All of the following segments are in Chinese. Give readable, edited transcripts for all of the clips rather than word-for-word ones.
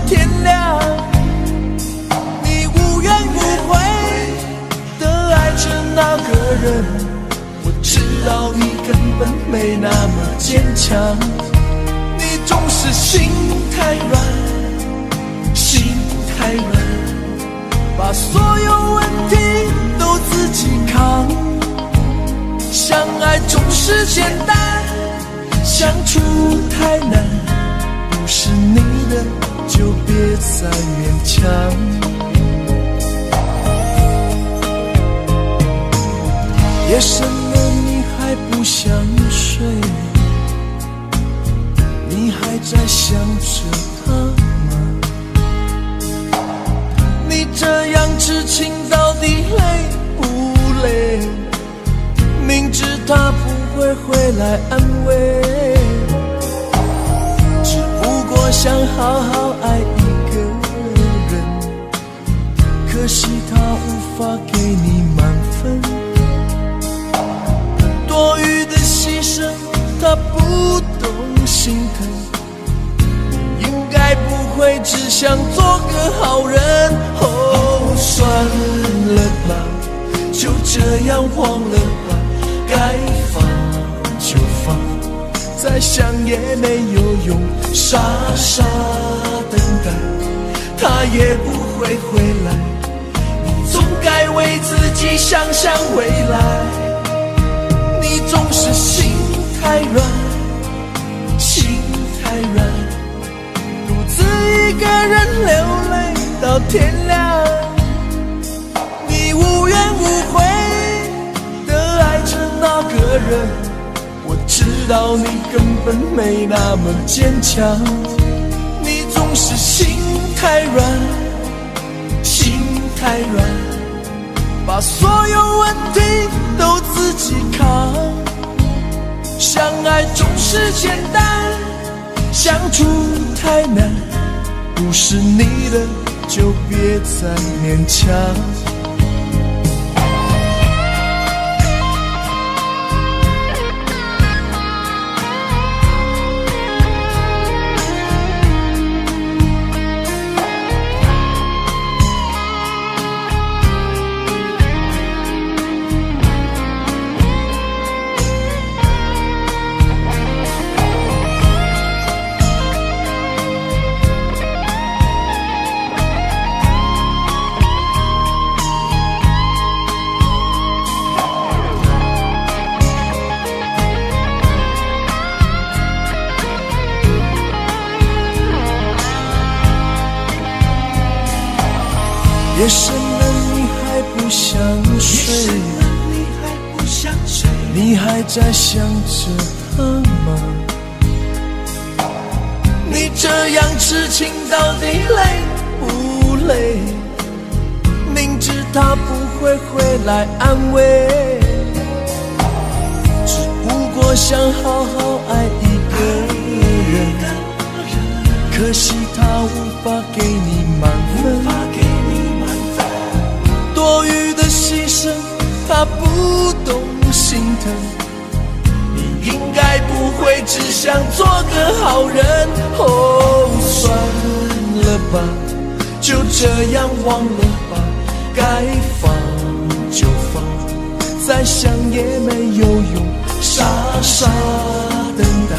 天亮。你无怨无悔地爱着那个人，我知道你根本没那么坚强。你总是心太软，心太软，把所有问题都自己扛。相爱总是简单，相处太难，不是你的就别再勉强。夜深了你还不想睡，你还在想着他吗？你这样痴情到底累不累？明知他不会回来安慰，只不过想好好爱一个人，可惜他无法给你满分，多余的牺牲他不懂心疼，你应该不会只想做个好人。哦，算了吧，就这样忘了吧，该放就放，再想也没有用，傻傻等待，他也不会回来，你总该为自己想想未来。你总是心太软，心太软，独自一个人流泪到天亮。你无怨无悔那个人，我知道你根本没那么坚强。你总是心太软，心太软，把所有问题都自己扛。相爱总是简单，相处太难，不是你的就别再勉强。夜深了你还不想睡，你还在想着他吗？你这样痴情到底累不累？明知他不会回来安慰，只不过想好好爱一个人，可惜他无法给你满分，多余的牺牲他不懂心疼，你应该不会只想做个好人。哦，算了吧，就这样忘了吧，该放就放，再想也没有用，傻傻等待，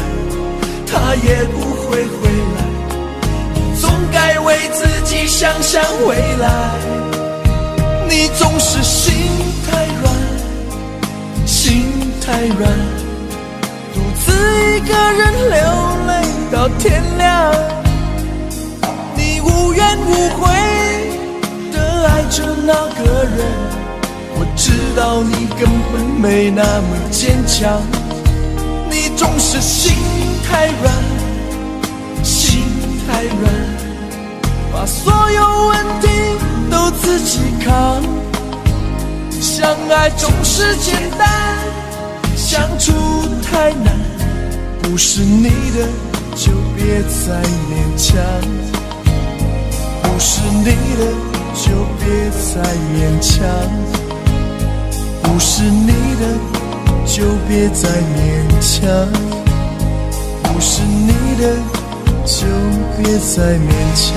他也不会回来，你总该为自己想想未来。你总是心太软，心太软，独自一个人流泪到天亮。你无怨无悔地爱着那个人，我知道你根本没那么坚强。你总是心太软，心太软，把所有问题都自己扛。相爱总是简单，相处太难，不是你的就别再勉强，不是你的就别再勉强，不是你的就别再勉强，不是你的就别别再勉强。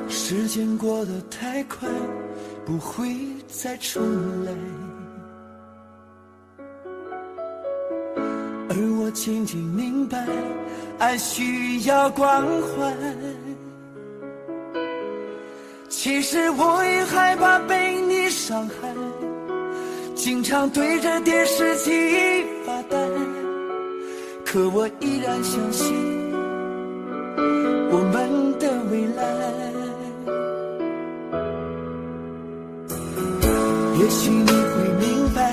时间过得太快，不会再重来，而我渐渐明白，爱需要关怀。其实我也害怕被你伤害，经常对着电视机发呆，可我依然相信我们的未来。也许你会明白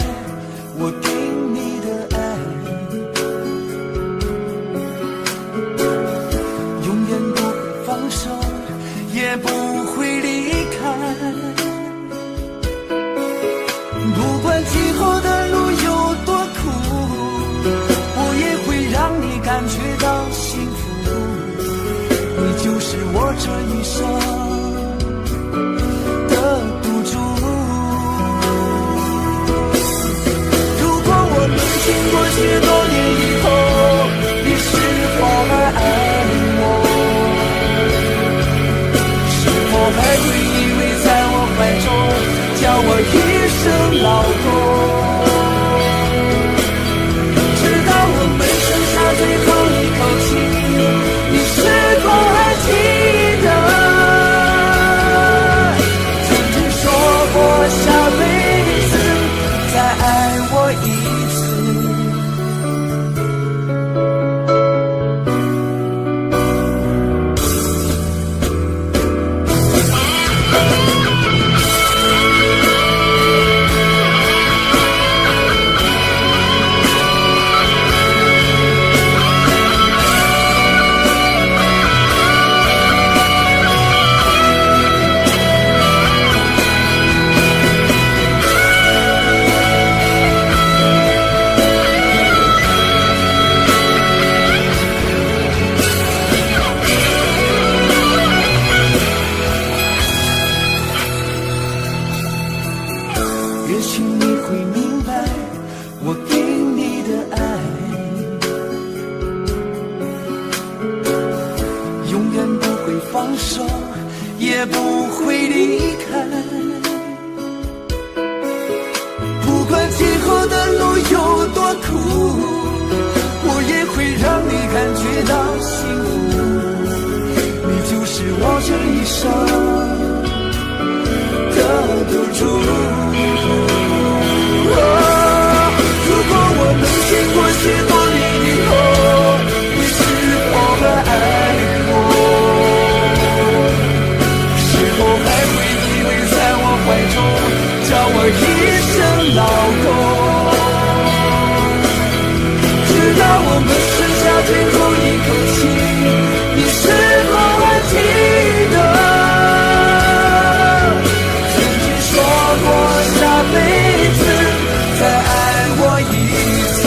我给你的爱，永远不会放手，也不会离开。不管今后的路有多苦，我也会让你感觉到幸福。你就是我这一生的赌注。经过许多年以后，你是否还爱我？是否还会依偎在我怀中，叫我一声老公？直到我们剩下最后一口气，你是否还记得曾经说过下辈子再爱我一次？也许你会明白我给你的爱，永远不会放手，也不会离开。不管今后的路有多苦，我也会让你感觉到幸福。你就是我这一生的赌注。如果我们经过许多年以后，你是否还爱我？是否还会依偎在我怀中，叫我一声老公？直到我们剩下最后一口气，你是否还记得曾经说过下辈子再爱我一次？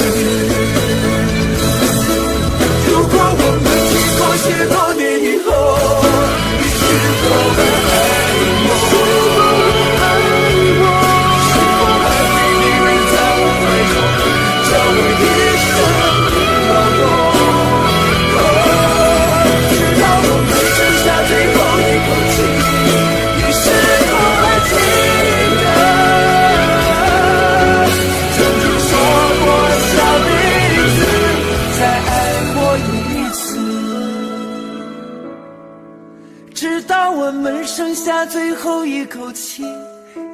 如果我们经过许多年以后，你是否还爱我？是否还会依偎在我怀中，叫我一声老公？直到我们剩下最后一口气，你是否还记得直到我们剩下最后一口气，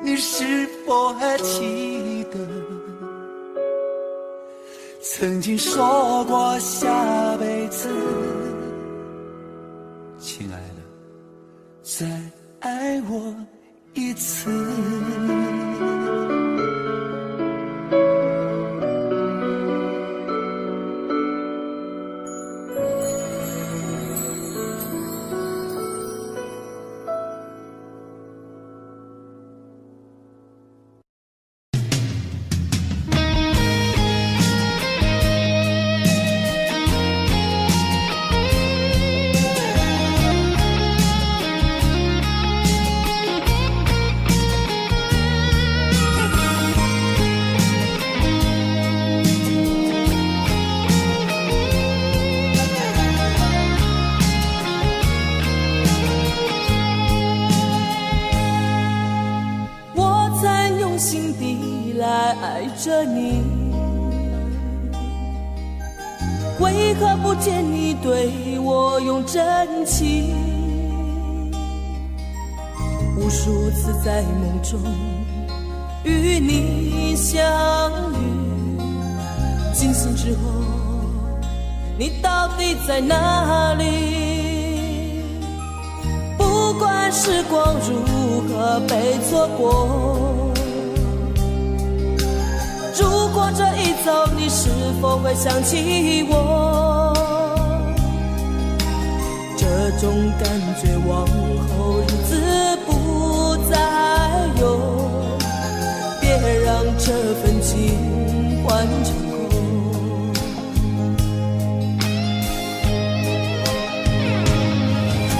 你是否还记得曾经说过下辈子，亲爱的，再爱我一次。爱着你，为何不见你对我用真情？无数次在梦中与你相遇，惊醒之后，你到底在哪里？不管时光如何被错过，如果这一走，你是否会想起我？这种感觉往后日子不再有，别让这份情换成空。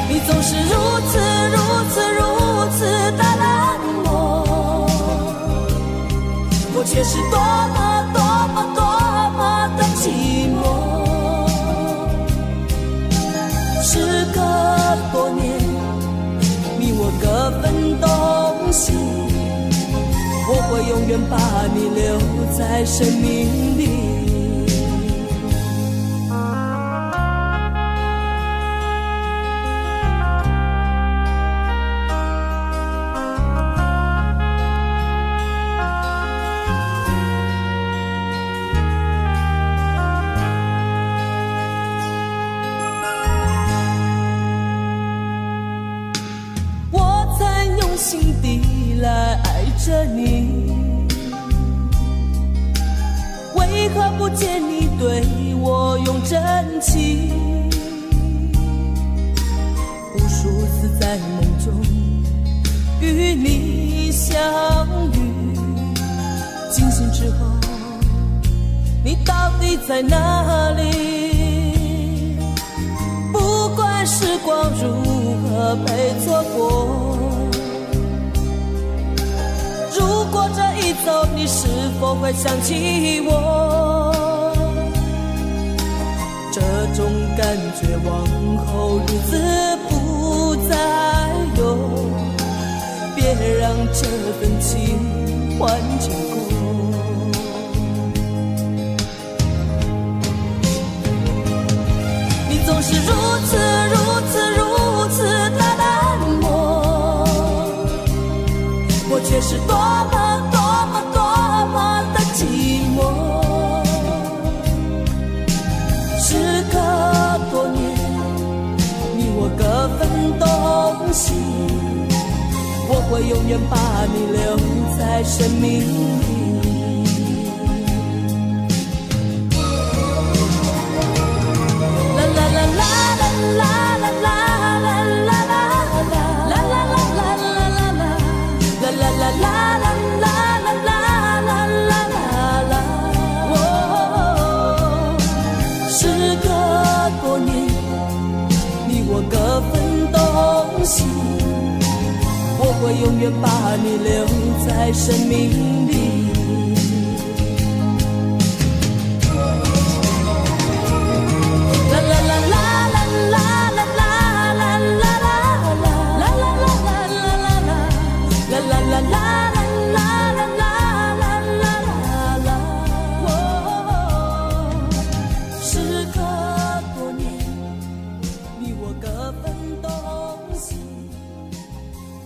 你总是如此的冷漠，我却是多么的寂寞。时隔多年，你我各分东西，我会永远把你留在生命里。心底来爱着你，为何不见你对我用真情？无数次在梦中与你相遇，惊醒之后，你到底在哪里？不管时光如何被错过，如果这一走，你是否会想起我？这种感觉往后日子不再有，别让这份情换成空。你总是如此的冷漠，我却是多么的寂寞。时隔多年，你我各分东西，我会永远把你留在生命里。啦啦啦啦啦啦啦啦啦啦啦啦啦啦啦啦啦啦。各分东西，我会永远把你留在生命里。啦啦啦啦啦啦啦啦啦啦啦啦啦啦啦啦啦啦。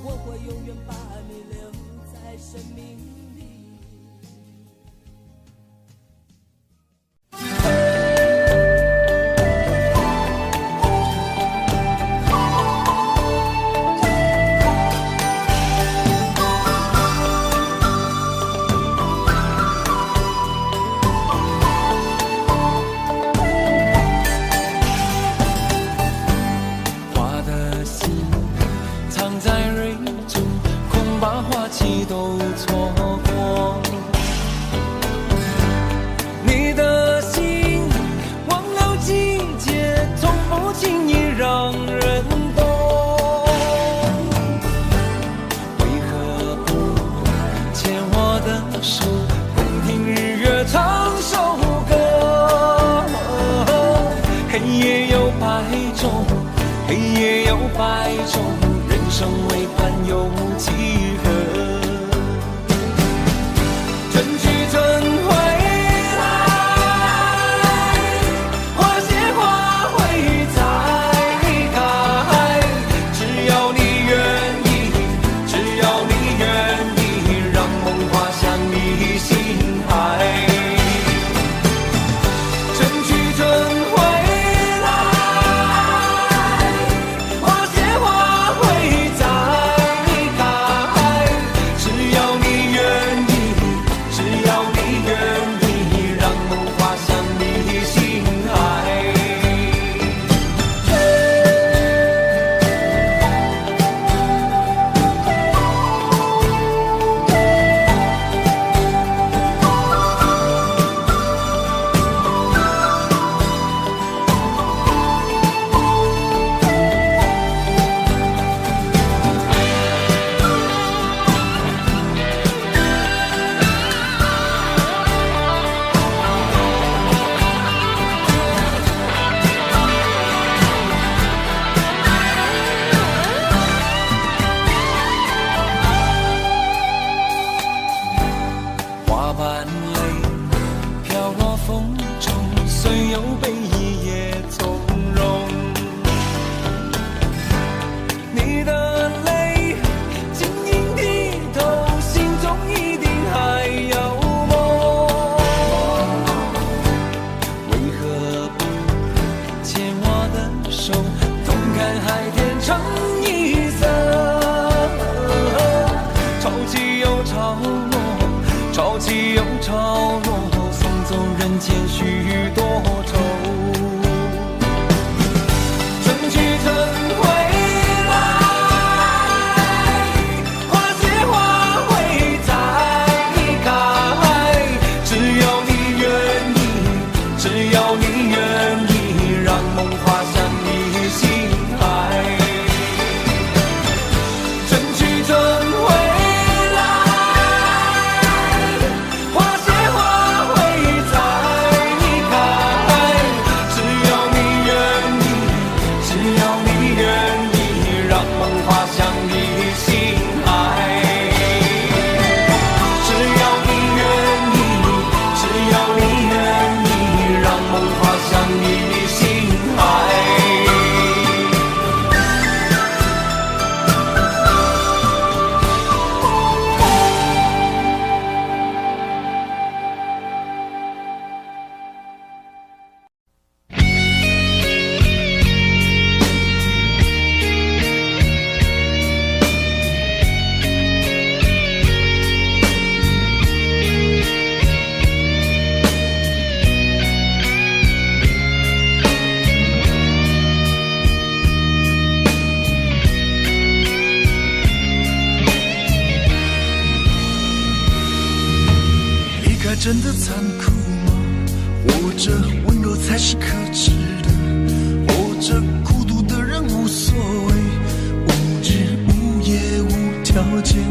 我会永远把你留在生命里。轻易让人懂。为何不牵我的手，共听日月唱首歌？黑夜有白昼，黑夜有白昼，人生为盼有几何？春去春回来，花谢花会再开。只要你愿意，只要你愿意，让梦滑向你心海。春去春回来，花谢花会再开。只要你愿意，只要你愿意，让梦滑向你心海。花瓣泪飘落风中，虽有悲意也从容。你的泪晶莹剔透，心中一定还有梦。为何不牵我的手，同看海天成一色？潮起又潮落，潮起又潮落，送走人间许多愁。春去春回来，花谢花会再开。只要你愿意，只要你愿意，让梦滑向你心海。春去春回来，花谢花会再开。只要你愿意，只要你愿意，让梦滑向你心海。只要你愿意，只要你愿意，让梦滑向你心海。离开真的残酷吗？或者温柔才是可耻的？或者孤独的人无所谓，无日无夜无条件？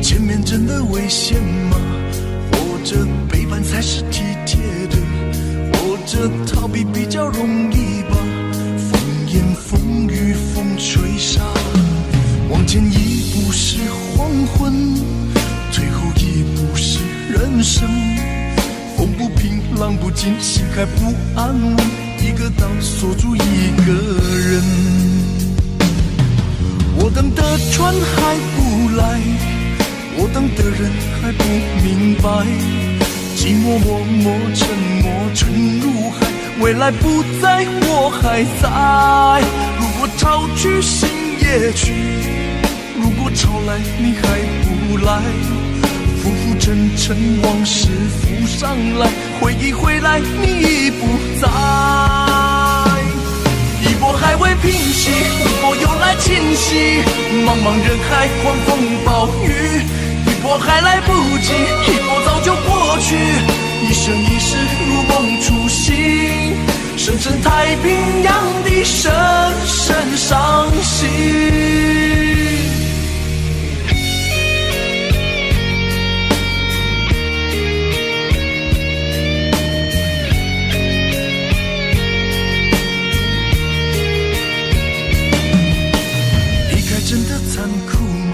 前面真的危险吗？或者背叛才是体贴的？或者逃避比较容易吧？风言风语风吹沙，往前一步是黄昏，退后一步是人生。风不平浪不静，心还不安稳，一个岛锁住一个人。我等的船还不来，我等的人还不明白，寂寞默默沉默沉入海，未来不在我还在。如果潮去心也去，如果潮来你还不来，浮浮沉沉往事浮上来，回忆回来你已不在。一波还未平息，一波又来侵袭，茫茫人海狂风暴雨，一波还来不及，一波早就过去，一生一世如梦初醒，深深太平洋的深深伤心。离开真的残酷吗？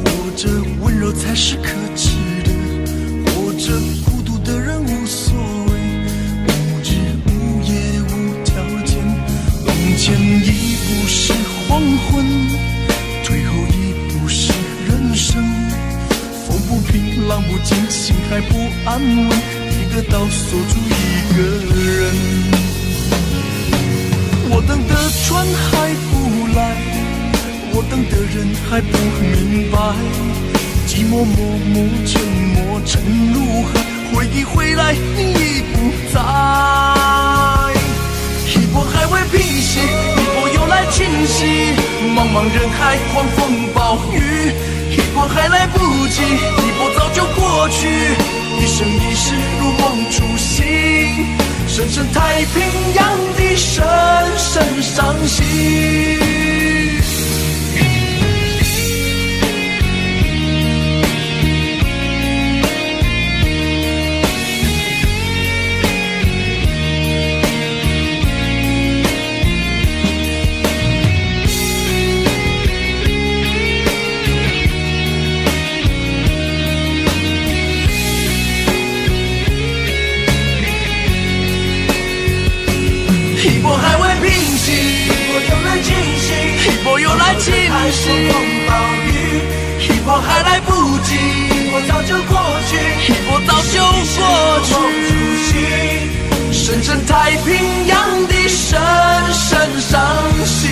或者温柔才是可耻的？或者孤独的人无所谓，无日无夜无条件。往前一步是黄昏，退后一步是人生。风不平浪不静，心还不安稳，一个岛锁住一个人。我等的船还不来，我等的人还不明白，寂寞默默沉没沉入海，回忆回来你已不在。一波还未平息，一波又来侵袭，茫茫人海狂风暴雨，一波还来不及，一波早就过去，一生一世如梦初醒，深深太平洋的深深伤心。一波还未平息，一波又来侵袭，一波又来侵袭，风暴雨，一波还来不及，一波早就过去，一波早就过去，深深太平洋的深深伤心，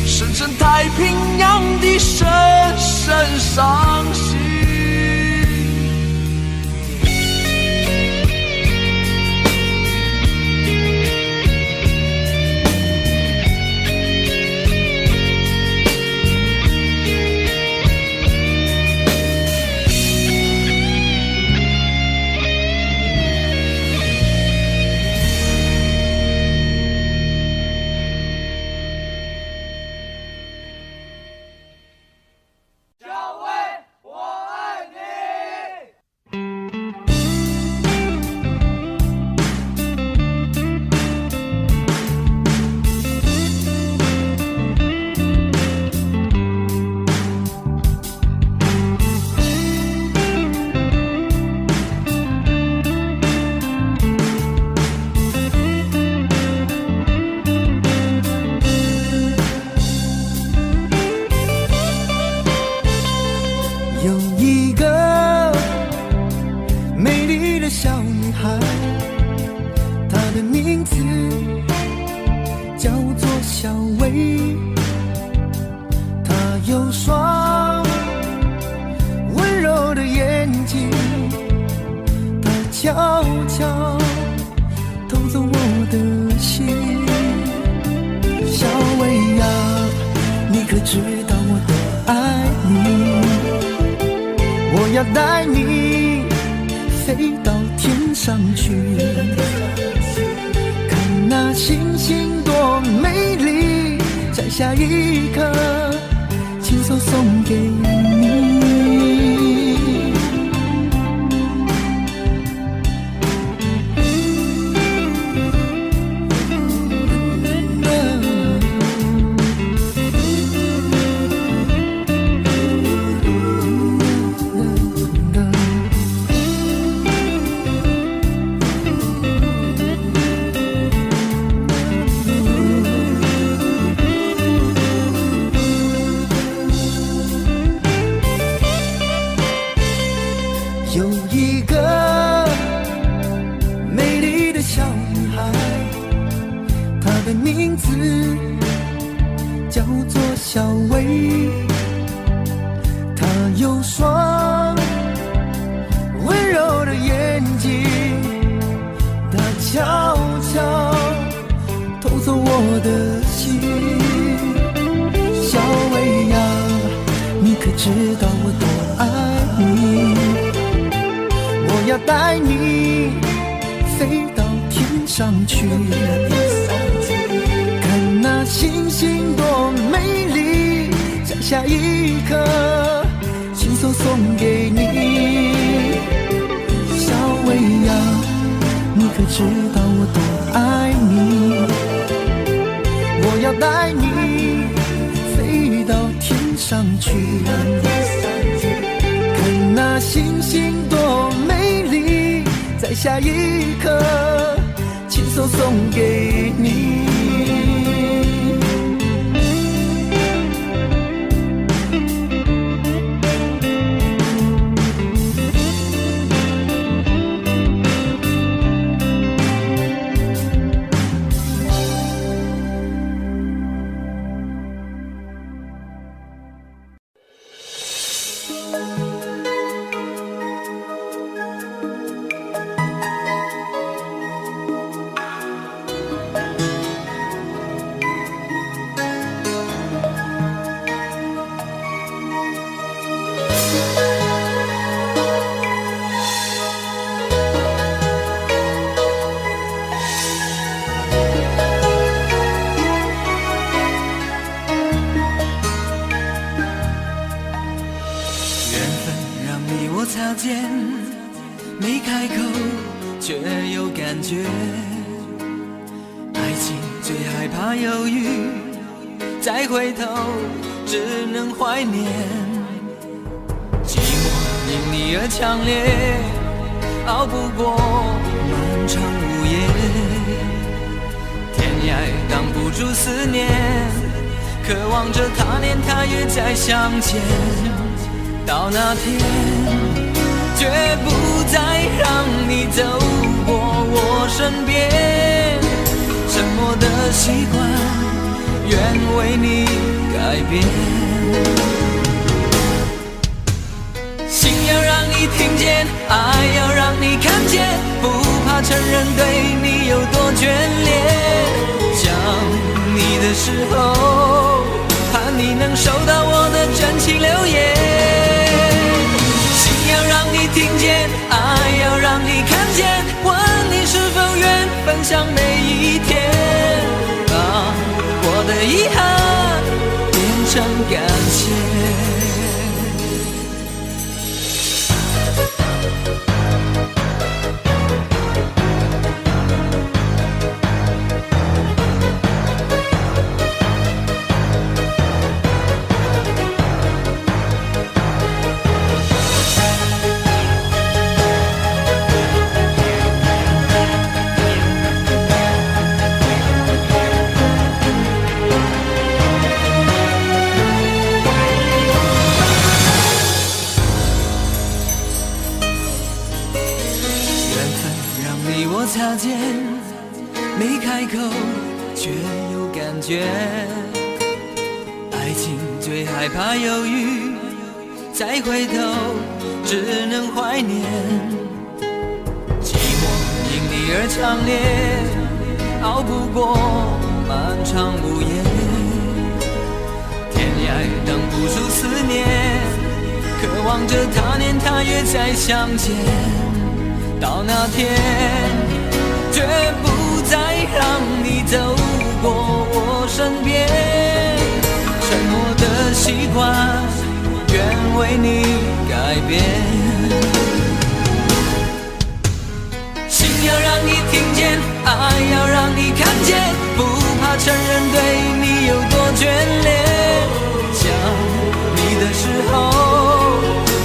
深深太平洋的深深伤心。下一刻，亲手送给你。上去，看那星星多美丽，在下一刻亲手送给你。小薇呀，你可知道我多爱你？我要带你飞到天上去，看那星星多美丽，在下一刻亲手送给你。擦肩，没开口却有感觉。爱情最害怕犹豫，再回头只能怀念。寂寞因你而强烈，熬不过漫长午夜。天涯挡不住思念，渴望着他年他月再相见。到那天绝不再让你走过我身边，沉默的习惯愿为你改变。心要让你听见，爱要让你看见，不怕承认对你有多眷恋。想你的时候，盼你能收到我的真情留言。要让你听见，爱要让你看见，问你是否愿分享每一天，把我的遗憾变成感谢。擦肩，没开口却有感觉。爱情最害怕犹豫，再回头只能怀念。寂寞因你而强烈，熬不过漫长午夜。天涯挡不住思念，渴望着他年他月再相见。到那天绝不再让你走过我身边，沉默的习惯愿为你改变。心要让你听见，爱要让你看见，不怕承认对你有多眷恋。想你的时候，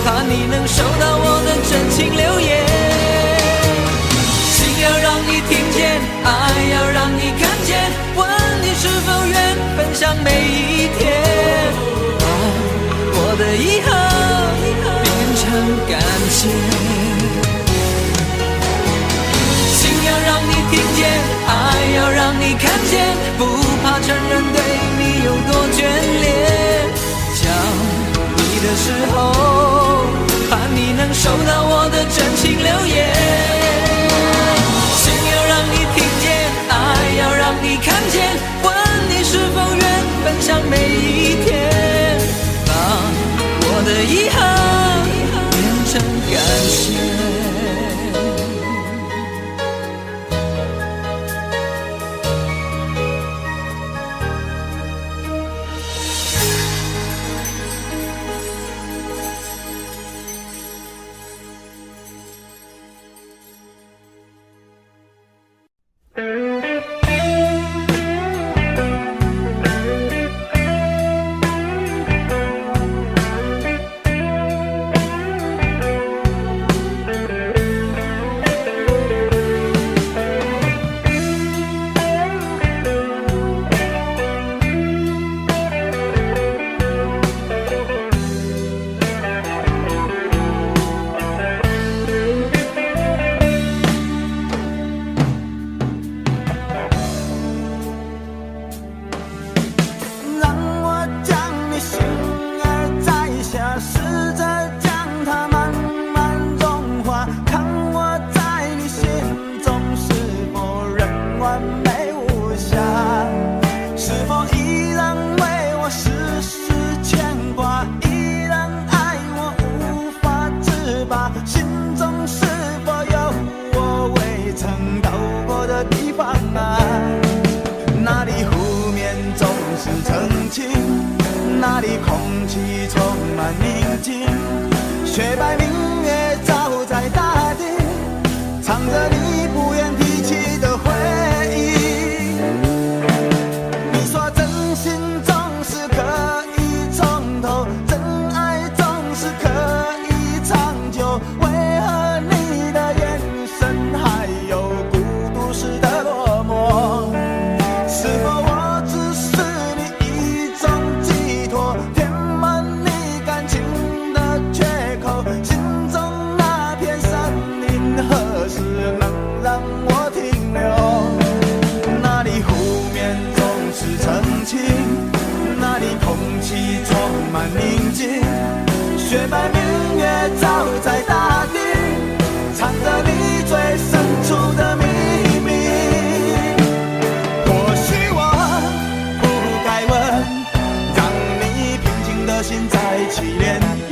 怕你能收到我的真情留言。要让你听见，爱要让你看见，问你是否愿分享每一天，把我的遗憾变成感谢。心要让你听见，爱要让你看见，不怕承认对你有多眷恋。想你的时候，盼你能收到我的真情留言。爱要让你看见，问你是否愿分享每一天，把我的遗憾变成感谢。曾到过的地方啊，那里湖面总是澄清，那里空气充满宁静，雪白明月照在大地，藏着你不愿提起的回忆。你说真心总是可以从头，真爱总是可以长久，为何你的眼神还有孤独时的落寞？是否我只是你一种寄托，填满你感情的缺口？心中那片森林何时能让我停留？那里湖面总是澄清，那里空气充满宁静，雪白明月照在大地，藏着你最深处的秘密。或许我不该问，让你平静的心再起涟漪，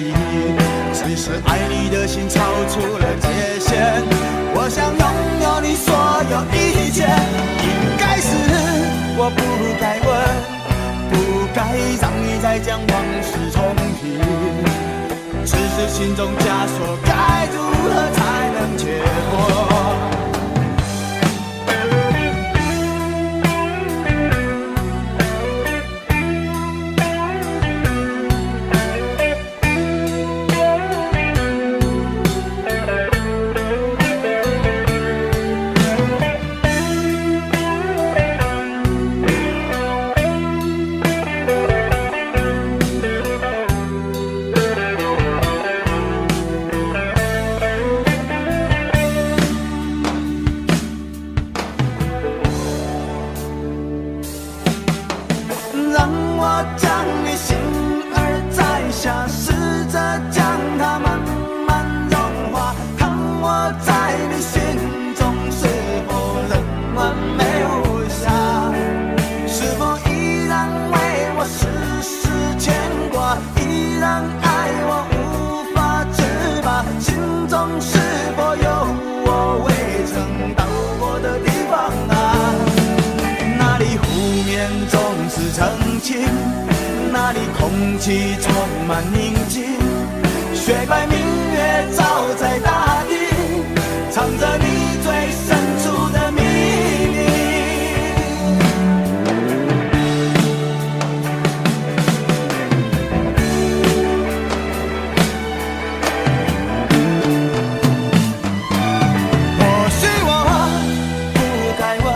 只是爱你的心超出了界限。我想拥有你所有一切，应该是我不该问，不该让你再将往事重提，只是心中枷锁该如何才能解脱？让我将你心儿摘下，试着将它慢慢融化，看我在你心中是否仍完美无瑕，是否依然为我时时牵挂，依然爱我无法自拔，心中是否有我未曾到过的地方啊？那里湖面总是澄清，那里空气充满宁静，雪白明月照在大地，藏着你最深处的秘密。或许我不该问，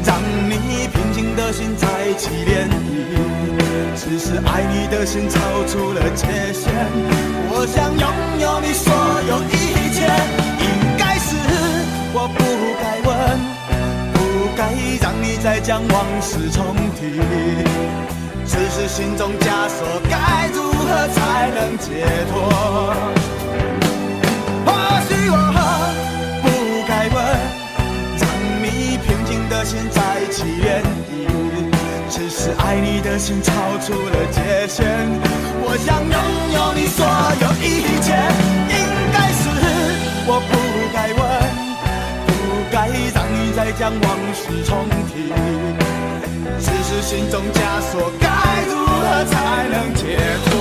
让你平静的心再起涟漪，只是爱你的心超出了界限。我想拥有你所有一切，应该是我不该问，不该让你再将往事重提，只是心中枷锁该如何才能解脱？或许我不该问，让你平静的心再起涟漪，只是爱你的心超出了界限。我想拥有你所有一切，应该是我不该问，不该让你再将往事重提，只是心中枷锁该如何才能解脱？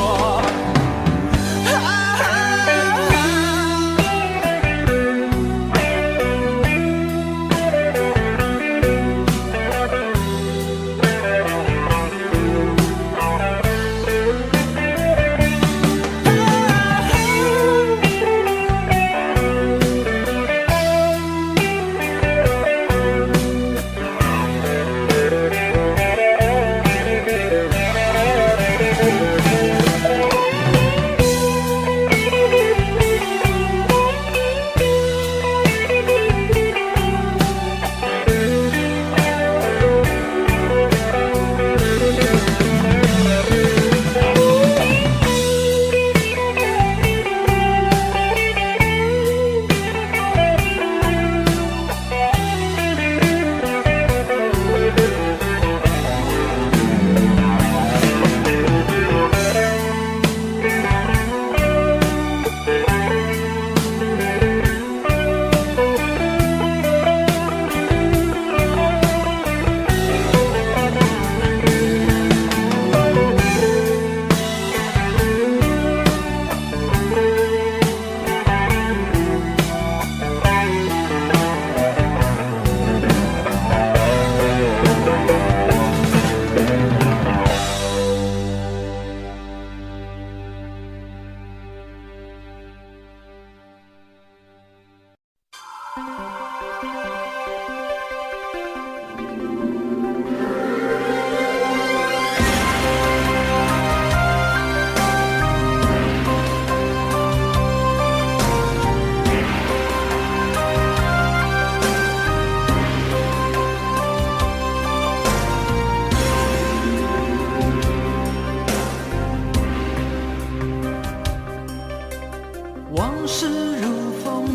往事如风，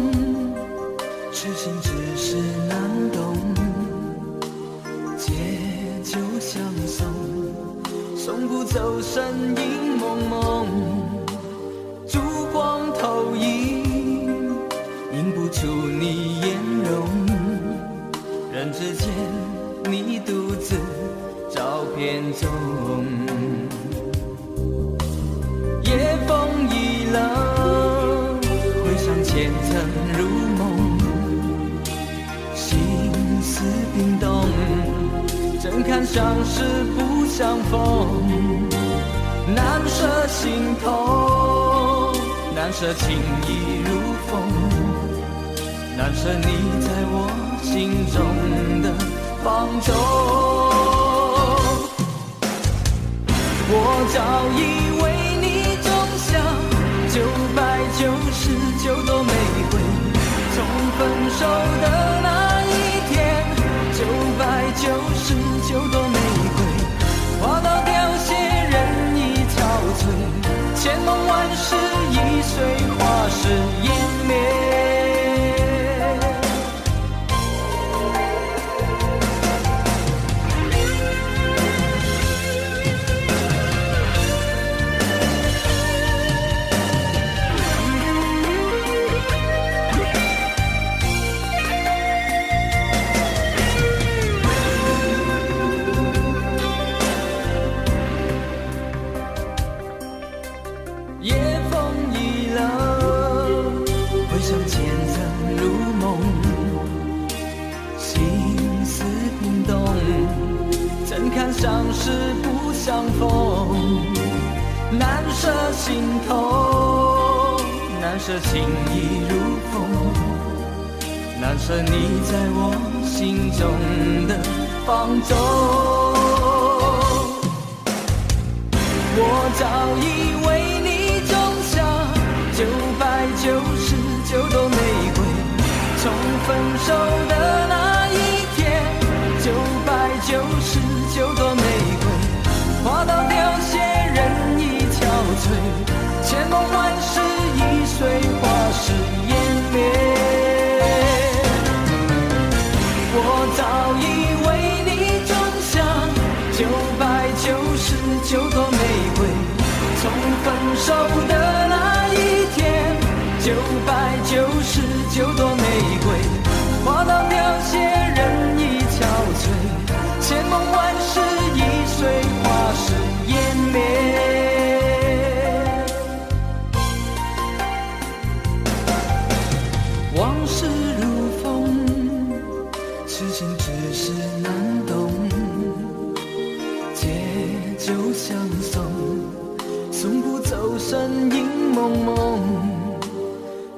痴心只是难懂。借酒相送，送不走身影蒙蒙。烛光投影，映不出你颜容。人之间，你独自照片中。夜风已冷，回想前曾如梦，心思冰冻，怎堪相识不相逢？难舍心头，难舍情意如风，难舍你在我心中的放纵。我早已为你种下999朵玫瑰，从分手的那一天，999朵玫瑰花到凋谢，人已憔悴，千梦万世已随花事湮灭。夜风已冷，回想前曾如梦，心思冰冻，怎堪相识不相逢？难舍心头，难舍情意如风，难舍你在我心中的放纵。我早已为你种下999朵玫瑰，从分手的那一天，999朵玫瑰花到凋谢，人已憔悴，千梦万世已随花事湮灭。我早已为你种下999朵玫瑰，从分手的那一天，999朵玫瑰花到凋谢，人已憔悴，千梦万世已随花事湮灭。往事如风，痴心只是难懂。借酒相送，送不走身影蒙蒙。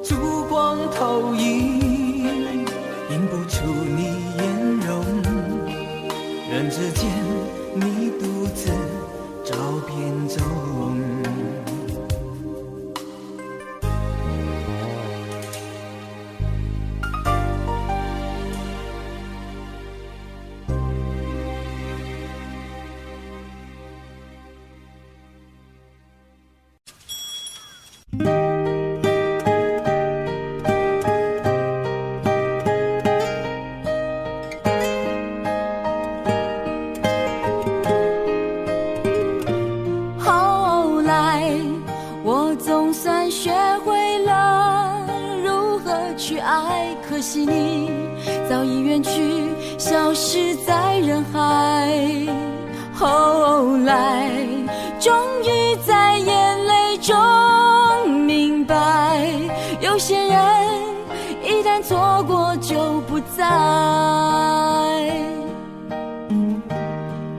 烛光投影，映不出你颜容。人之间，你独自照片中。后来我总算学会了如何去爱，可惜你早已远去，消失在人海。后来终于在眼泪中明白，有些人一旦错过就不再。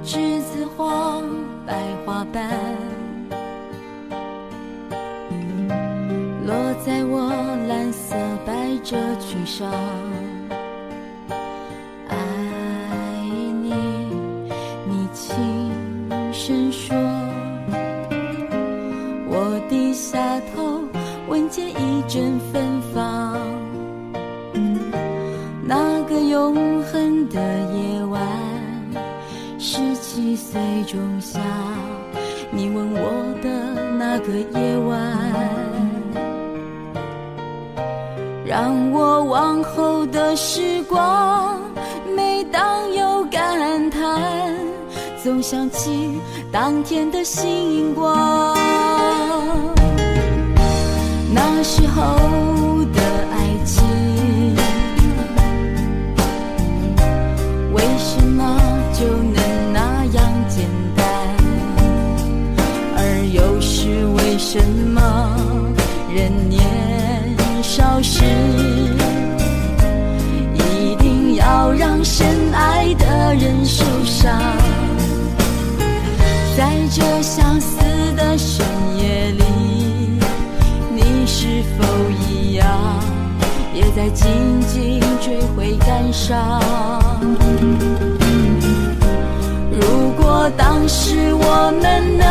栀子花白花瓣落在我蓝色百褶裙上。永恒的夜晚，17岁仲夏，你吻我的那个夜晚，让我往后的时光，每当有感叹，总想起当天的星光。那时候的爱情，为什么就能那样简单？而又是为什么人年少时，一定要让深爱的人受伤？在这相思的深夜里，你是否一样，也在静静追悔感伤？如果当时我们能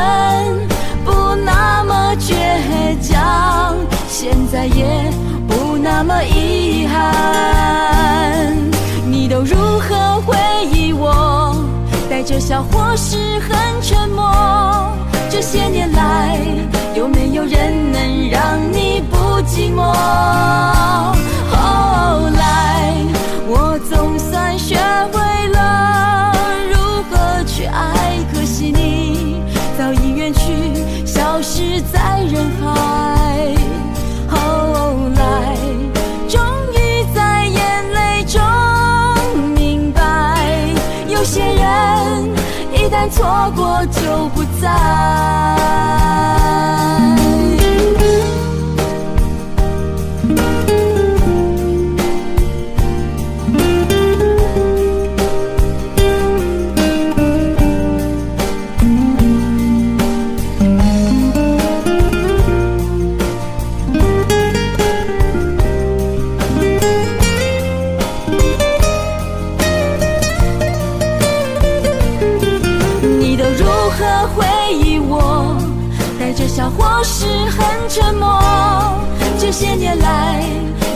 不那么倔强，现在也不那么遗憾。你都如何回忆我？带着笑或是很沉默。这些年来，有没有人能让你不寂寞？后来我总算学会了如何去爱，可惜你早已远去，消失在人海。后来终于在眼泪中明白，有些人一旦错过就不再。笑或是很沉默，这些年来，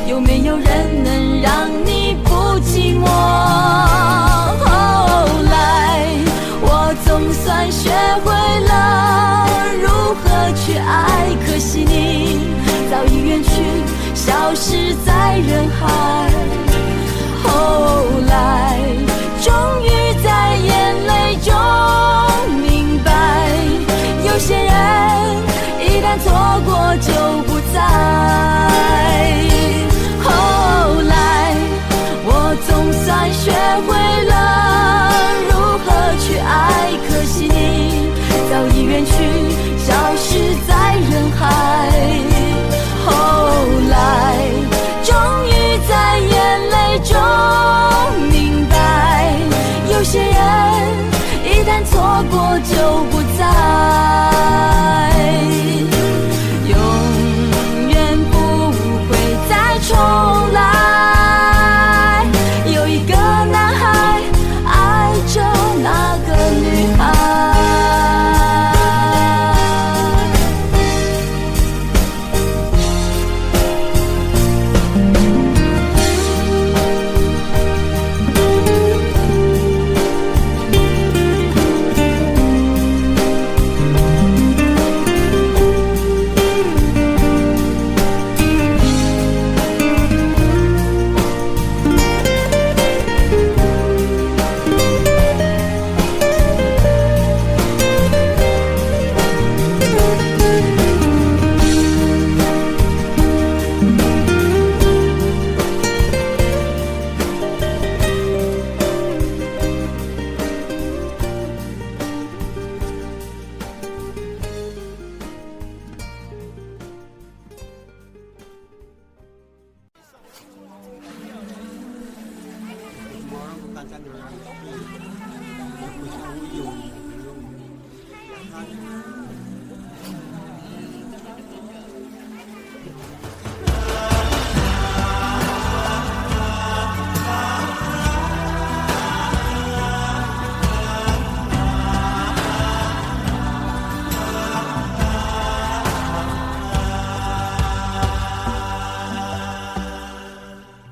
有没有人能让你不寂寞？后来我总算学会了如何去爱，可惜你早已远去，消失在人海。后来终于在眼泪中明白，有些人一旦错过就不再。后来我总算学会了如何去爱，可惜你早已远去，消失在人海。后来终于在眼泪中明白，有些人一旦错过就不再，永远不会再重来。有一个男孩爱着那个女孩。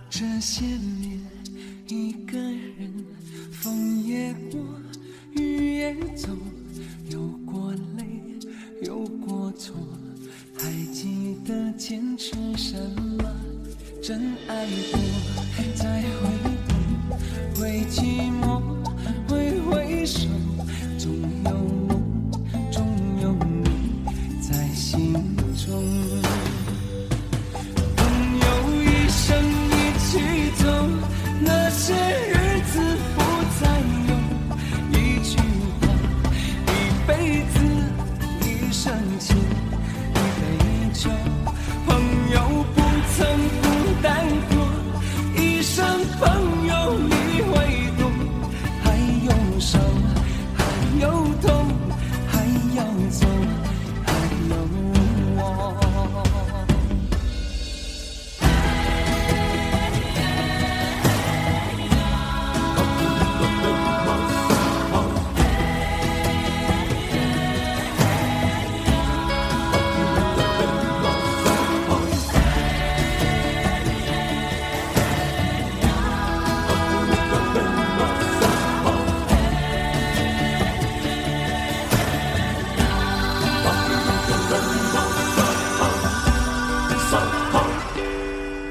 这些年一个人，风也过，雨也走，有过泪，有过错，还记得坚持什么？真爱过，再回头，会寂寞，会回首，总有梦，总有你在心中。朋友一生一起走，那些日子不再有，一句话，一辈子，一生情，一杯酒。朋友不曾孤单过，一生朋友你会懂。还有伤，还有痛，还要走，还有我。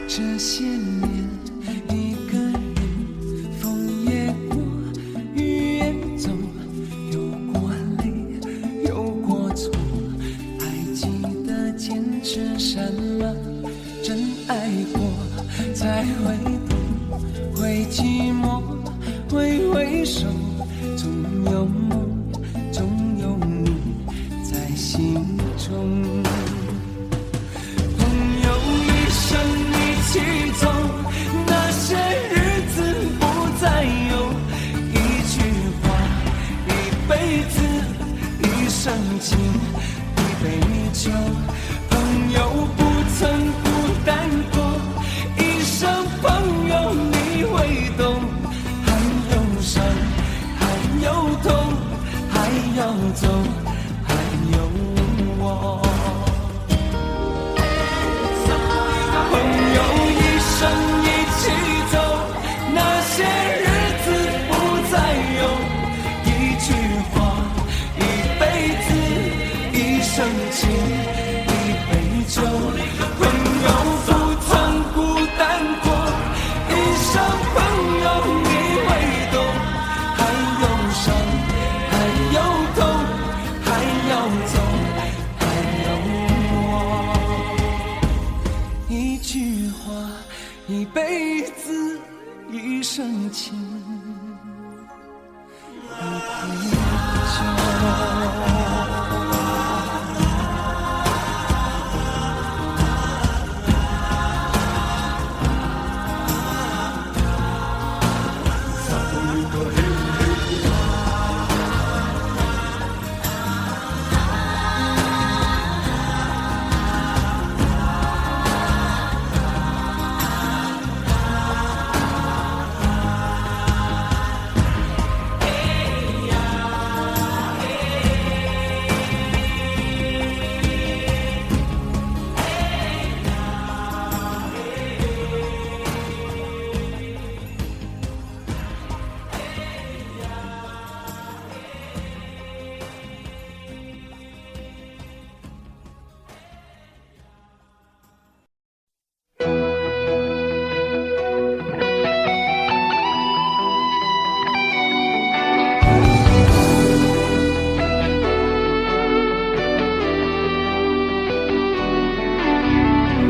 这些年，一个人，风也过，雨也走，有过泪，有过错，还记得坚持什么？真爱过，再回头，会寂寞，会回首，总有梦，总有你在心中。一起走，那些日子不再有，一句话，一辈子，一生情，一杯酒。朋友不曾孤单过，一生朋友你会懂。还有伤，还有痛，还要走，还有我。朋友一生一起走，那些日子不再有，一句话，一辈子，一生情，一杯酒。朋友不曾孤单过，一生朋友你会懂。还有伤，还有痛，还要走，还有我。一句话，一辈子，一生情，一杯酒。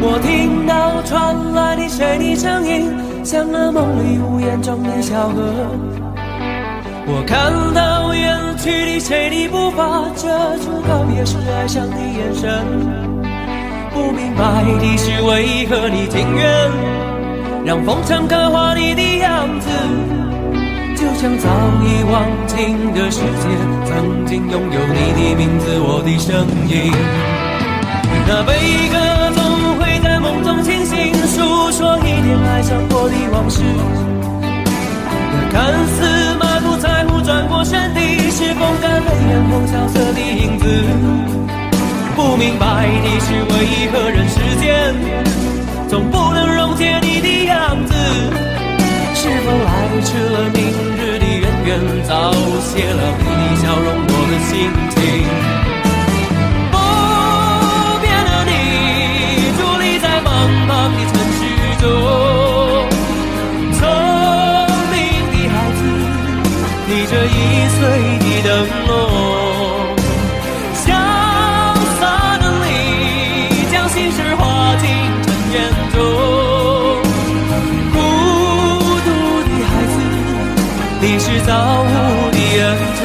我听到传来的谁的声音，像那梦里呜咽中的小河。我看到远去的谁的步伐，遮住告别时哀伤的眼神。不明白的是为何你情愿让风尘刻画你的样子，就像早已忘情的世界，曾经拥有你的名字，我的声音。那悲歌总会在梦中清醒，诉说一点爱上过的往事。那看似满不在乎转过身的，是风干泪眼后萧瑟的影子。不明白的是为何人世间总不能溶解你的样子，是否来早谢了你的笑容，我的心情。不变的你，伫立在茫茫的城市中，聪明的孩子，提着易碎的灯笼，潇洒的你，将心事化进尘缘中。你是造物的恩宠。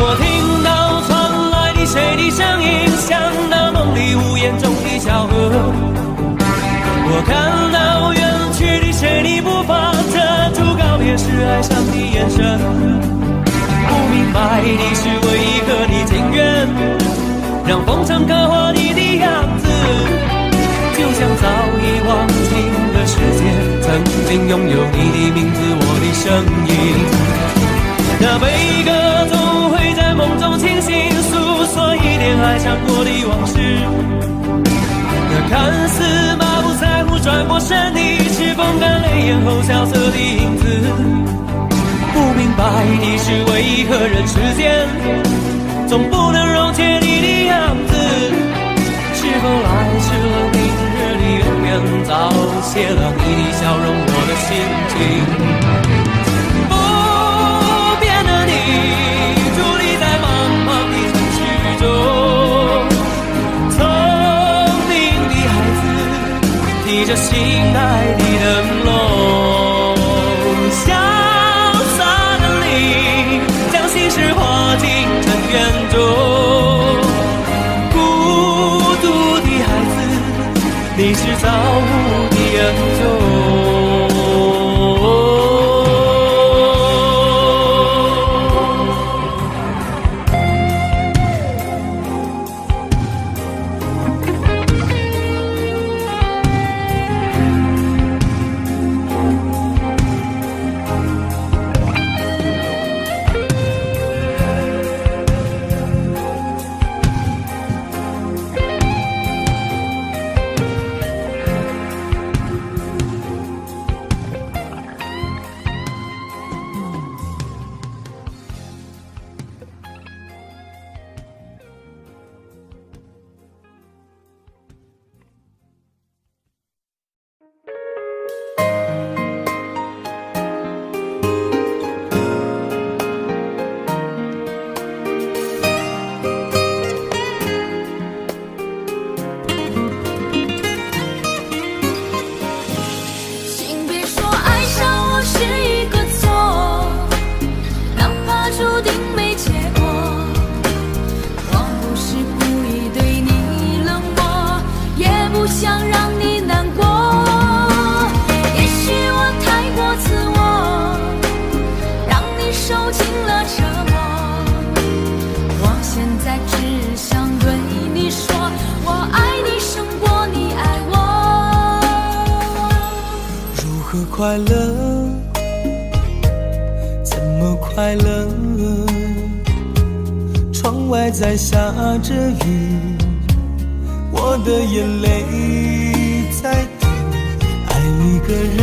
我听到传来的谁的声音，像那梦里屋檐中的小河。我看到远去的谁的步伐，遮住告别时哀伤的眼神。不明白的是为何你情愿让风尘刻画你的样子，就像早已忘情的世界，曾经拥有你的名字，我的声音。那悲歌总会在梦中清醒，诉说一点爱唱过的往事。那看似马不在乎转过身的，是风干泪眼后萧瑟的影子。不明白的是为何人世间总不能容解你的样子，是否来迟了明日的远远，早谢了你的笑容，我的心情。伫立在茫茫的城市中，聪明的孩子，提着心爱的灯笼，潇洒的你，将心事化进尘缘中。孤独的孩子，你是造物的恩宠。快乐，怎么快乐？窗外在下着雨，我的眼泪在滴。爱一个人，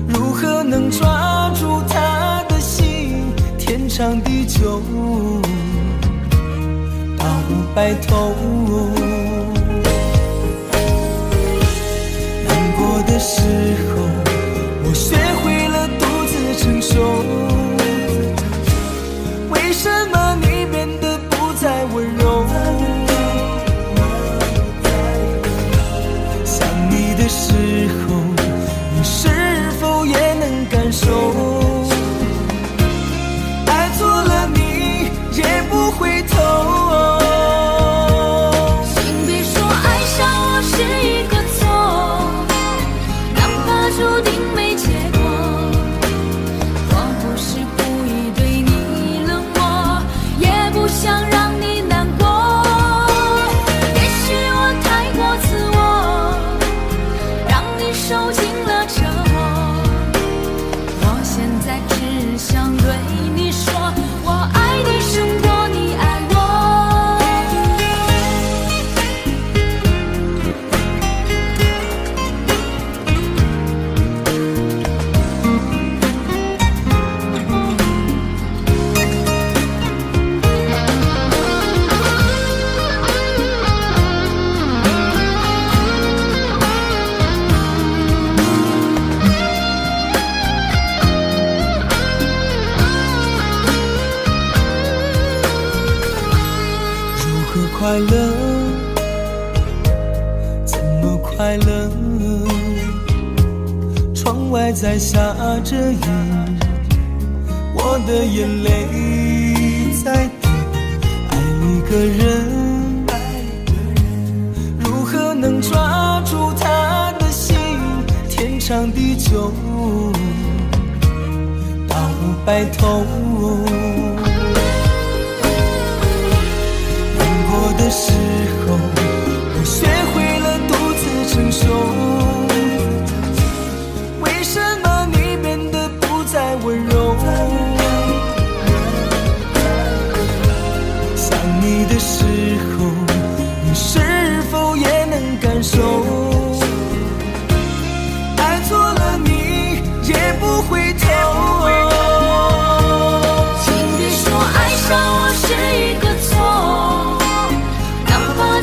如何能抓住他的心？天长地久，到白头。的时候，我学会了独自承受。为什么你变得不再温柔？想你的时候，你是否也能感受？爱错了你也不回头。想让你难过。也许我太过自我，让你受尽了折磨。我现在只想对你说，我爱你胜过你爱我。快乐，怎么快乐？窗外在下着雨，我的眼泪在滴。爱一个人，如何能抓住他的心？天长地久，到白头。的时候，我学会了独自承受。为什么你变得不再温柔？想你的时候，你是否也能感受？爱错了你也不回头。请别说爱上我是一个错，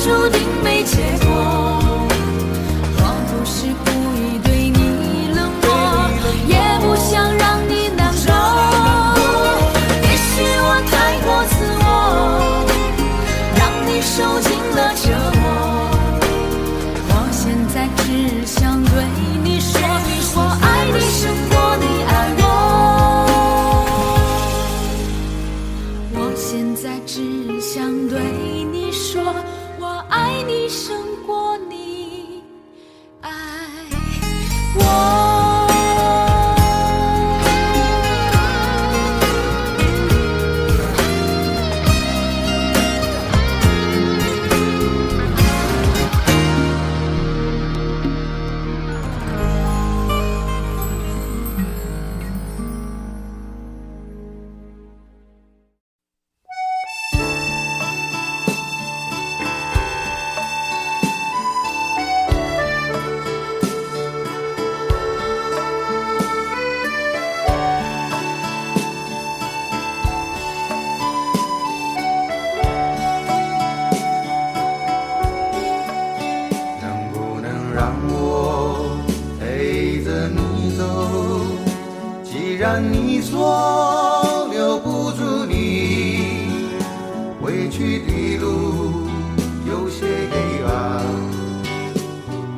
注定没结果。我不是故意对你冷漠，也不想让你难过。也许我太过自我，让你受尽了折磨。我现在只想对你说，我爱你胜过你爱我。我现在只想对你说，我爱你胜过你爱我。你说留不住你，回去的路有些黑暗，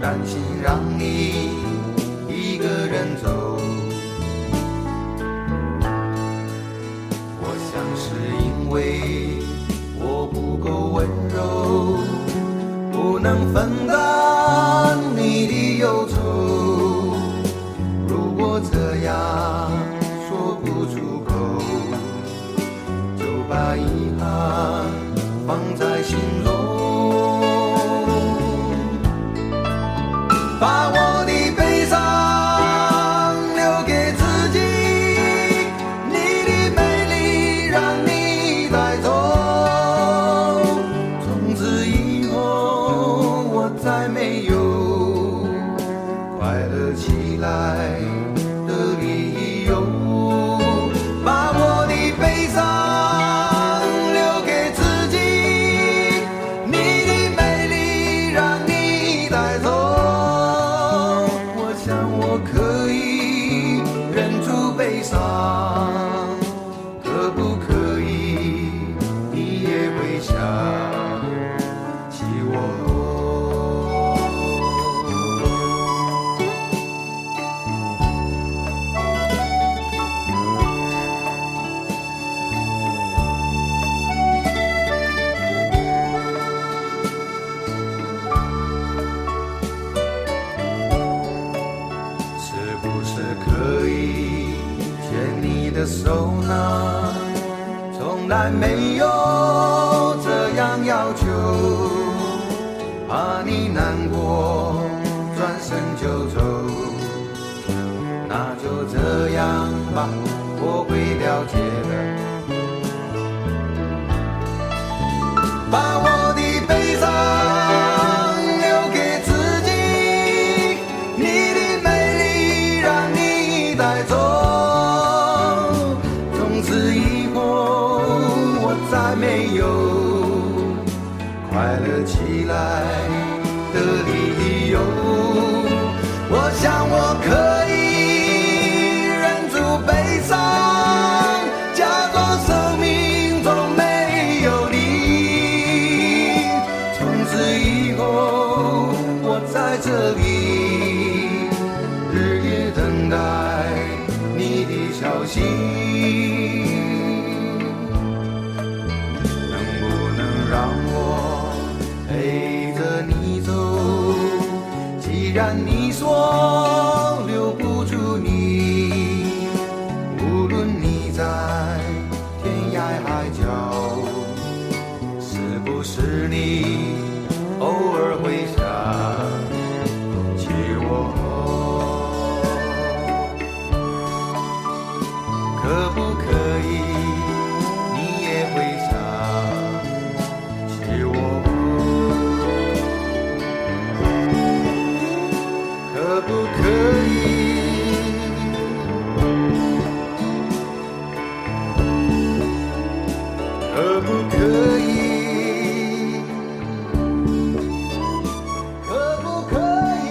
担心让你一个人走。我想是因为我不够温柔，不能分担你的忧愁。如果这样说不出口，就把遗憾放在心中，把我的悲伤留给自己，你的美丽让你带走。从此以后我再没有快乐起来的理由，把我的悲伤留给自己，你的美丽让你带走。我想我可以忍住悲伤，可不可以你也会想起我？可以牵你的手呢，从来没有把我的悲伤留给自己，你的美丽让你带走。从此以后，我再没有快乐起来的理由。我想我可以忍住悲伤，假装生命中没有你。从此以后，我在这里日夜等待你的消息。能不能让我陪着你走？既然你说留不住你，无论你在天涯海角，是不是你偶尔会想起我？可不可以你也会想起我？可不可以？可不可以？可不可以？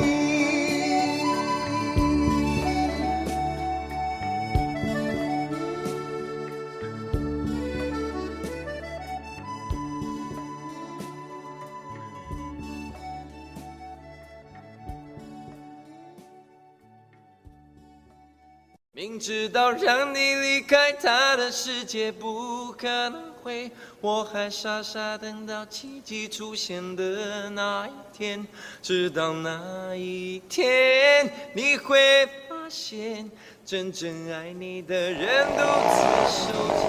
明知道让你离开他的世界不可能会，我还傻傻等到奇迹出现的那一天。直到那一天，你会发现，真正爱你的人独自守着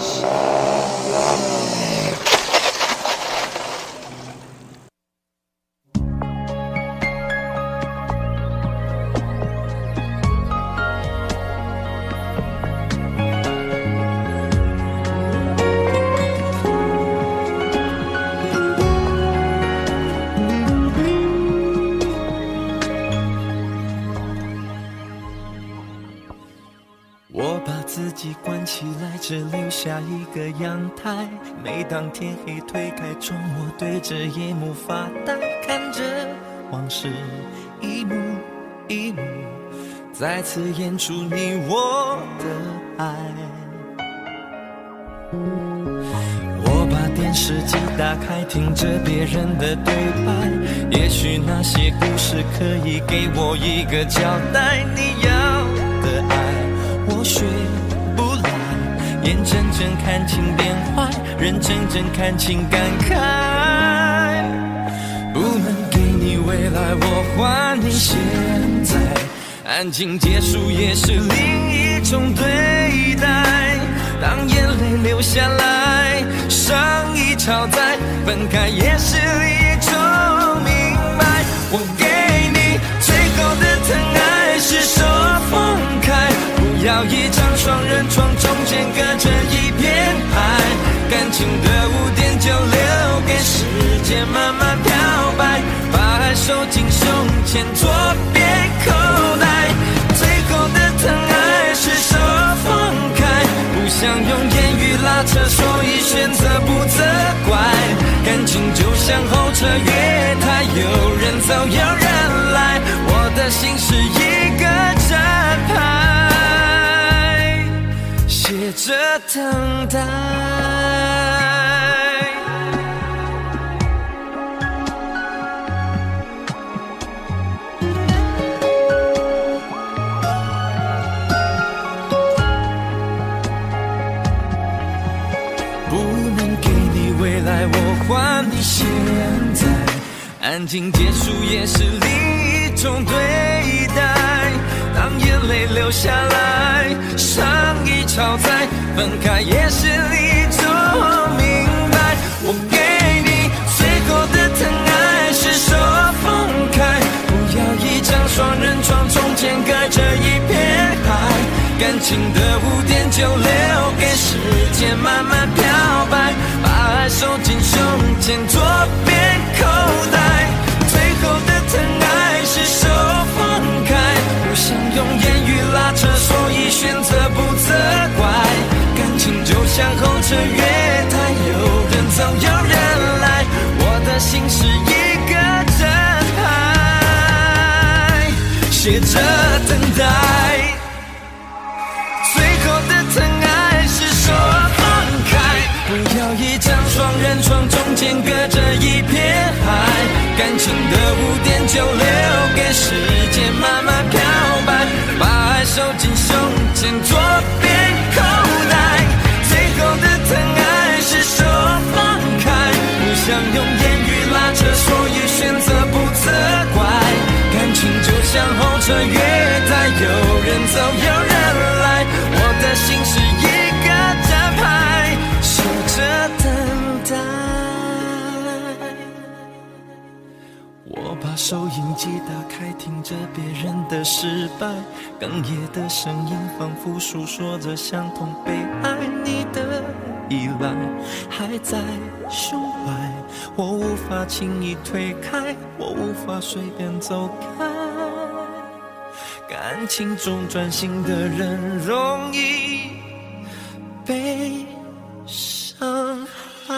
伤悲。我把自己关起来，只留下一个阳台。每当天黑推开窗，我对着夜幕发呆，看着往事一幕一幕再次演出你我的爱。我把电视机打开，听着别人的对白，也许那些故事可以给我一个交代。你要的爱我学不来，眼睁睁看情变坏，人睁睁看情感慨。不能给你未来，我还你现在。安静结束也是另一种对待。当眼泪流下来，伤已超载，分开也是一种明白。我给你最后的疼爱是手放开，不要一张双人床，中间隔着一片海。感情的污点就留给时间慢慢漂白，把爱收进胸前左边口袋。最后的疼爱是手放开，不想用言语拉扯，所以选择不责怪。感情就像候车月台，有人走有人来，我的心是一个站牌，写着等待。不能给你未来，我还你现在。安静结束也是另一种对待。当眼泪流下来，伤已超载，分开也是一种明白。我给你最后的疼爱是手放开，不要一张双人床，中间隔着一片海。感情的污点就留给时间慢慢漂白，把爱收收进胸前左边口袋，最后的疼爱是手放开，不想用言语拉扯，所以选择不责怪。感情就像候车月台，有人走有人来，我的心是一个正牌，写着等待。最后的疼爱是手放开，不要一张双人床，中间隔着一片海，感情的污点就留给时间慢慢漂白，把爱收进胸前左边口袋。最后的疼爱是手放开，不想用言语拉扯，所以选择不责怪。感情就像候车月台，有人走有人来，我的心是一个站牌，守着等待。我把收音机打开，听着别人的失败，哽咽的声音仿佛诉说着相同被爱你的依赖还在胸怀，我无法轻易推开，我无法随便走开。感情中专心的人容易被伤害。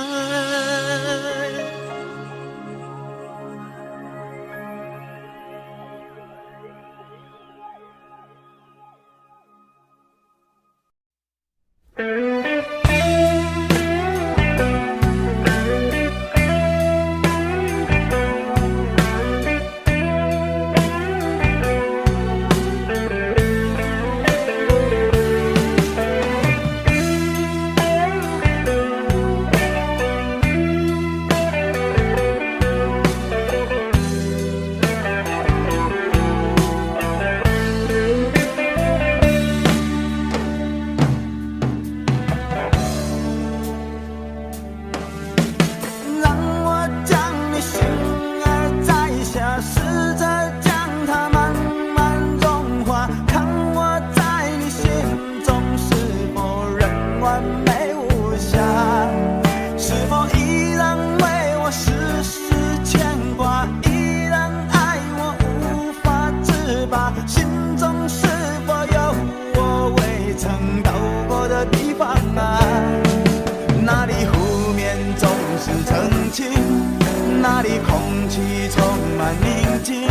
那里空气充满宁静，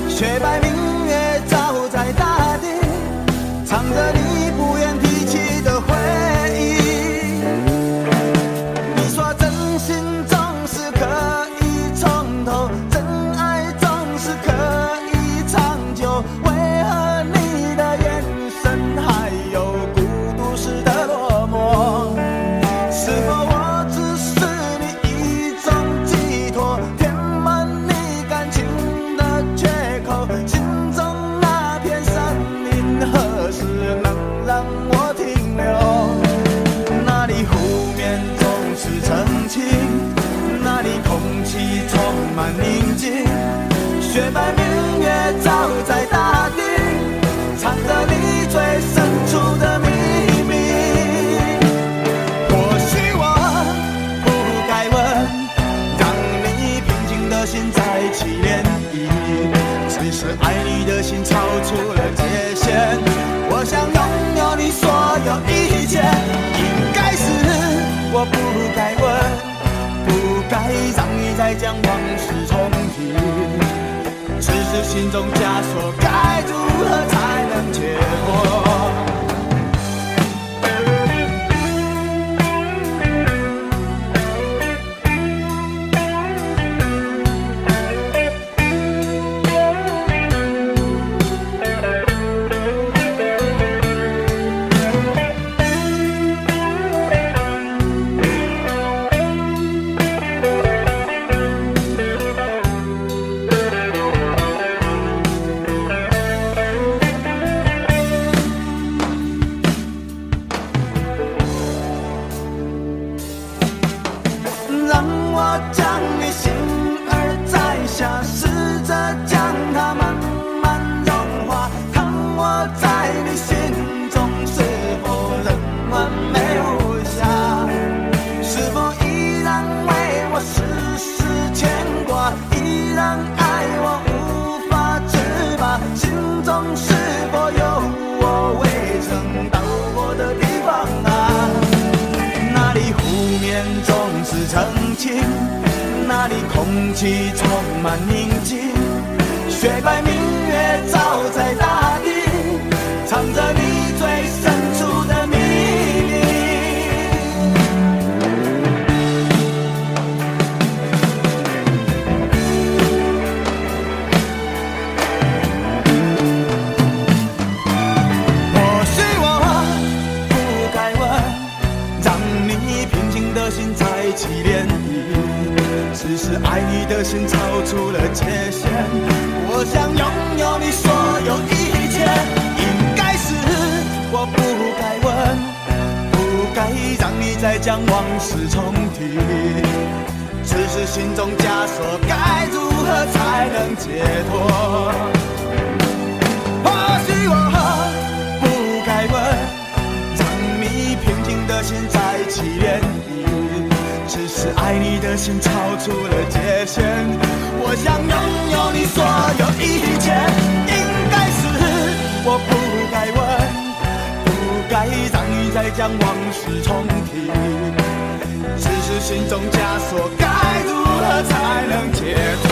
雪白明月照在大地，唱着你不愿提起的回忆。你说真心总是可以从头，真爱总是可以长久，为何你的眼神还有孤独时的落寞？是否我只是你一种寄托，填满你感情的缺口？心中那片森林何时能让我停留？那里湖面总是澄清，那里空气充满宁静，雪白明月照在大地，藏着你最深处的秘密。或许我不该问，让你平静的心再起涟漪，只是爱你的心超出了界限。我想拥有你所有一切，应该是我不该问，不该让你再将往事重提，只是心中枷锁该如何才能解脱？让我将你心儿摘下，试着将它慢慢融化，看我在你心中是否仍完美无瑕，是否依然是澄清，那里空气充满宁静，雪白明月照在大地，唱着你最深处的秘密。或许我不该问，让你平静的心再起涟漪，只是爱你的心超出了界限。我想拥有你所有一切，应该是我不该问，不该让你再将往事重提，只是心中枷锁该如何才能解脱。或许我不该问，让你平静的心再起涟漪，只是爱你的心超出了界限。我想拥有你所有一切，应该是我不该问，不该让你再将往事重提，只是心中枷锁该如何才能解脱。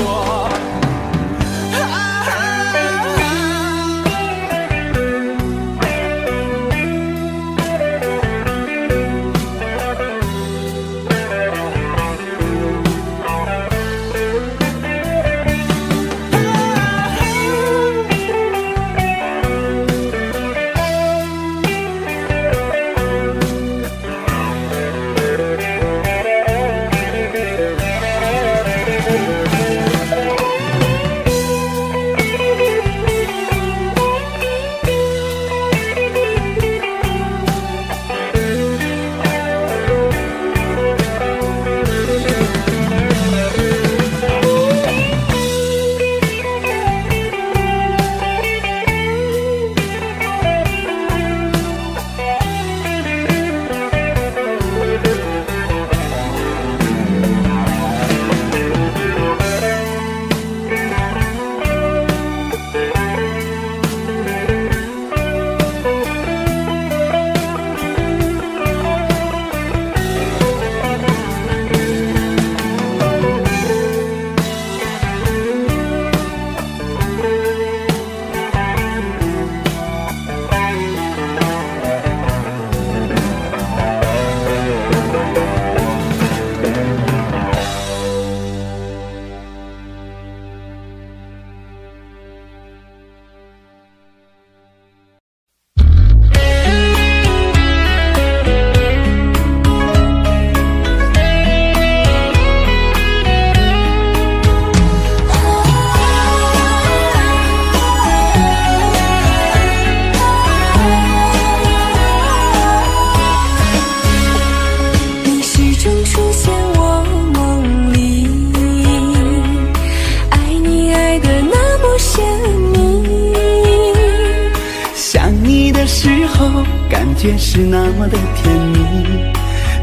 却是那么的甜蜜，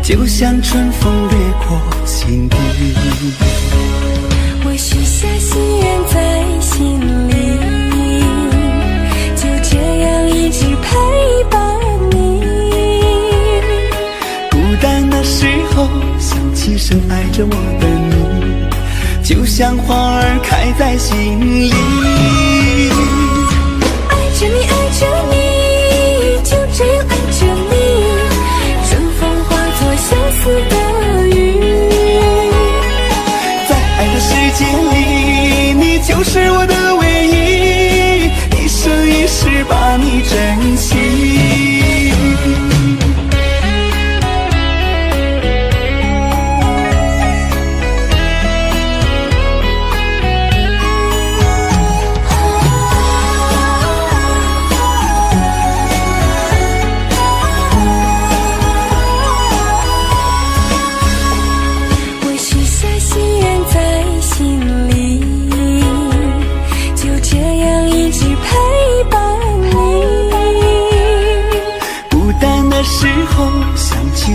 就像春风掠过心底。我许下心愿在心里，就这样一直陪伴你。孤单的时候想起深爱着我的你，就像花儿开在心里。爱着你，爱着你，就这样爱着你，春风化作相思的雨。在爱的世界里，你就是我的唯一，一生一世把你珍惜。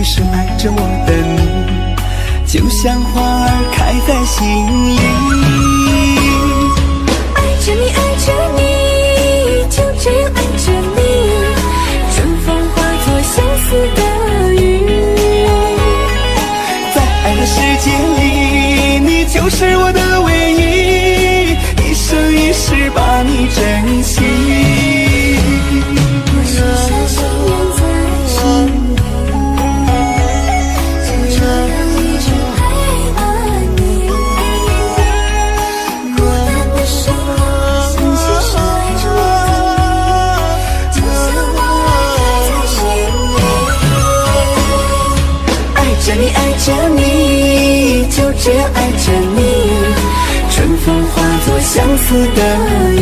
深爱着我的你，就像花儿开在心里。爱着你，爱着你，就这样爱着你，春风化作相思的雨。在爱界里，你就是我的唯一，一生一世把你珍惜。我许下心愿在心里，就这样一直陪伴你。孤单的时候，相信是爱着你，就像我在心里。爱着你，爱着你，就这样爱着你，春风化作相思的雨。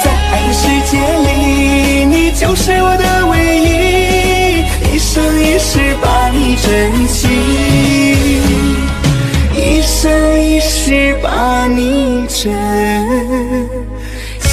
在爱的世界里，你就是我的唯一，一生一世把你珍惜，一生一世把你珍惜。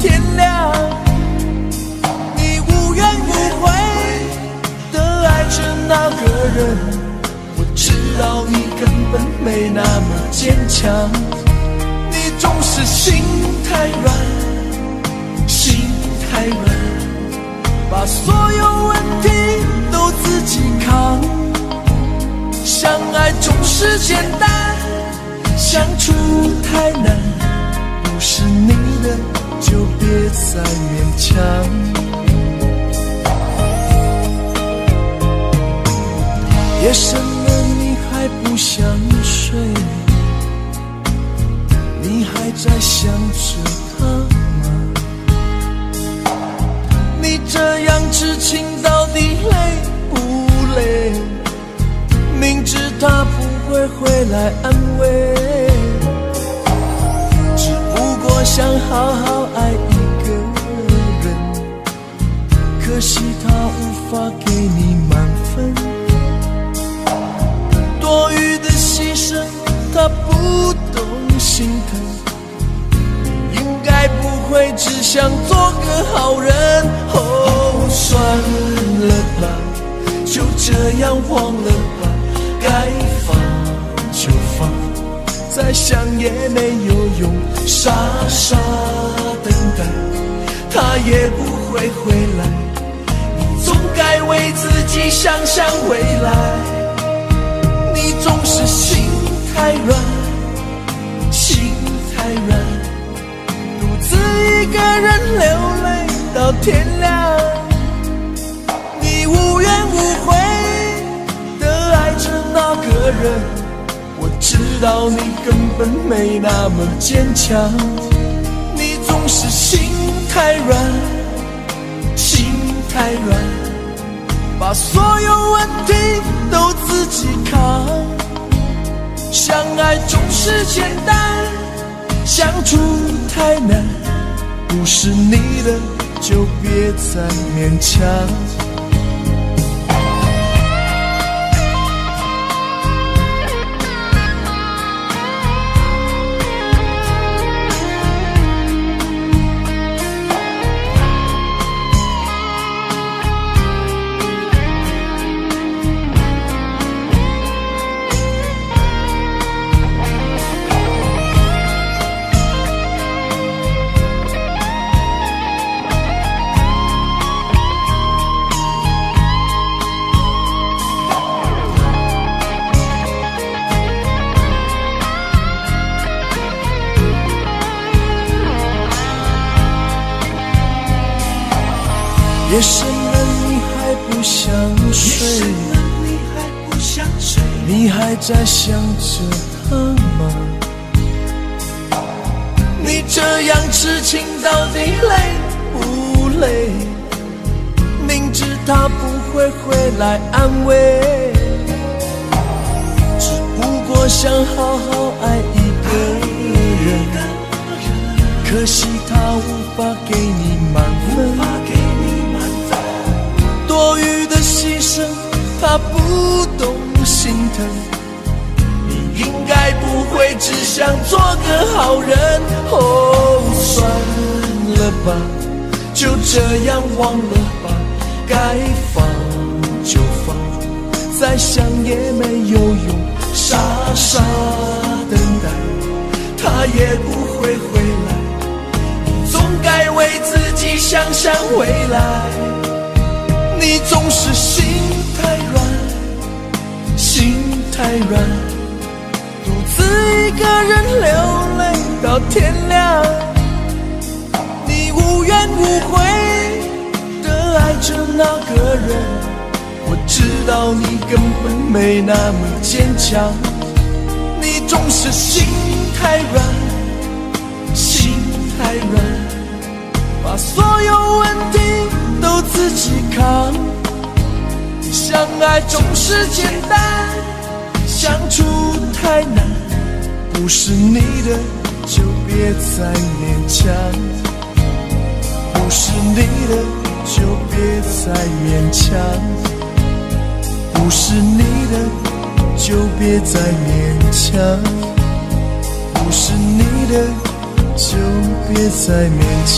天亮，你无怨无悔地爱着那个人，我知道你根本没那么坚强，你总是心太软，心太软，把所有问题都自己扛，相爱总是简单，相处太难，不是你的就别再勉强。夜深了你还不想睡，你还在想着他吗？你这样痴情到底累不累？明知他不会回来安慰，只不过想好好爱一个人，可惜他无法给你满分，多余的牺牲他不懂心疼，你应该不会只想做个好人。哦，算了吧，就这样忘了吧，该放就放，再想也没有用，傻傻等待，他也不会回来，你总该为自己想想未来。你总是心太软，心太软，独自一个人流泪到天亮，你无怨无悔地爱着那个人，我知道你根本没那么坚强，你总是心太软，心太软，把所有问题都自己扛，相爱总是简单，相处太难，不是你的就别再勉强。夜深了你还不想睡，你你还在想着他吗？你这样痴情到底累不累？明知他不会回来安慰，只不过想好好爱一个人，可惜他无法给你满分，多余的牺牲他不懂心疼，你应该不会只想做个好人。哦，算了吧，就这样忘了吧，该放就放，再想也没有用，傻傻等待他也不会回来，总该为自己想想未来。你总是心太软，心太软，独自一个人流泪到天亮。你无怨无悔地爱着那个人，我知道你根本没那么坚强。你总是心太软，心太软，把所有问题都自己扛。相爱总是简单，相处太难，不是你的就别再勉强，不是你的就别再勉强，不是你的就别再勉强，不是你的就别再勉强。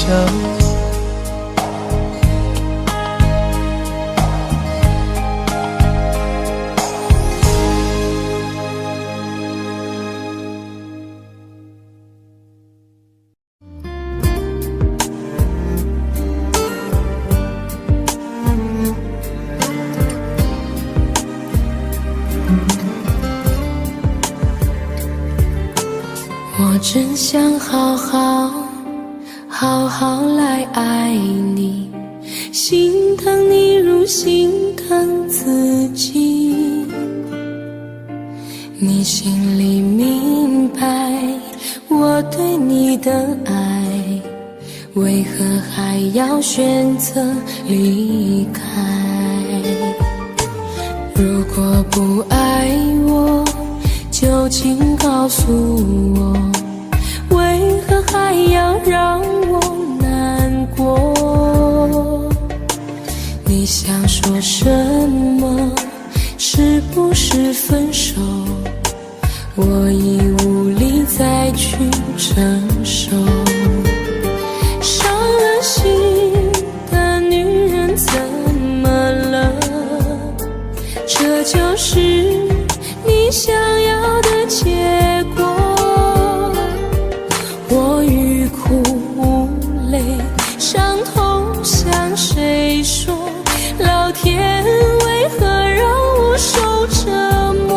我真想好好来爱你，心疼你如心疼自己。你心里明白我对你的爱，为何还要选择离开？如果不爱我，就请告诉我，为何还要让我难过？你想说什么？是不是分手？我已无力再去承受。伤了心的女人怎么了？这就是你想要的结果。我欲哭无泪，伤痛向谁说？老天为何让我受折磨？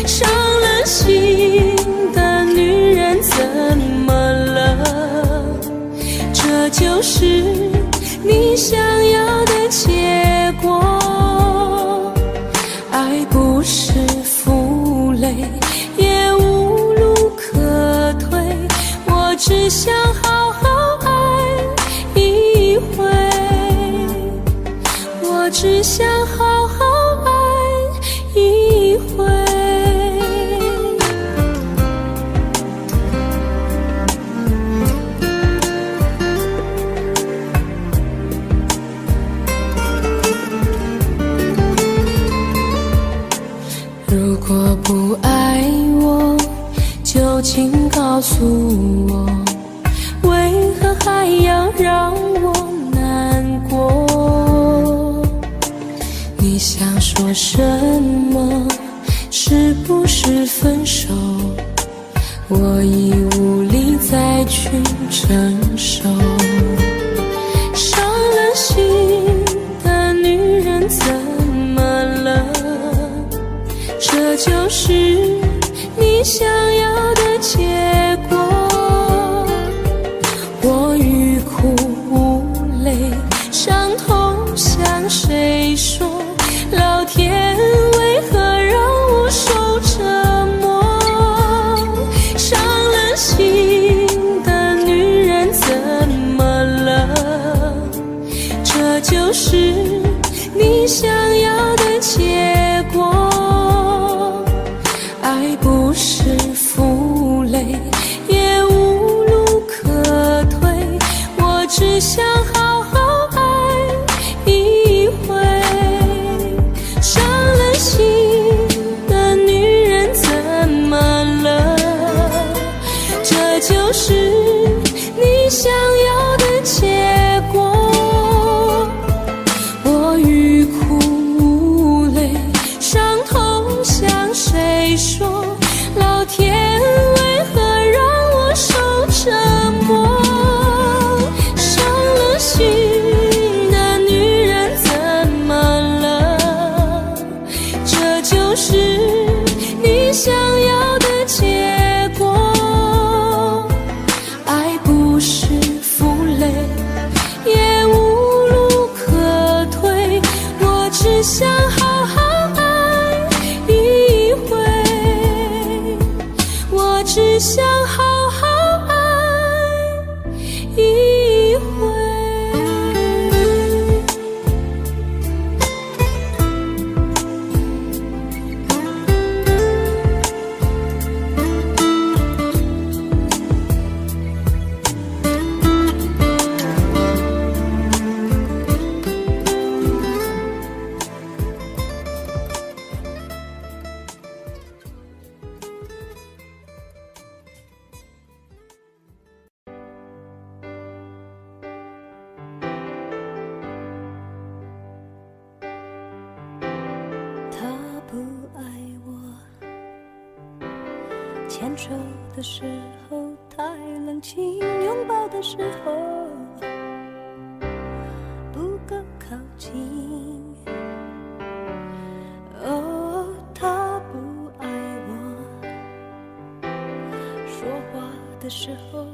伤了心的女人怎么了？这就是你想要的结果。爱不是负累，也无路可退，我只想好好爱一回，我只想好好爱一回。如果不爱我，就请告诉我，为何还要让我难过？你想说什么？是不是分手？我已无力再去承受。伤了心的女人怎么了？这就是你想要的结果。我欲哭无泪，伤痛向谁说？老天为何让爱不是负累，也无路可退，我只想好好爱一回。伤了心的女人怎么了？这就是你想要的结果。我欲哭无泪，伤痛向谁说？老天为何让我受折磨？伤了心的女人怎么了？这就是你想要的结果。爱不是负累，也无路可退，我只想好好爱一回，我只想好好爱一回。他不爱我，牵手的时候太冷清，拥抱的时候不够靠近。哦，他不爱我，说话的时候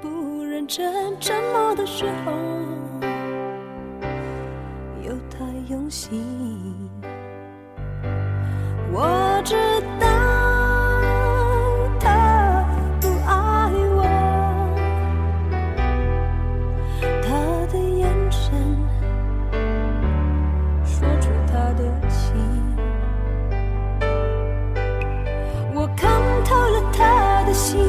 不认真，沉默的时候又太用心。我知道他不爱我，他的眼神说出他的情，我看透了他的心，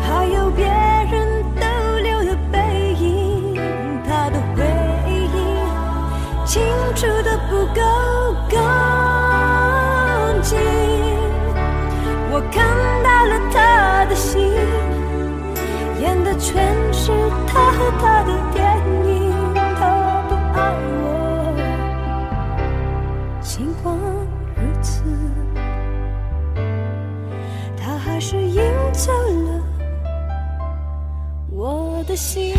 还有别人逗留的背影，他的回应清楚的不够干净。我看到了他的心，演的全是他和他的电影。他不爱我，尽管如此，他还是赢走了我的心。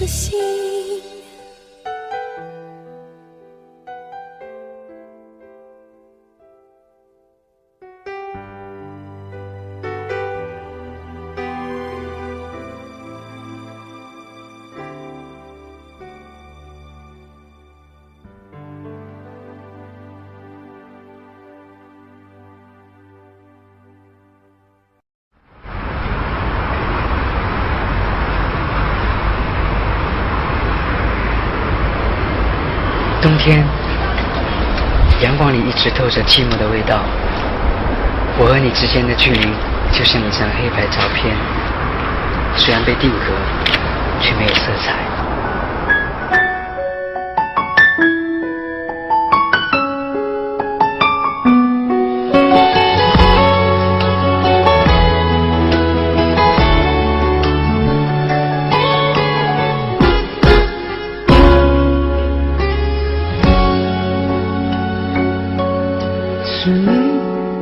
颗心。冬天，阳光里一直透着寂寞的味道。我和你之间的距离，就像一张黑白照片，虽然被定格，却没有色彩。是你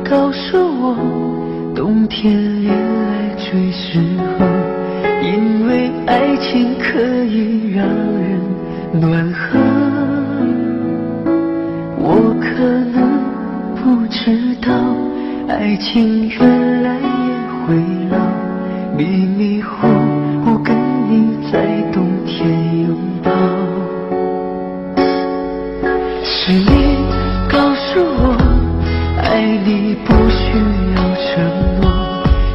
告诉我，冬天恋爱最适合，因为爱情可以让人暖和。我可能不知道，爱情原来也会老，迷迷糊糊跟你在冬天拥抱。是你告诉我，爱你不需要承诺，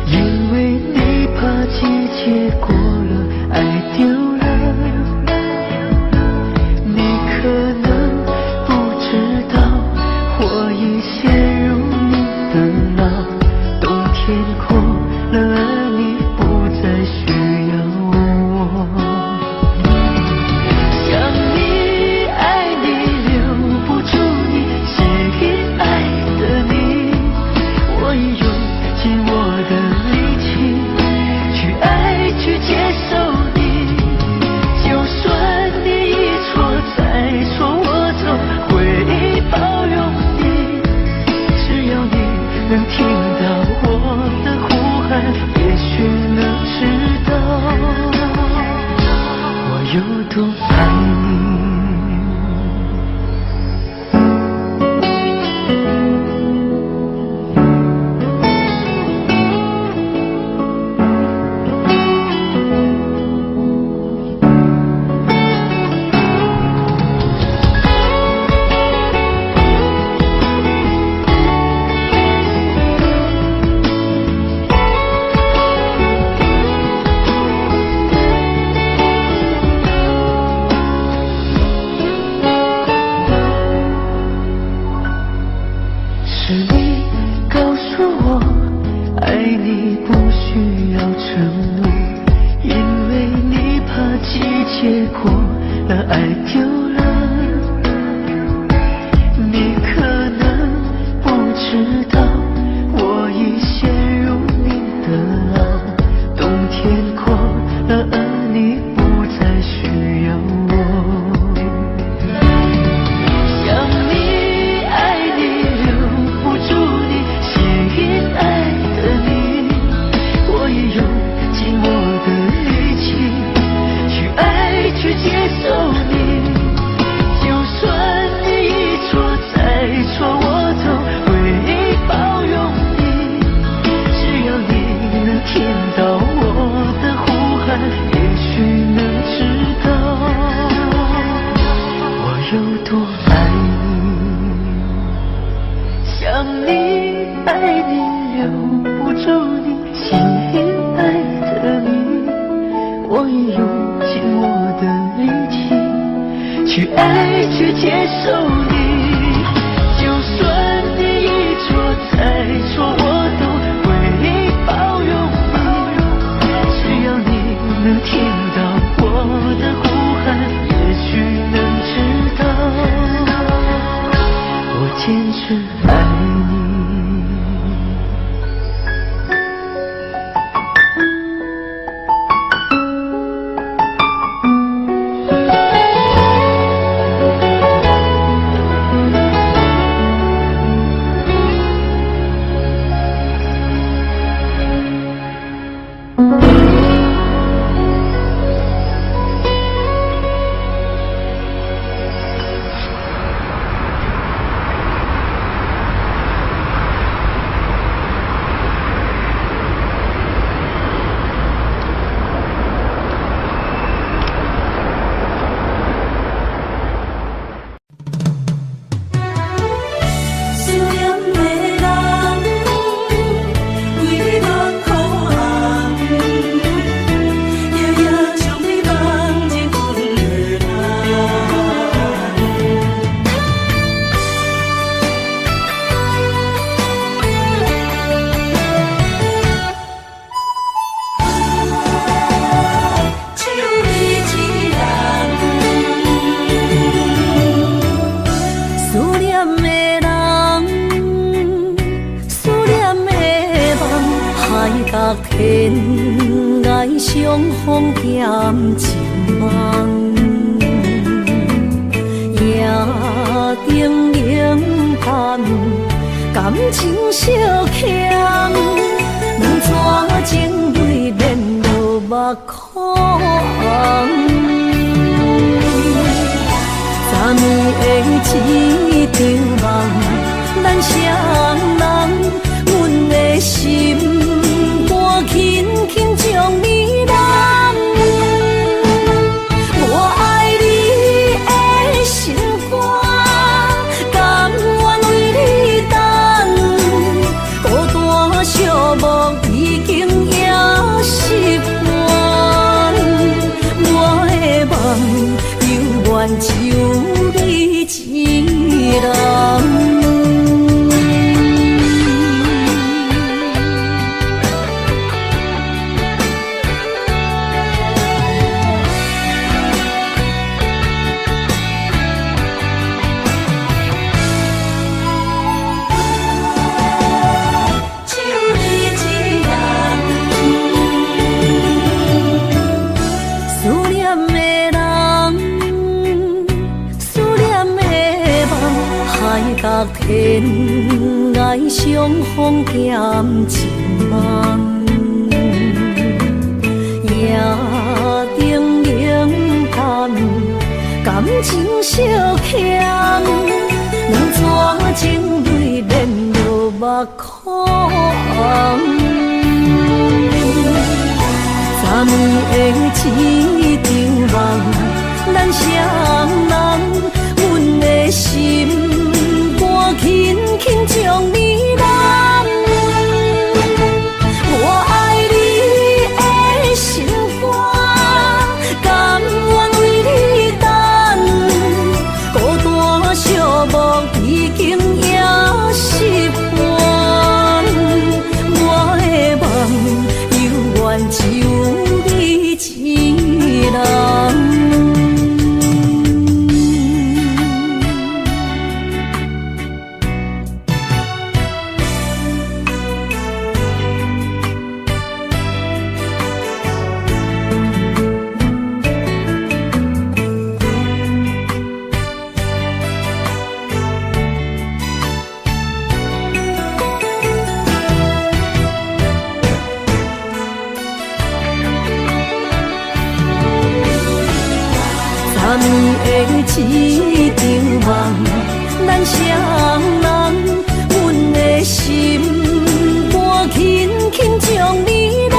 因为你怕季节过了，爱丢了。你可能不知道，我已陷入你的牢，冬天过了，而你不再需要我。想你爱你留不住你，写给爱的你，我已用尽我的力气去爱去接受你。就算你一错再错，我都会包容你。只要你能听到我的呼喊，也许能知道我有多爱你。是你告诉我，爱你不需要承诺，因为你怕季节过了，爱丢了。你可能不知道，我已陷入你的牢，冬天过了，而你不再需要我。想你爱你留不住你，写给爱的你，我也用尽我的力气去爱去接受你。就算你一错再错，我都会包容你。只要你能听到我的呼喊，也许能知道我有多爱你。想你爱你留不住你，心里爱的你，我已用尽我的力气去爱去接受你。就算你一错再错，我都会包容你。只要你能听到我的呼喊，也许能知道我坚持爱你。天涯相逢兼情梦，夜灯冷淡，感情小强，两撮情泪连落目眶。昨暝的一场梦，咱双人，阮的心肝轻轻将你揽。我爱你的心肝，甘愿为你等。孤单寂寞已经也习惯，我的梦犹原只有你一人。天涯相逢兼情梦，夜灯冷淡，感情小强，两撮情泪连落目眶。昨暝的一场梦，咱双人，阮的心轻轻将你揽。我爱你的心肝，甘愿为你等。孤单寂寞已经也习惯，我的梦犹原只有你一人。昨暝一场梦，咱双人，阮的心肝轻轻将你揽。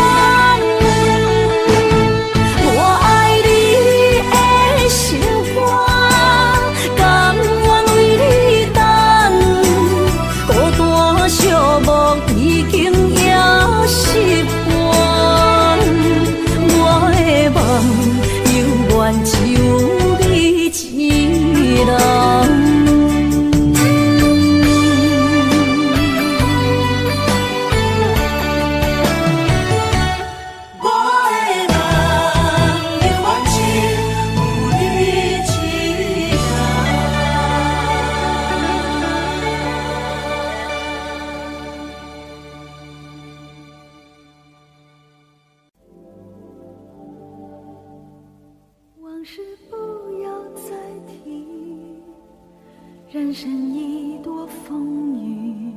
我爱你的心肝，甘愿为你等。孤单寂寞已经也习惯，我的梦犹原只有一人。往事不要再提，人生已多风雨。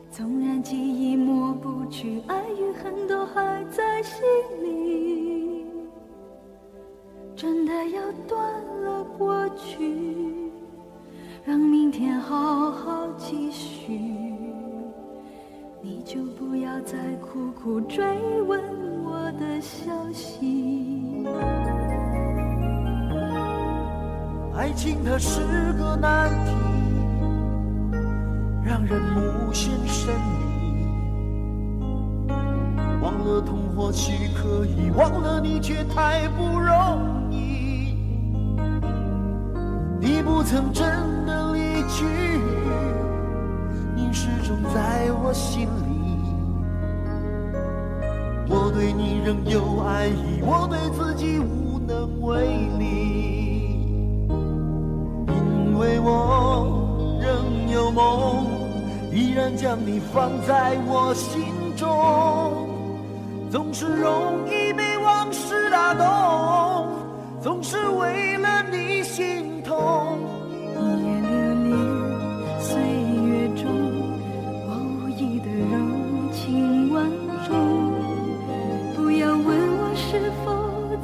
纵然记忆抹不去，爱与恨都还在心里。真的要断了过去，让明天好好继续。你就不要再苦苦追问我的消息。爱情它是个难题，让人无限神秘。忘了痛或许可以，忘了你却太不容易。你不曾真的离去，你始终在我心里。我对你仍有爱意，我对自己无能为力。因为我仍有梦，依然将你放在我心中。总是容易被往事打动，总是为了你心痛。一夜流连岁月中，我无意的柔情万种。不要问我是否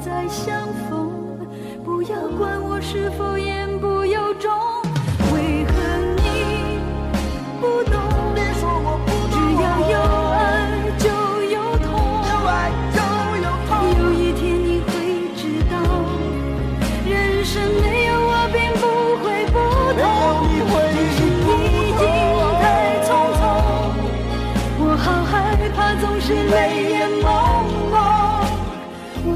再相逢，不要管我是否言不由衷。为何你不懂？别说我不懂，只要有爱就有痛，有爱就有痛。有一天你会知道，人生没有我并不会不同。人生已经太匆匆，我好害怕总是泪眼朦胧。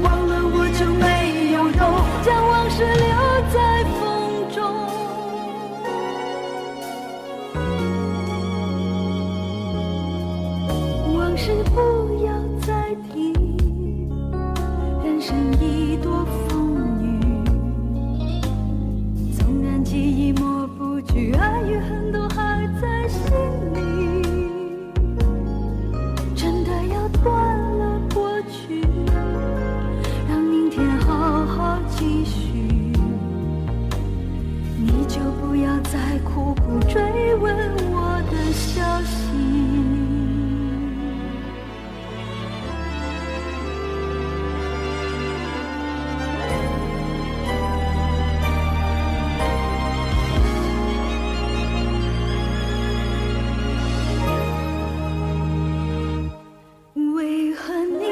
忘了我就没有用，将往事留在风中。往事不要再提，人生已多风雨。纵然记忆抹不去，爱与恨都还在心里。真的要断了过去，让明天好好继续。你就不要再苦苦追问我的消息。为何你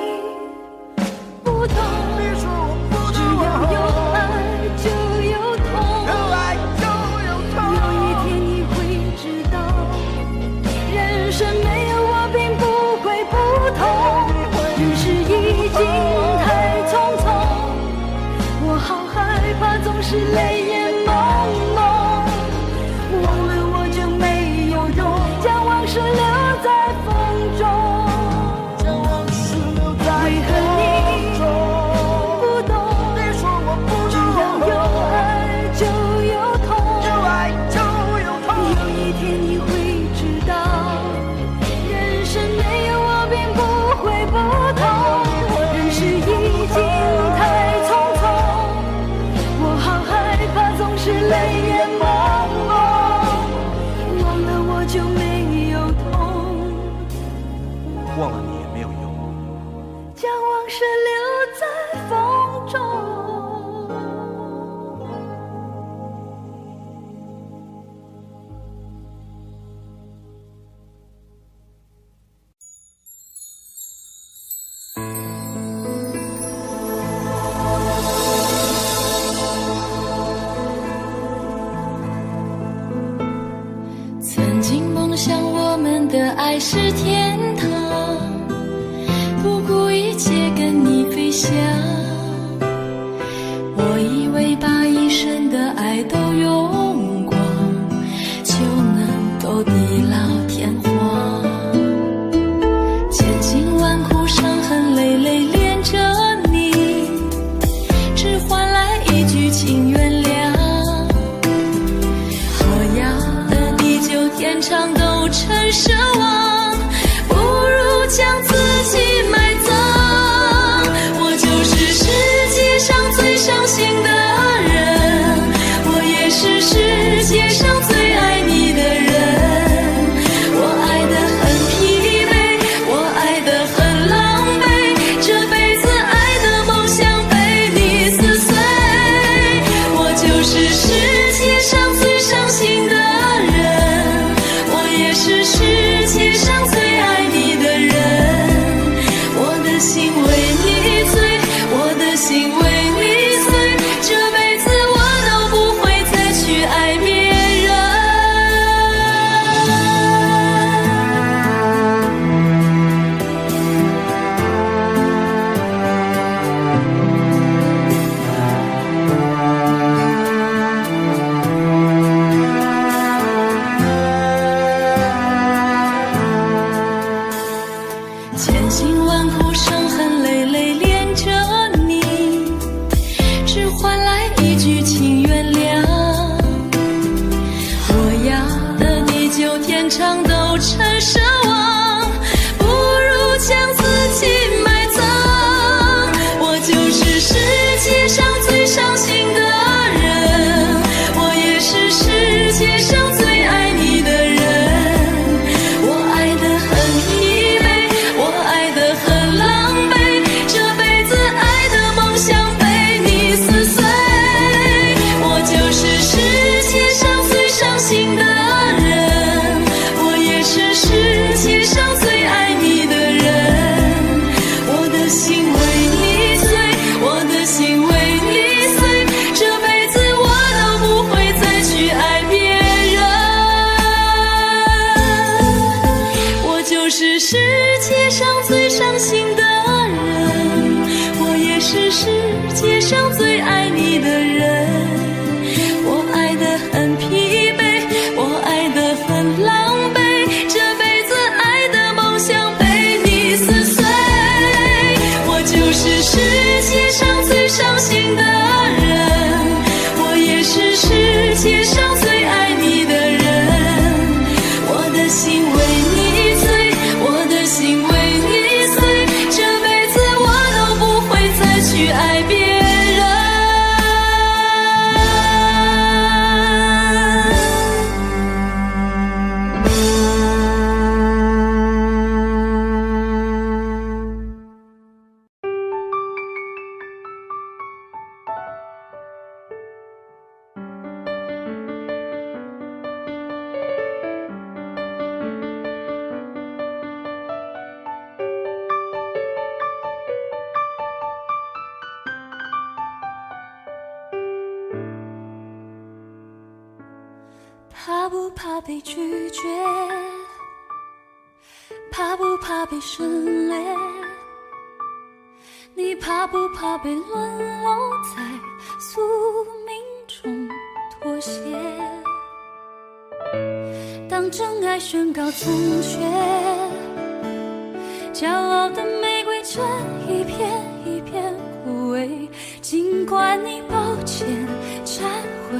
不懂？别说我不只懂，要有爱就有痛。有爱就有痛。有一天你会知道，人生没有我并不会不同。人世已经太匆匆，我好害怕总是泪眼朦胧。忘了我就没有用，将往事留在风中。将往事留在为何你不懂？别说我不只懂，要有爱就有痛。有爱就有痛。有一天你会知道，人生没有我并不会不同。人世已经太匆匆，我好害怕总是泪眼朦胧。忘了我就没有痛，忘了你也没有用。将往事留在风中。曾经梦想我们的爱是天堂，不顾一切跟你飞翔。我以为把一生的爱都用光，就能够地老天荒。千辛万苦伤痕累累恋着你，只换来一句请原谅。我要的地久天长都成奢望，不如将自己埋葬。我就是去爱别人。怕不怕被拒绝？怕不怕被省略？你怕不怕被沦落在宿命中妥协？当真爱宣告从缺，骄傲的玫瑰正一片一片枯萎。尽管你抱歉忏悔，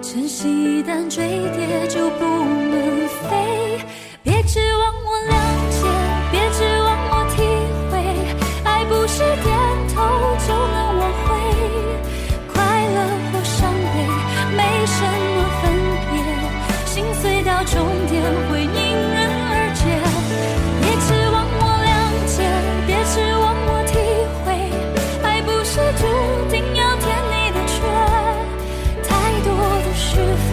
真心一旦坠跌就不能飞。别指望我谅解，别指望我体会，爱不是点头就能挽回。快乐或伤悲没什么分别，心碎到终点会因人而解。别指望我谅解，别指望我体会，爱不是注定要填你的缺。太多的是非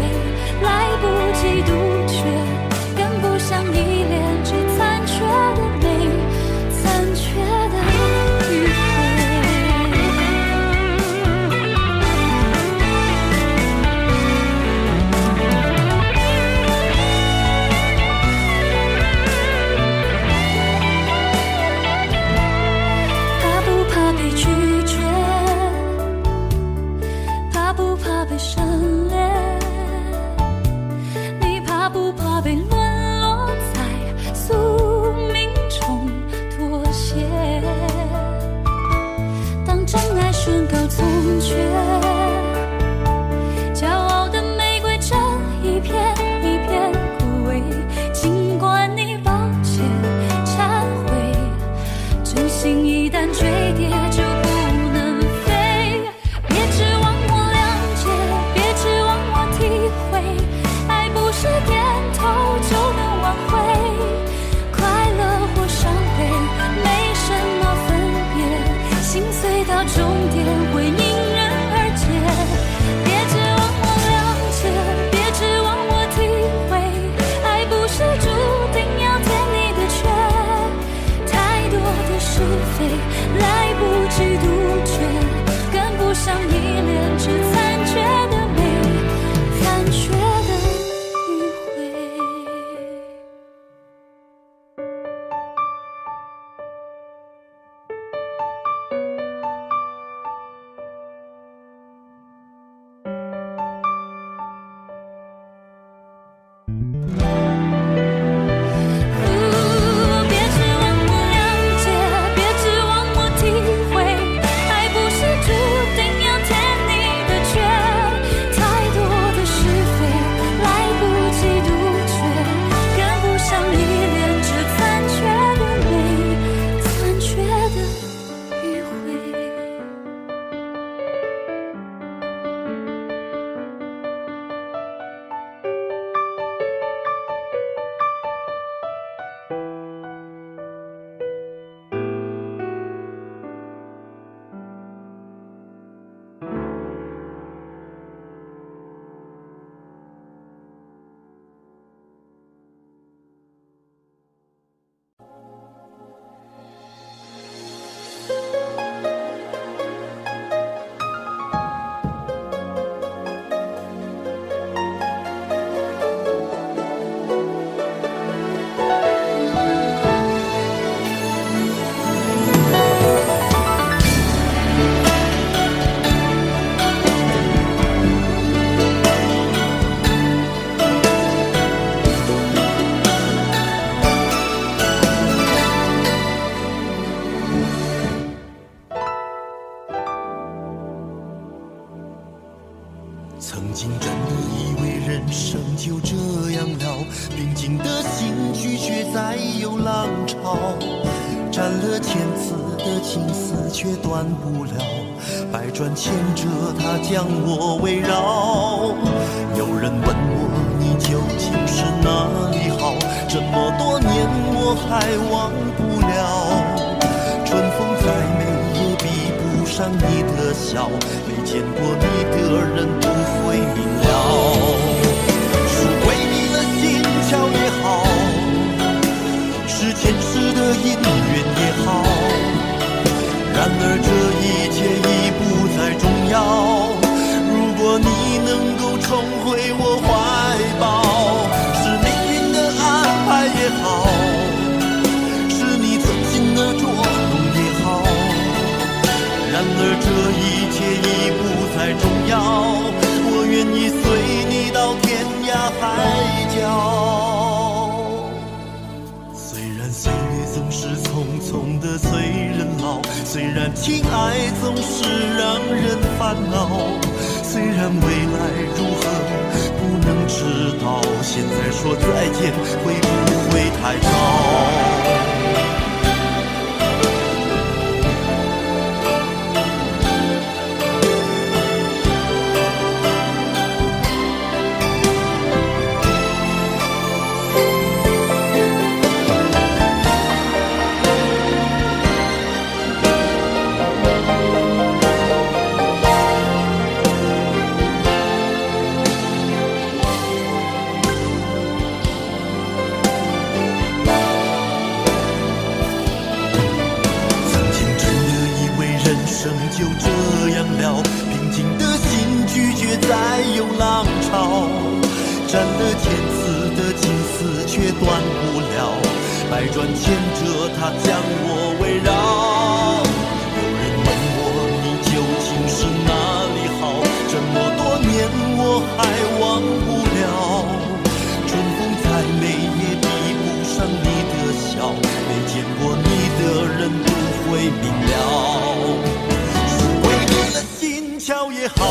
来不及杜绝，跟不上依恋，只残缺的美，残缺的迂回。怕不怕被拒绝？怕不怕被省略？你怕不怕被沦落在宿命中妥协？当真爱宣告从缺，骄傲的玫瑰正一片一片枯萎。尽管你抱歉忏悔，真心一旦坠跌就不能飞。别指望我谅解，别指望我体会，爱不是点头就能挽回。快乐或伤悲没什么分别，心碎到终点会因人而解。别指望我谅解，别指望我体会，爱不是注定要填你的缺。太多的是非来不及杜绝，跟不上依恋，只残缺的美，残缺的迂回。别指望我谅解，别指望我体会，爱不是注定要填你的缺。太多的是非来不及杜绝，跟不上依恋，只残缺的美，残缺的迂回。曾经真的以为人生就这样了，平静的心拒绝再有浪潮。斩了千次的情丝却断不了，百转千折它将我围绕。有人问我你究竟是哪里好，这么多年我还忘不了。春风再美也比不上你的笑，没见过你的人不会明了。是鬼迷了心窍也好，是前世的姻缘也好，然而这一切已不再重要。如果你能够重回我怀抱，是命运的安排也好，是你存心的捉弄也好，然而这一切已不再重要。我愿意随你到天涯海角。虽然岁月总是匆匆的催人老，虽然情爱总是让人烦恼，虽然未来如何不能知道，现在说再见会不会太早？就这样了，平静的心拒绝再有浪潮，斩了千次的情丝却断不了，百转千折它将我围绕。有人问我你究竟是哪里好，这么多年我还忘不了。春风再美也比不上你的笑，没见过你的人不会明了。巧也好，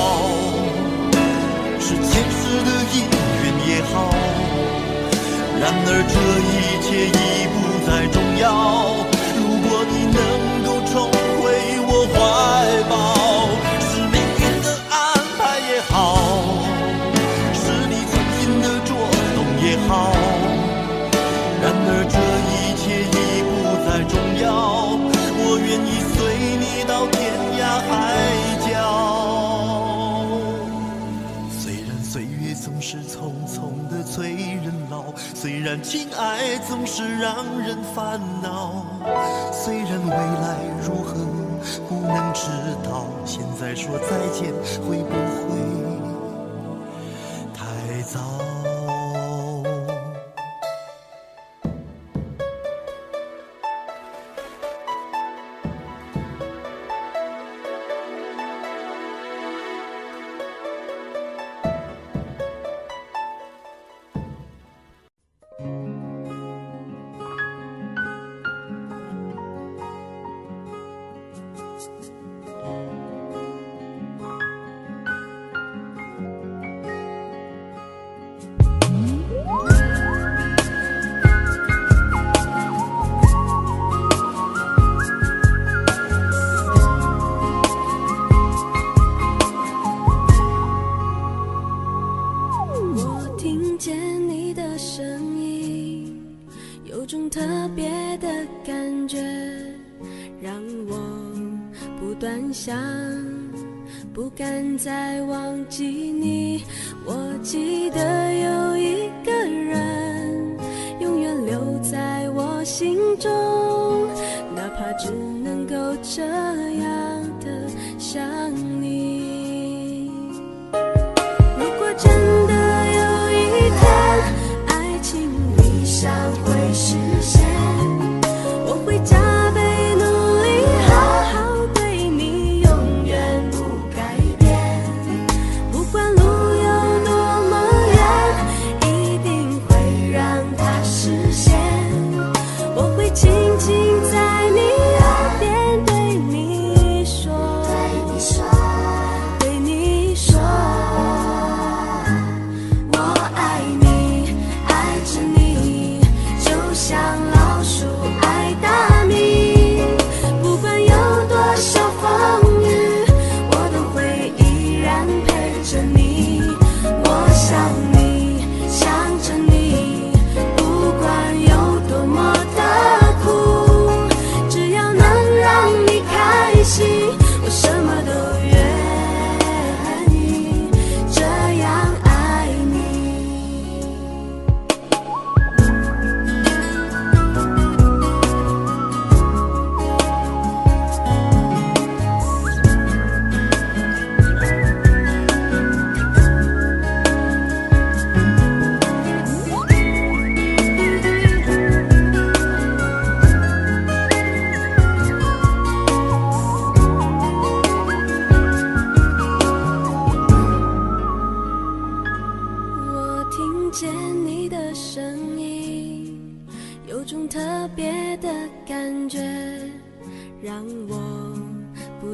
是前世的姻缘也好，然而这一切已不再重要。如果你能够重回我怀抱，是命运的安排也好，是你存心的捉弄也好，然而这一切已不再重要。我愿意随你到天涯海角。总是匆匆的催人老，虽然情爱总是让人烦恼，虽然未来如何不能知道，现在说再见会不会太早？不敢再忘记你，我记得有一个人永远留在我心中，哪怕只能够这样的想你。如果真的有一天爱情理想会实现，我会加倍努力好好对你，永远不改变。不管路有多么远，一定会让它实现。我会轻轻在你耳边对你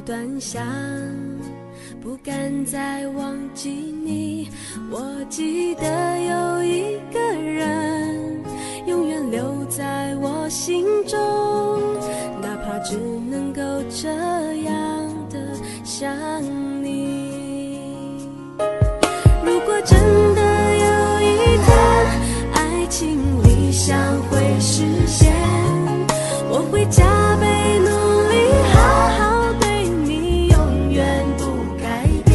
断想，不敢再忘记你。我记得有一个人永远留在我心中，哪怕只能够这样的想你。如果真的有一天爱情理想会实现，我会加倍努力，好好对你，永远不改变。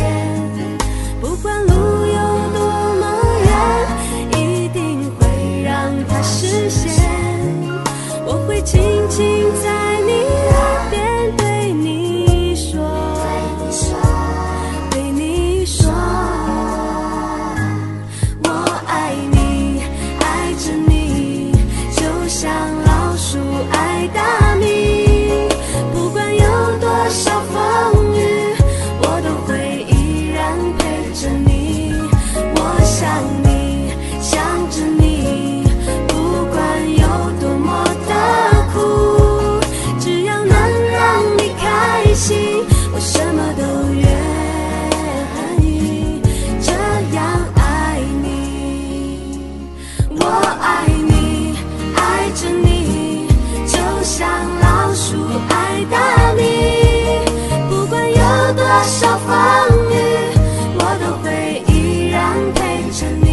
不管路有多么远，一定会让它实现。我会轻轻在你耳边对你说，对你说，我爱你，爱着你，就像老鼠爱大米。不管有多少风雨，我都会依然陪着你。我想你，想着你，不管有多么的苦，只要能让你开心，我什么都愿意这样爱你。我爱你，爱着你，就像老鼠爱大米。不管有多少风雨，我都会依然陪着你。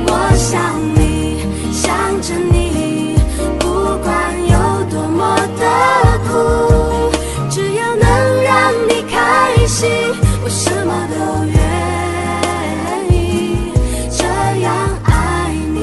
我想你，想着你，不管有多么的苦，只要能让你开心，我什么都愿意这样爱你。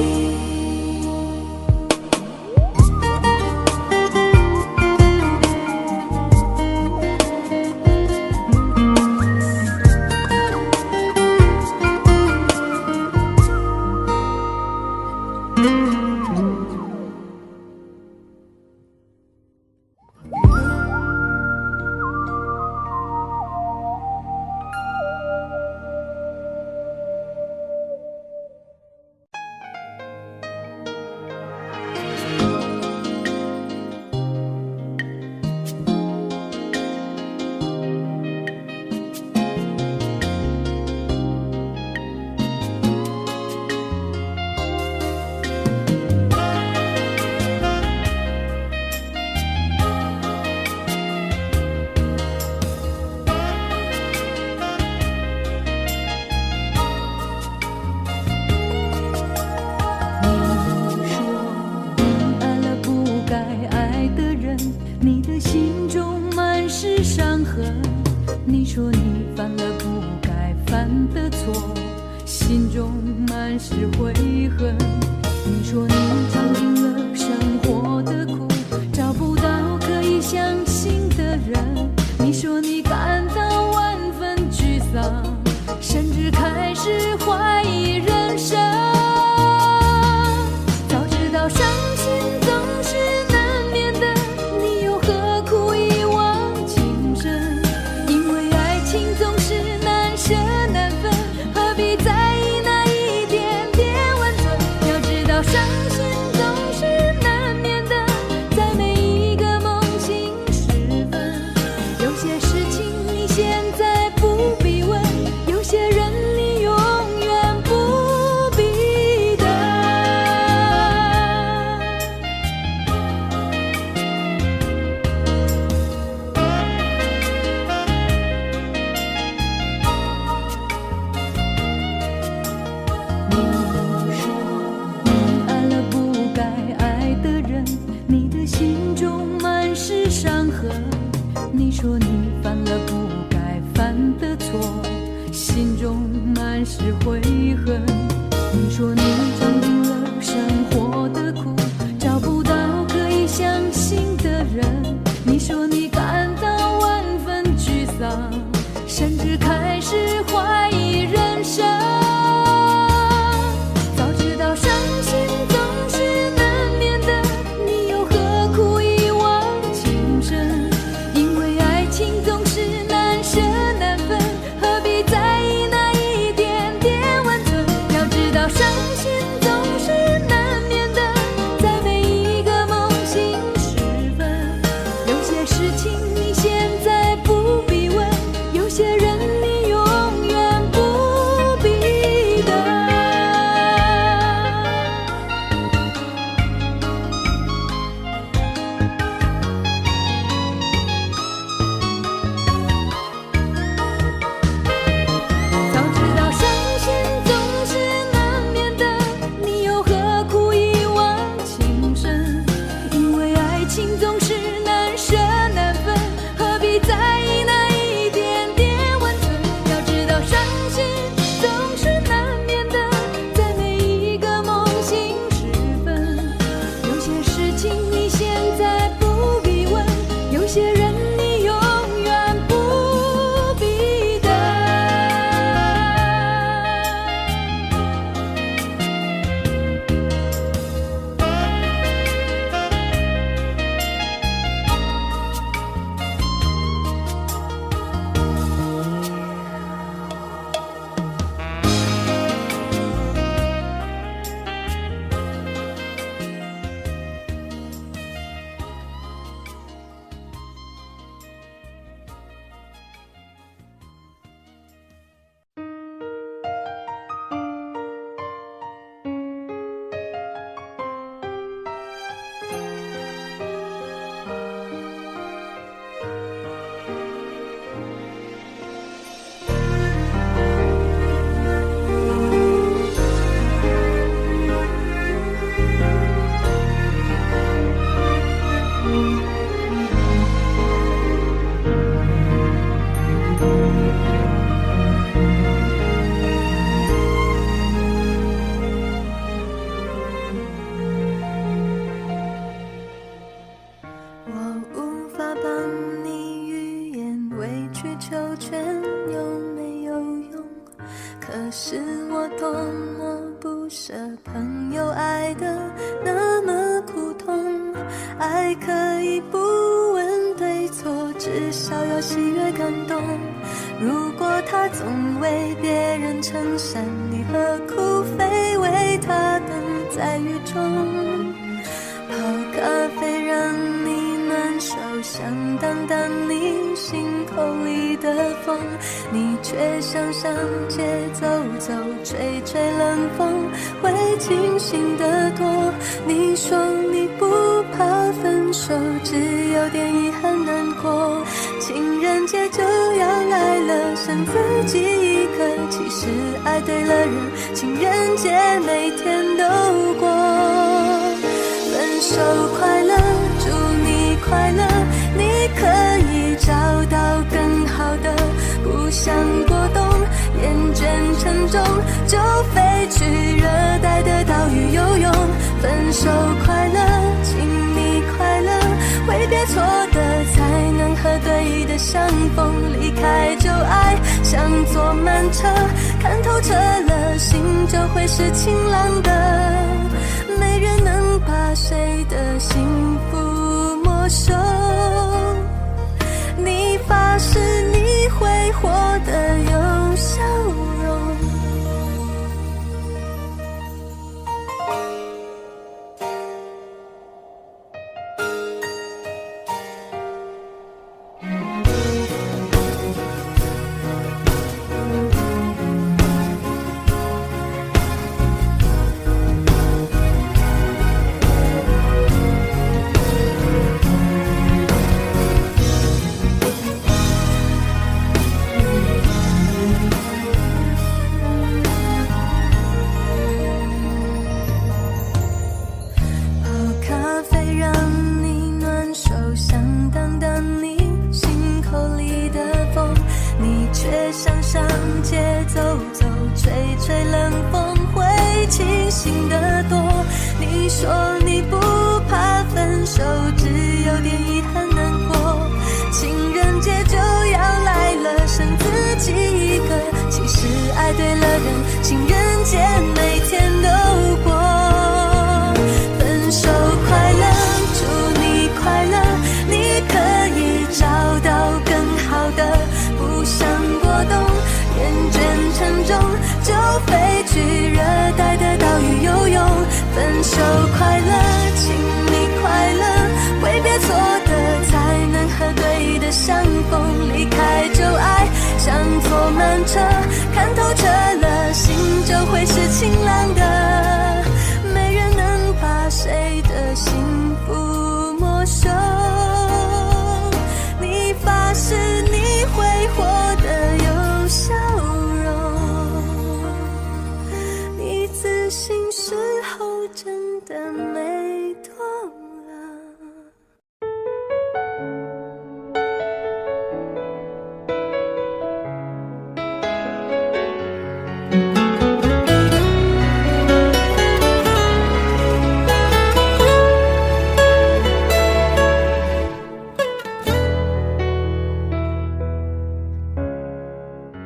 你说你犯了不该犯的错，心中满是悔恨。你说你尝尽了生活的苦，找不到可以相信的人。你说你感到万分沮丧，甚至开始怀疑人生。早知道伤心总是难免的，你又何苦一往情深？因为爱情总是难舍难分，何必在意那一点点温存？要知道伤心总是难免的，在每一个梦醒时分。有些事情你现在不必问，有些人你永远不必等。你说你爱了不该爱的人，你的心中满是伤痕。你说你犯了不该犯的错，心中满是悔恨。你说你尝尽了生活的苦，找不到可以相信的人。你说你感到万分沮丧，甚至开始怀疑人生。早知道伤心总是难免的，你又何苦一往情深？因为爱情总是难舍难分，何必在意那一点点温存？要知道伤心总是难免的，是我多么不舍朋友爱的那么苦痛，爱可以不问对错，至少要喜悦感动。如果他总为别人撑伞，你何苦非为他等在雨中？泡咖啡让你暖手，想挡挡你心口里的风，你却想上街走走，吹吹冷风，会清醒得多。你说你不怕分手，只有点遗憾难过。情人节就要来了，剩自己一个，其实爱对了人，情人节每天都过。分手快乐，祝你快乐，你可以找到更好的，不想过冬，厌倦沉重，就飞去热带的岛屿游泳。分手快乐，请你快乐，挥别错的才能和对的相逢，离开旧爱像坐慢车，看透彻了，心就会是晴朗的，没人能把谁的幸福没收。你发誓你会活得有笑容。分手快乐，请你快乐，挥别错的才能和对的相逢，离开旧爱像坐慢车，看透彻了，心就会是晴朗的，没人能把谁的幸福没收。你发誓你会活得有笑容，你自信时候真的没多了。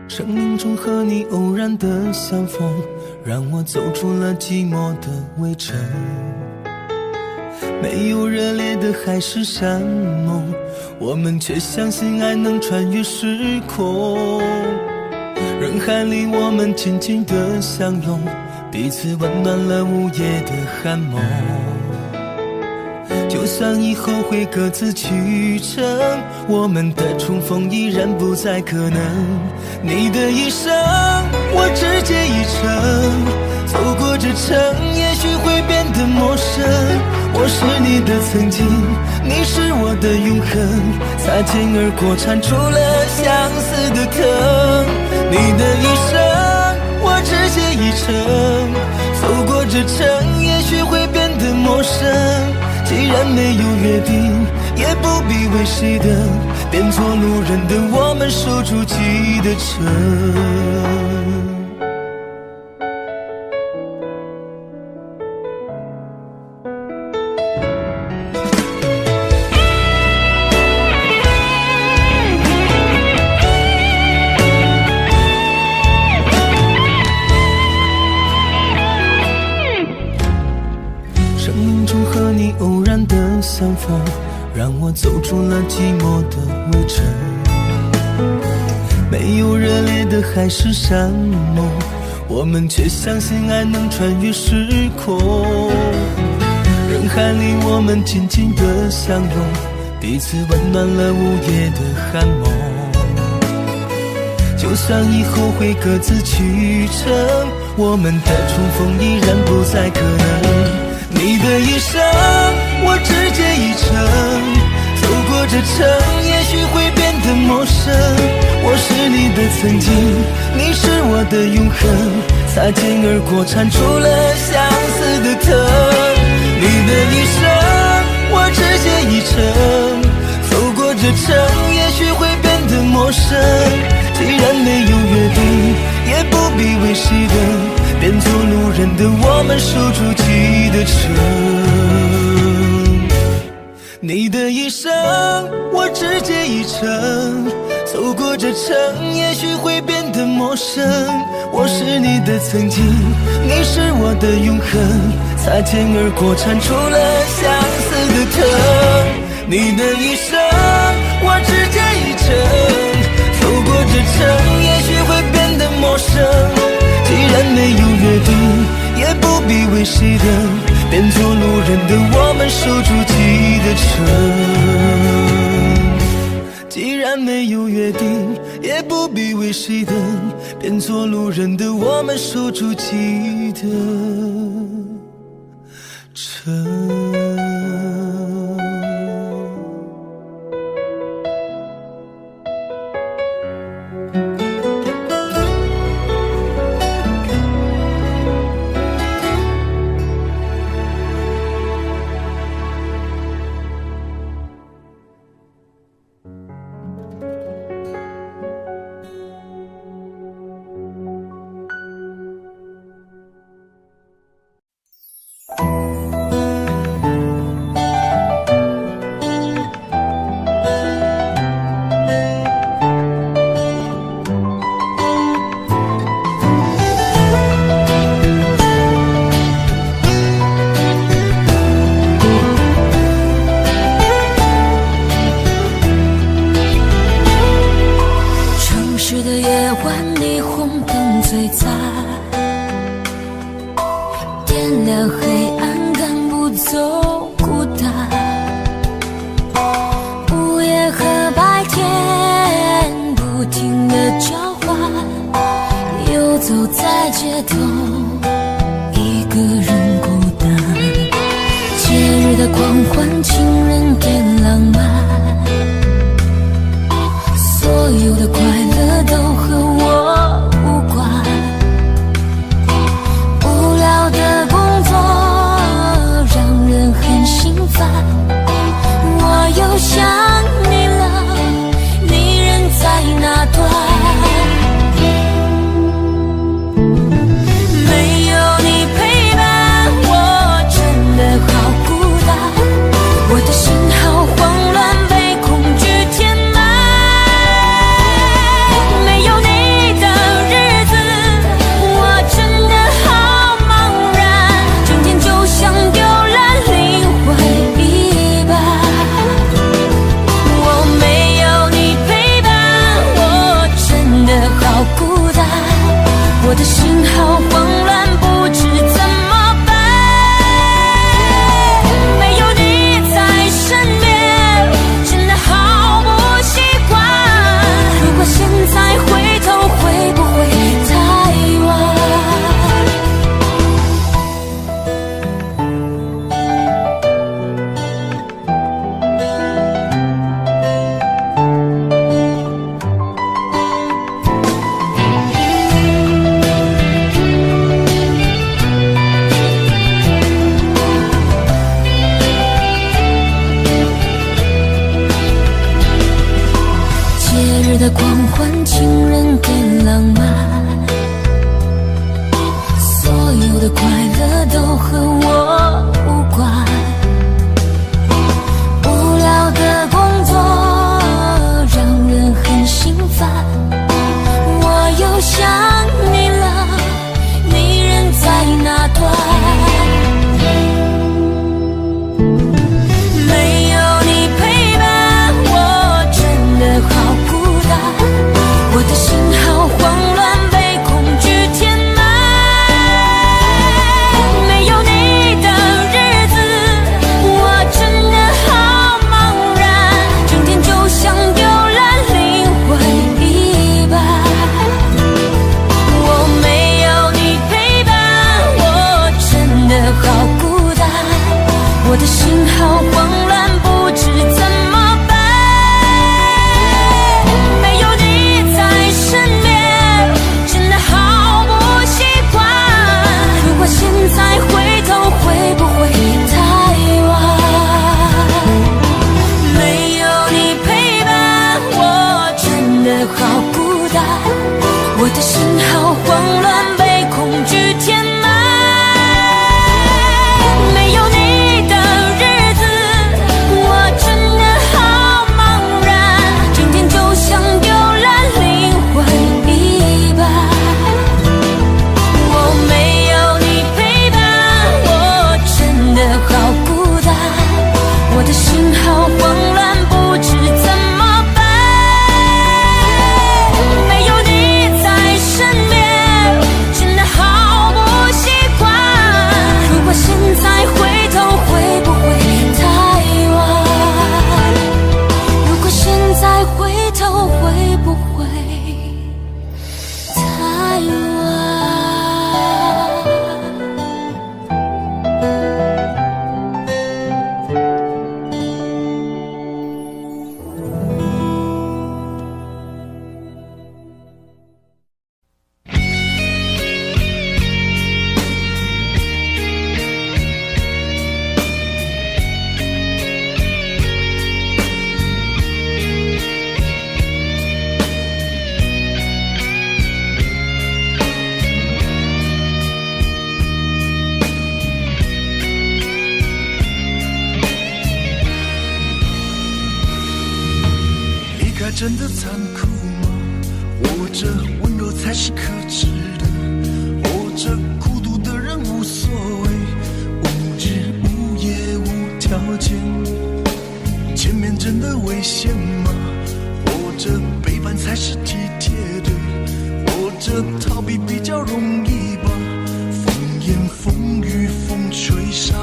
生命中和你偶然的相逢，让我走出了寂寞的围城。没有热烈的海誓山盟，我们却相信爱能穿越时空。人海里我们紧紧的相拥，彼此温暖了午夜的寒梦。就算以后会各自启程，我们的重逢依然不再可能。你的一生我只借一程，走过这程也许会变得陌生。我是你的曾经，你是我的永恒，擦肩而过缠出了相思的疼。你的一生我只借一程，走过这程也许会变得陌生。既然没有约定，也不必为谁等，变作路人等我们守住记忆的城。没有热烈的海誓山盟，我们却相信爱能穿越时空。人海里我们紧紧的相拥，彼此温暖了午夜的寒梦。就算以后会各自去程，我们的重逢依然不再可能。你的一生我只借一程，走过这程也许会变得陌生。我是你的曾经，你是我的永恒，擦肩而过缠出了相思的藤。你的一生我只借一程，走过这程也许会变得陌生。既然没有约定，也不必为谁等，变做路人的我们守住记的城。你的一生我只借一程，走过这程也许会变得陌生。我是你的曾经，你是我的永恒，擦肩而过缠出了相思的藤。你的一生我只借一程，走过这程也许会变得陌生。既然没有约定，也不必为谁等，变做路人的我们守住记的城。既然没有约定，也不必为谁等，变做路人的我们守住记的城。我的心真的残酷吗？活着温柔才是可耻的，活着孤独的人无所谓，无日无夜无条件。前面真的危险吗？活着背叛才是体贴的，活着逃避比较容易吧。风言风语风吹沙，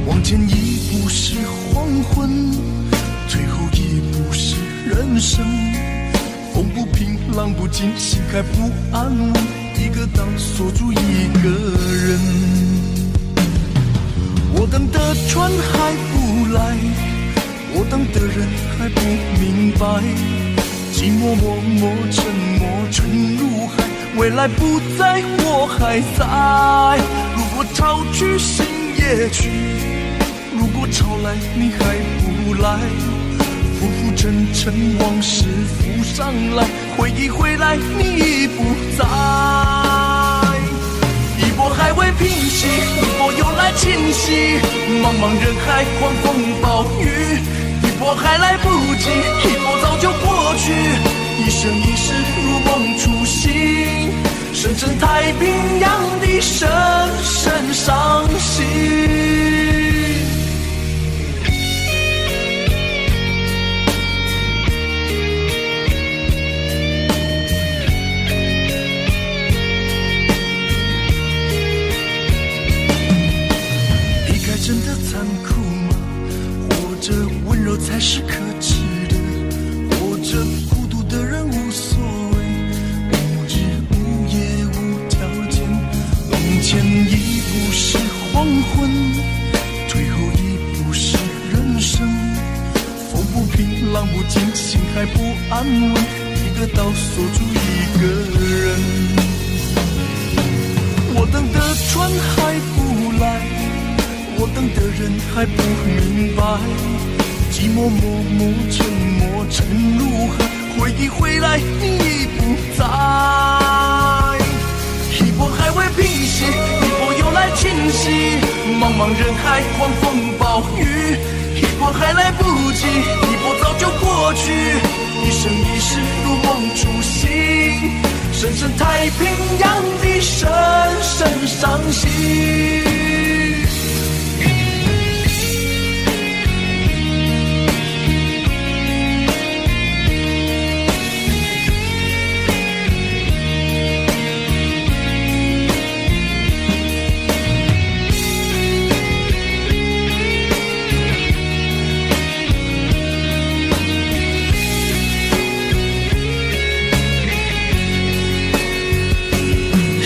往前一步是黄昏，退后一步是人生。风不平浪不静，心还不安稳，一个岛锁住一个人。我等的船还不来，我等的人还不明白，寂寞默默沉默沉入海，未来不在我还在。如果潮去心也去，如果潮来你还不来，浮浮沉沉往事浮上来，回忆回来你已不在。一波还未平息，一波又来侵袭，茫茫人海狂风暴雨，一波还来不及，一波早就过去，一生一世如梦初醒，深深太平洋的深深伤心。真的残酷吗？活着温柔才是可耻的，活着孤独的人无所谓，无日无夜无条件。往前一步是黄昏，退后一步是人生。风不平浪不静，心还不安稳，一个岛锁住一个人。我等的船还不来，我等的人还不明白，寂寞默默沉默沉入海，回忆回来你已不在。一波还未平息，一波又来侵袭，茫茫人海狂风暴雨，一波还来不及，一波早就过去，一生一世如梦初醒，深深太平洋的深深伤心。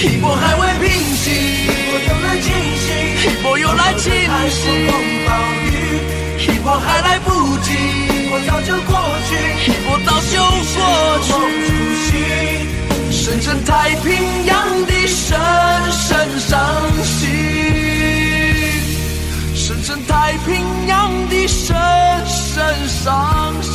一波还未平息，一波又来侵袭，一波又来侵袭，风暴雨，一波还来不及，一波早就过去，一波早就过去，深深太平洋的深深伤心，深深太平洋的深深伤心。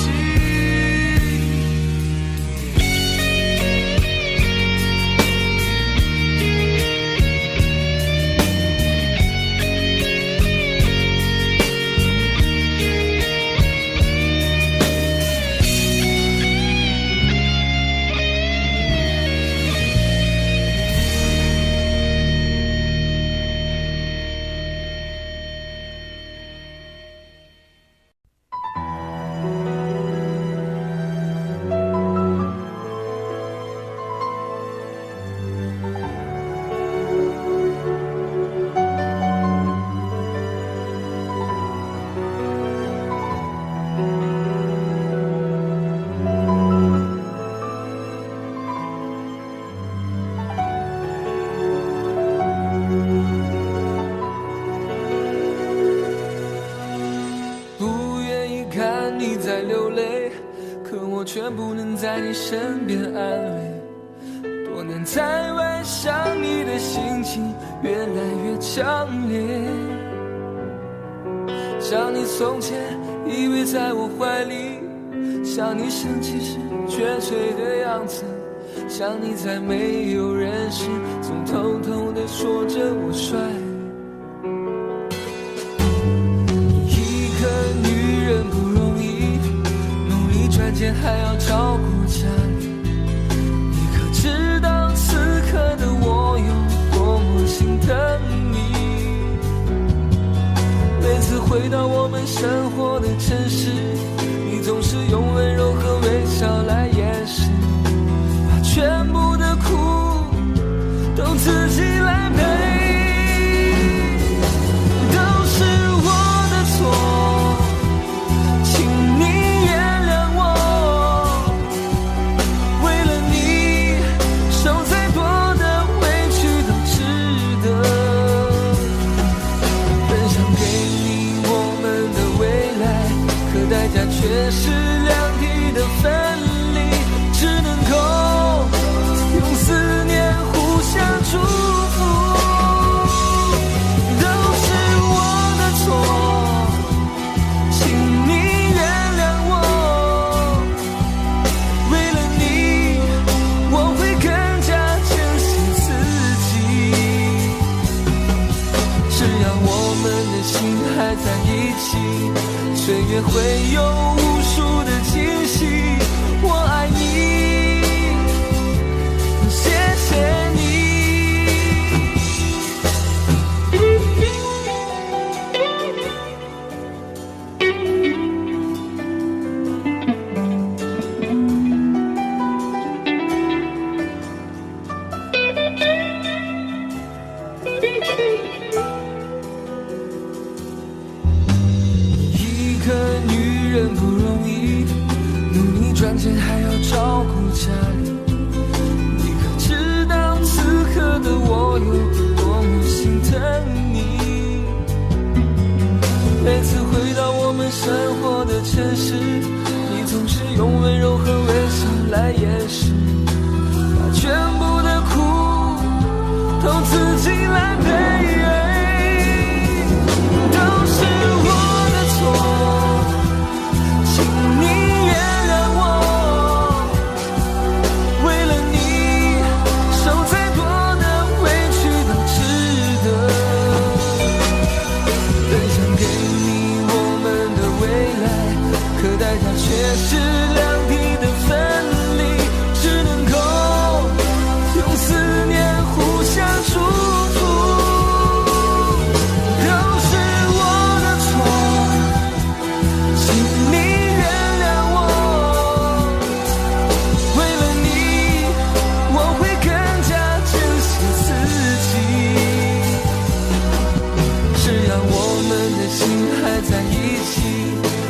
却不能在你身边安慰，多年在外想你的心情越来越强烈，想你从前依偎在我怀里，想你生气时却吹的样子，想你在没有人时总偷偷地说着我帅。一个女人不容易，努力赚间还要照顾家里。你可知道此刻的我有多么心疼你？每次回到我们生活的城市，你总是用温柔和微笑来掩饰，把全部的苦都自己来背。却是两地的分离，只能够用思念互相祝福。都是我的错，请你原谅我。为了你，我会更加珍惜自己。只要我们的心还在一起，岁月会有无数的惊喜。我爱你，谢谢你。不容易，努力赚钱还要照顾家里。你可知道此刻的我有多么心疼你？每次回到我们生活的城市，你总是用温柔和微笑来掩饰，把全部的苦都自己来背。都是我的错，请你原谅我。为了你，受再多的委屈都值得。分享给你我们的未来，可代价却是两地的分离，只能够用思念互相祝福。在一起，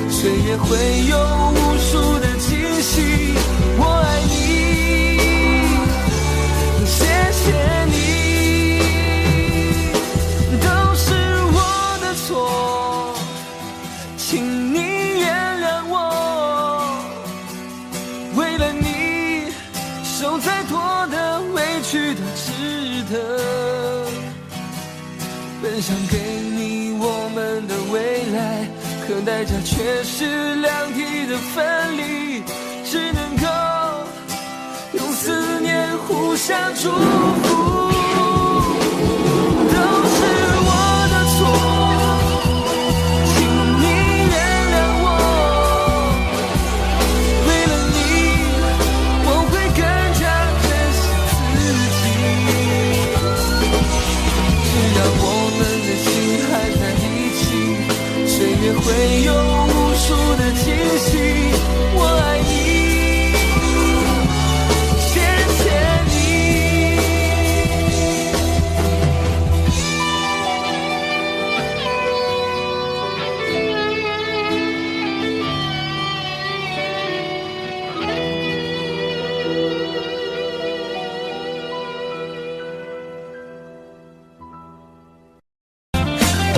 岁月会有无数的惊喜。我爱你，谢谢你。都是我的错，请你原谅我。为了你，受再多的委屈都值得。分享给你我们的未来，可代价却是两地的分离，只能够用思念互相祝福。都是我的错，请你原谅我。为了你，我会更加珍惜自己。只要我们的心还在一起，岁月会有无数的惊喜。我爱你，谢谢你。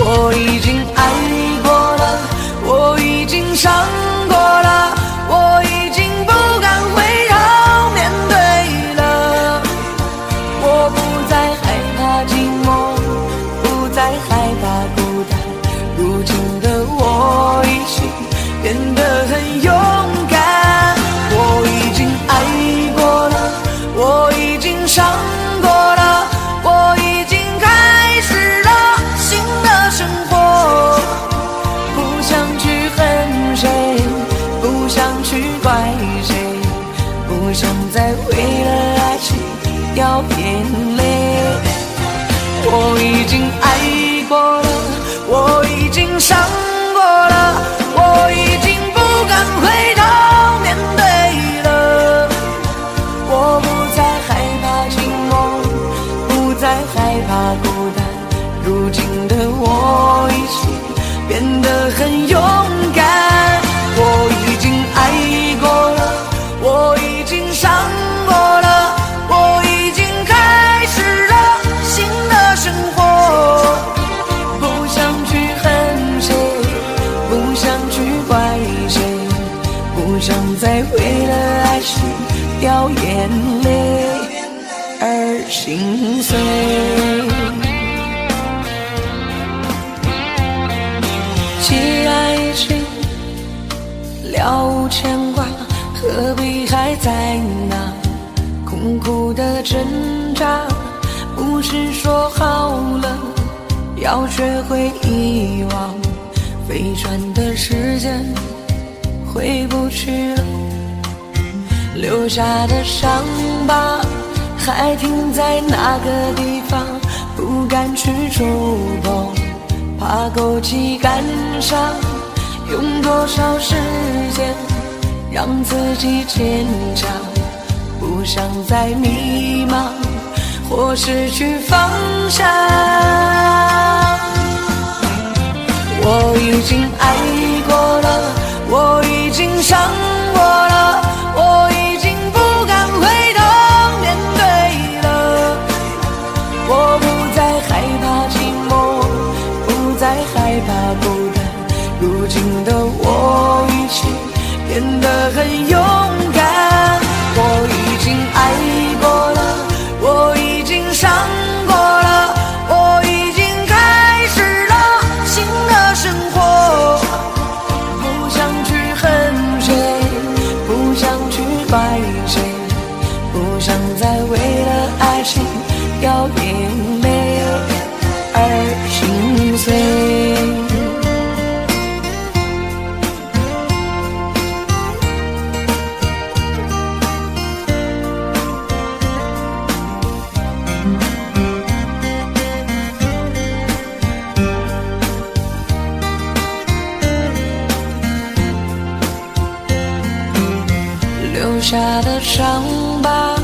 我已经爱过了，我已经伤过了，我已经不敢回头面对了。我不再害怕寂寞，不再害怕孤单，如今的我已经变得很勇敢。我已经爱过了，我已经伤过了，我已经开始了新的生活。为了爱情掉眼泪。我已经爱过了，我已经伤过了，我已经不敢回头面对了。我不再害怕寂寞，不再害怕孤单，如今的我已经变得很勇敢。我已经爱过了，我已经伤过了，我已经开始了新的生活。不想去恨谁，不想去怪谁，不想再为了爱情掉眼泪而心碎。既然已经了牵挂，何必还在那苦苦的挣扎？不是说好了要学会遗忘，飞转的时间回不去了，留下的伤疤还停在那个地方，不敢去触碰，怕勾起感伤。用多少时间让自己坚强，不想再迷茫或失去方向。我已经爱过了，我已经伤过了，我已经不敢回头面对了。我不再害怕寂寞，不再害怕孤单，如今的我已经变得很勇敢。我已经爱过了，我已经伤过了，我已经开始了新的生活。不想去恨谁，不想去怪谁，不想再为了爱情掉眼泪而心碎。留下的伤疤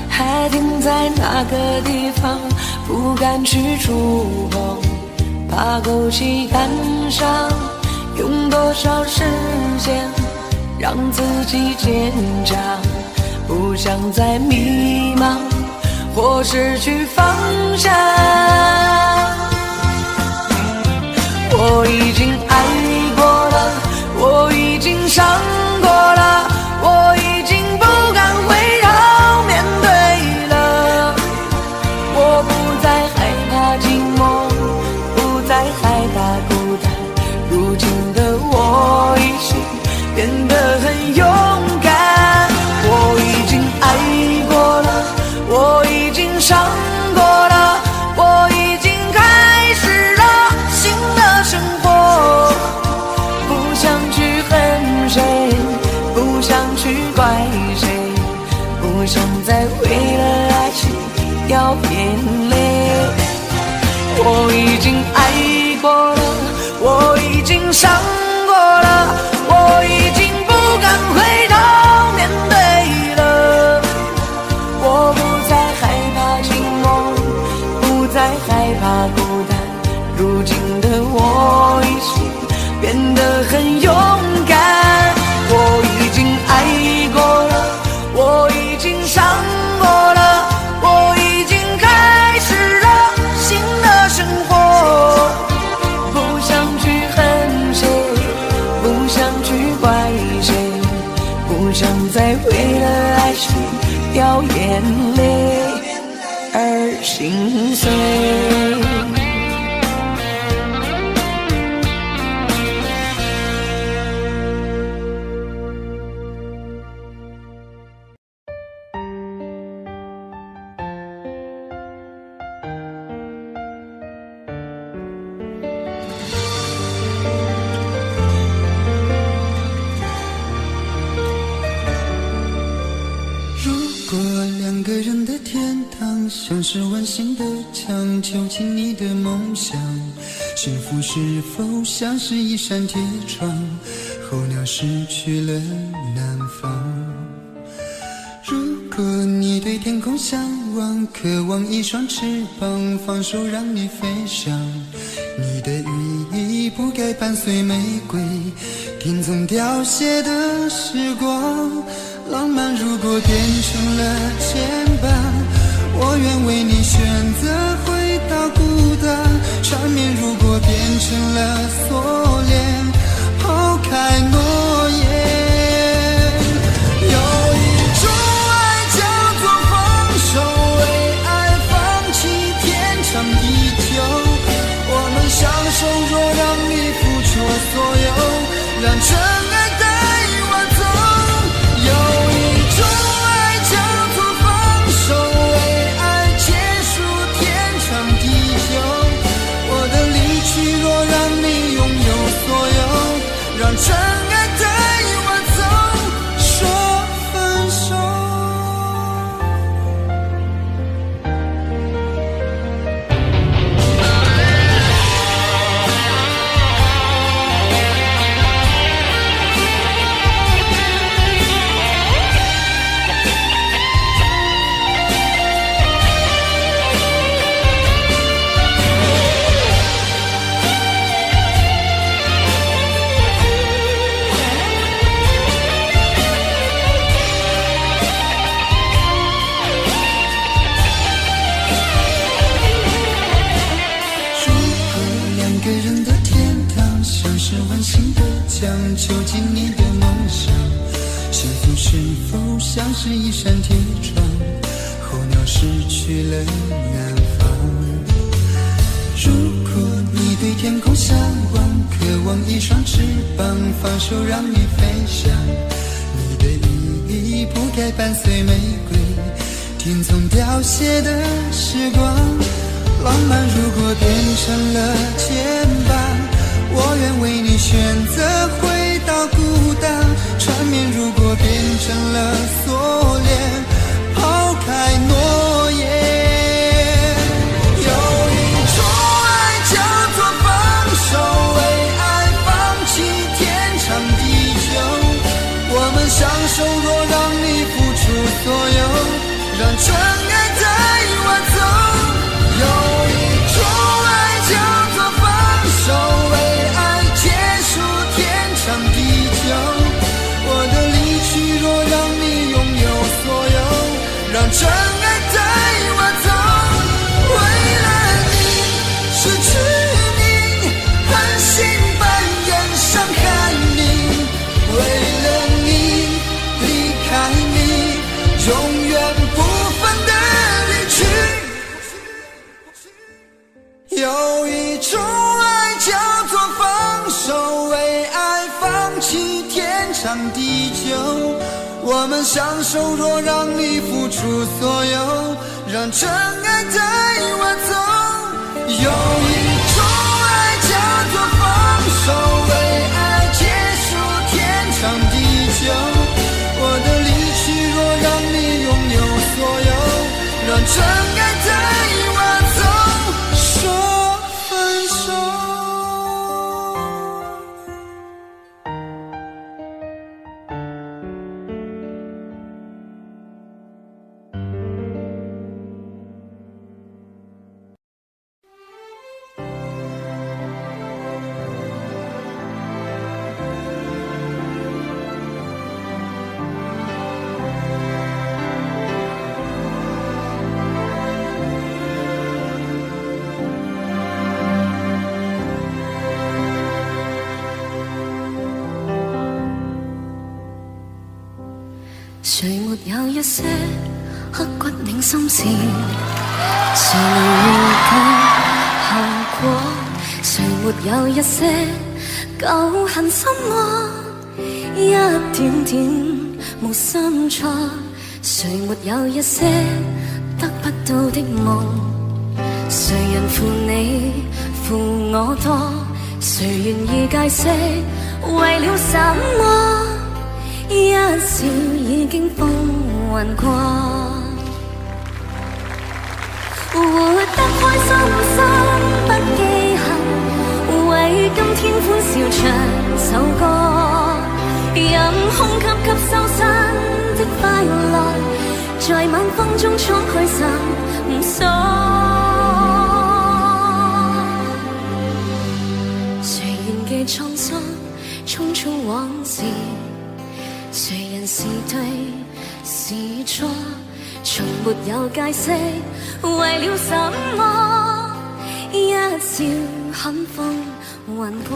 还停在那个地方，不敢去触碰，怕勾起感伤。用多少时间让自己坚强，不想再迷茫或失去方向。我已经爱过了，我已经伤过了，我已经不敢回头面对了。我不再害怕寂寞，不再害怕孤单，如今的我已经变得很勇敢。我已经爱过了，我已经伤过了，我已经开始了新的生活。不想去恨谁，不想去怪谁，不想再为了爱情掉眼泪。我已经爱过了，我已经伤过了，我已经不敢回头面对了。我不再害怕寂寞，不再害怕孤单，如今的我已经变得很勇敢。我已经爱过了，我已经伤过了，我已经开始了新的生活。不想去恨谁，不想去怪谁，不想再为了爱情掉眼泪而心碎。如果两个人的天堂，像是温馨的墙，囚禁你的梦想。幸福是否像是一扇铁窗，候鸟失去了南方。如果你对天空向往，渴望一双翅膀，放手让你飞翔。你的羽翼不该伴随玫瑰，听从凋谢的时光。浪漫如果变成了牵绊，我愿为你选择回到孤单。缠绵如果变成了锁链，抛开诺言。有一种爱叫做放手，为爱放弃天长地久。我们相守，若让你付出所有，让真爱带我走。有一种爱叫做放手，为爱结束天长地久。我的离去，若让你拥有所有，让真爱带我走，说分手。囚禁你的梦想，幸福是否像是一扇铁窗，候鸟失去了南方。如果你对天空向往，渴望一双翅膀，放手让你飞翔。你的羽翼不该伴随玫瑰，听从凋谢的时光。浪漫如果变成了牵绊，我愿为你选择回到孤单。缠绵如果变成了锁链，抛开诺言。有一种爱叫做放手，为爱放弃天长地久。我们相守，若让你付出所有，让真爱带我走。有一种爱叫做放手，为爱结束天长地久。我的离去，若让你拥有所有，让真爱带我走。为了你失去你，狠心扮演伤害你。为了你离开你，永远不分的离去。有一种爱叫做放手，为爱放弃天长地久。我们相守，若让你付出所有，让真爱带我走。有一种爱叫做放手，为爱结束天长地久。我的离去，若让你拥有所有，让真爱带我走，说分手。谁没有一些刻骨铭心事？谁能预计後果？誰沒有一些舊恨心魔？一點點無心錯。誰沒有一些得不到的夢？誰人負你負我多？誰願意解釋為了什麼？一笑已經風雲過。首歌，任空吸吸收新的快樂，在晚風中衝去尋索。誰願記滄桑，匆匆往事，誰人是對是錯，從沒有解釋，為了什麼一笑很風雲過。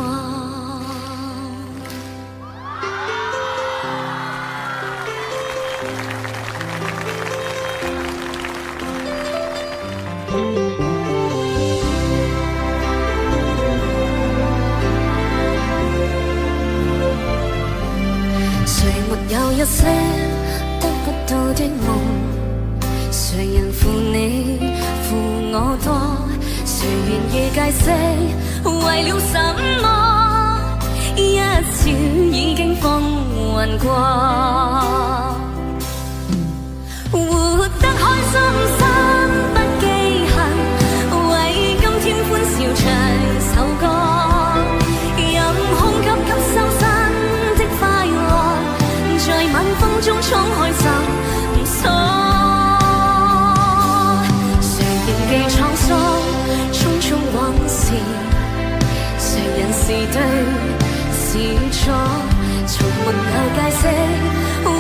有一些得不到的夢，誰人負你負我多？誰願意解釋為了什麼？一笑已經風雲過，活得開心心不記恨，為今天歡笑唱首歌，任空吸吸收新的快樂，在晚風中衝開尋索。誰仍記滄桑，匆匆往事，誰人是對是錯，從沒有解釋，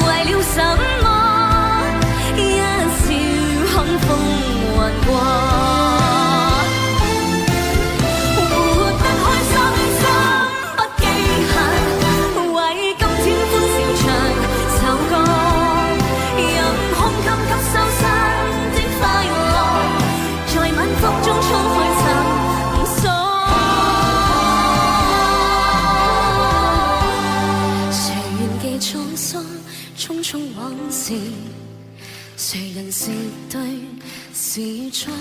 為了什麼一笑看風雲過。誰人是對是錯，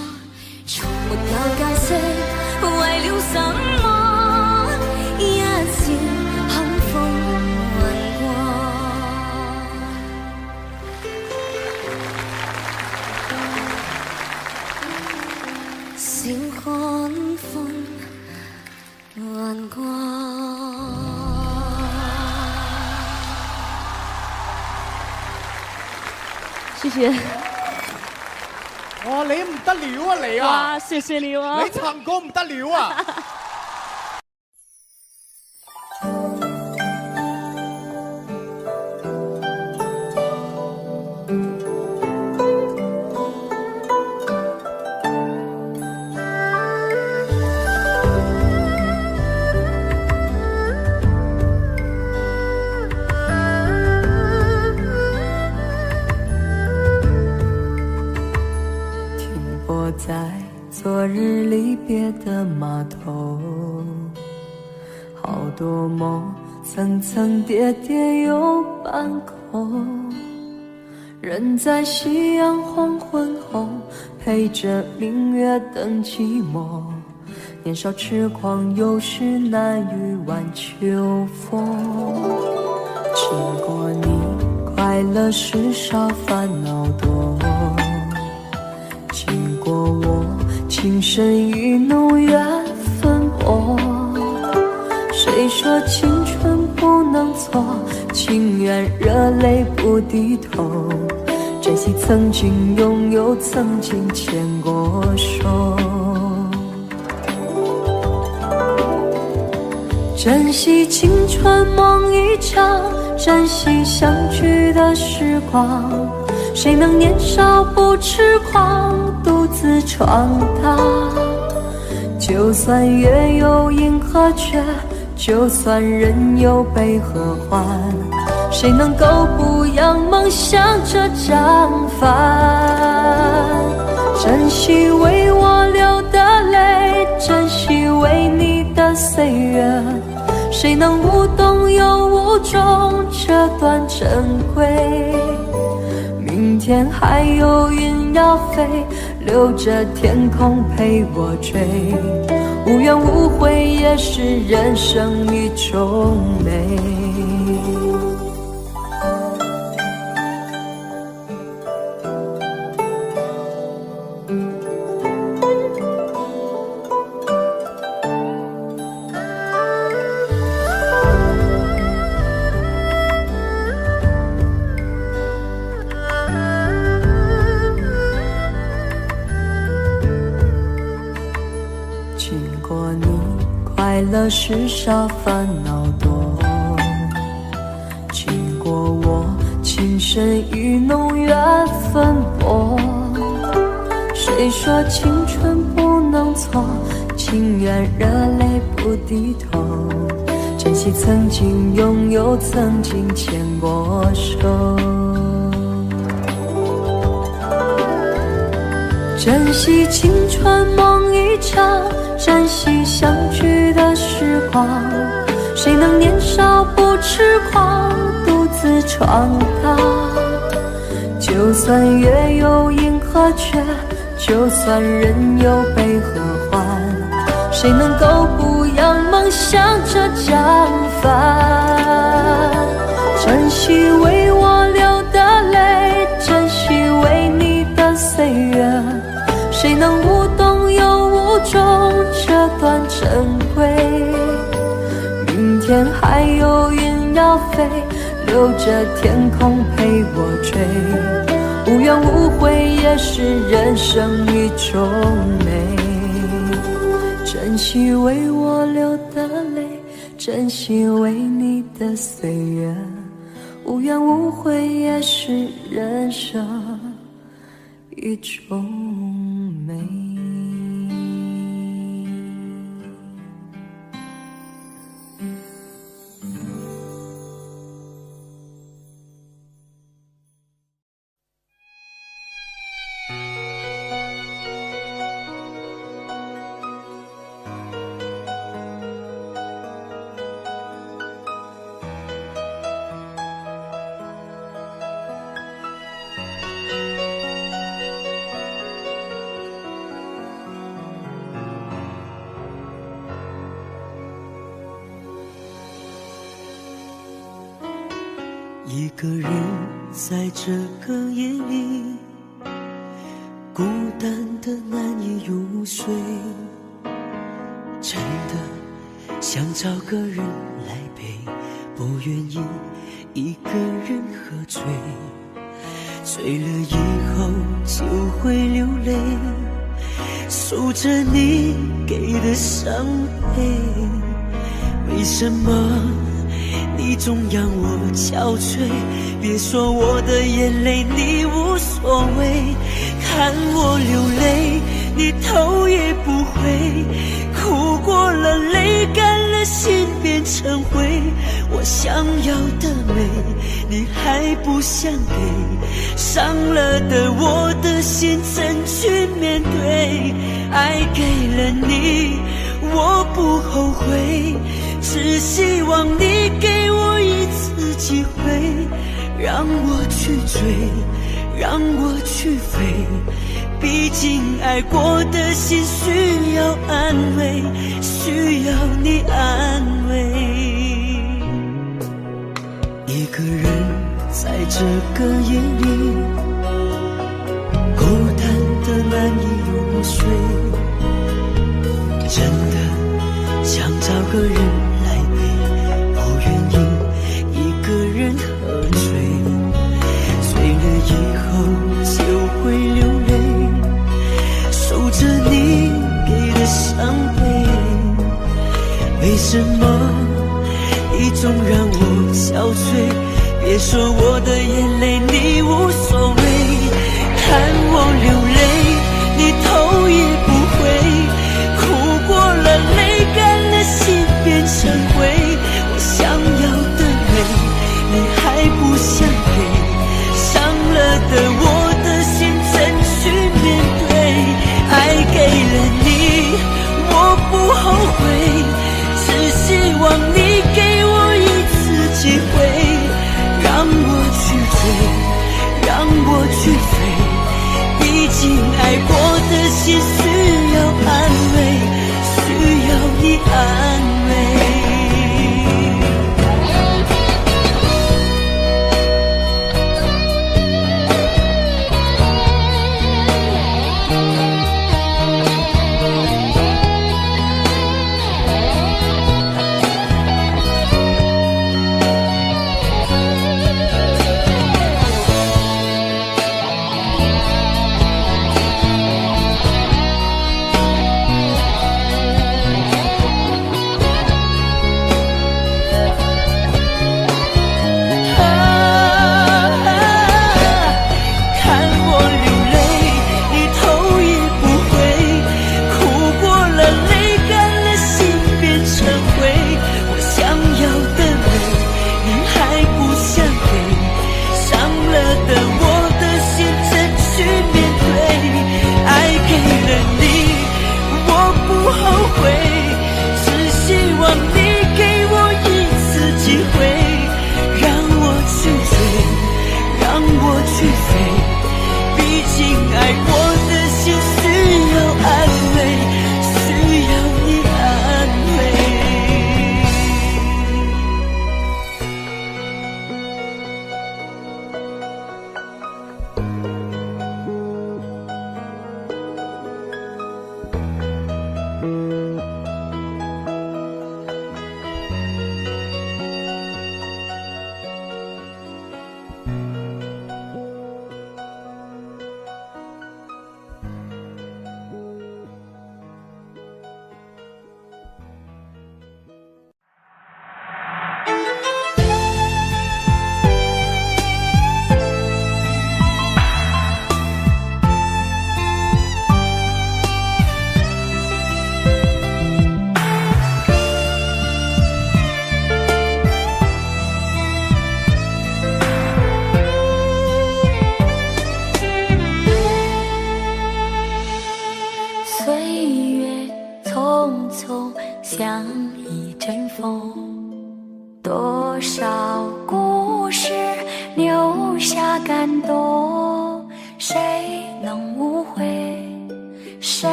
從沒有解釋，為了什麼一笑看風雲過。笑看風雲過。謝謝。哇，你唔得了啊你啊！哇，謝謝你啊！你唱歌唔得了啊！在昨日离别的码头，好多梦层层叠叠又半空，人在夕阳黄昏后，陪着明月等寂寞。年少痴狂，有时难御晚秋风。经过你，快乐时少，烦恼多。经过我，情深意浓，缘分薄。谁说青春不能错？情愿热泪不低头。珍惜曾经拥有，曾经牵过手。珍惜青春梦一场，珍惜相聚的时光。谁能年少不痴狂，独自闯荡？就算月有阴和缺，就算人有悲和欢，谁能够不扬梦想这张帆？珍惜为我流的泪，珍惜为你的岁月，谁能无动又无衷这段珍贵？明天还有云要飞，留着天空陪我追。无怨无悔也是人生一种美。快乐事少，烦恼多。经过我情深意浓，缘分薄。谁说青春不能错？情愿热泪不低头。珍惜曾经拥有，曾经牵过手。珍惜青春梦一场，珍惜相聚的时光。谁能年少不痴狂，独自闯荡？就算月有阴和缺，就算人有悲和欢，谁能够不扬梦想着将帆？珍惜为我流的泪，珍惜为你的岁月，谁能无动又无衷这段珍贵？明天还有云要飞，留着天空陪我追。无怨无悔也是人生一种美。珍惜为我流的泪，珍惜为你的岁月。无怨无悔也是人生一种美。一个人在这个夜里，孤单的难以入睡，真的想找个人来陪，不愿意一个人喝醉，醉了以后就会流泪，数着你给的伤悲。为什么你总让我憔悴？别说我的眼泪你无所谓，看我流泪你头也不回，哭过了泪干了心变成灰。我想要的美你还不想给，伤了的我的心怎去面对？爱给了你我不后悔，只希望你给我一次机会，让我去追，让我去飞，毕竟爱过的心需要安慰，需要你安慰。一个人在这个夜里，孤单的难以入睡，真的想找个人来陪，不愿意一个人喝醉，醉了以后就会流泪，数着你给的伤悲。为什么你总让我憔悴？别说我的眼泪你无所谓，看我流泪你头也不回，哭过了泪干了心变成灰。我想要的美你还不想给，伤了的我的心怎去面对？爱给了你我不后悔，只希望你给我一次机会，让我去追，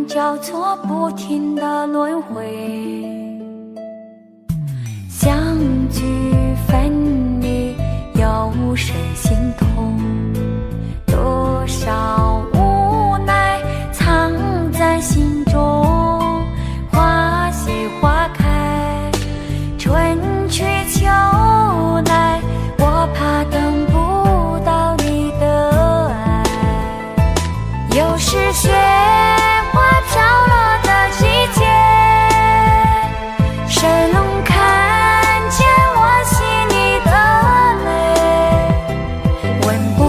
命交错不停的轮回，相聚分离，有谁心痛？多少无奈藏在心中，花谢花开，春去秋来，我怕等不到你的爱。又是雪花飘落的季节，谁能看见我心里的泪？闻不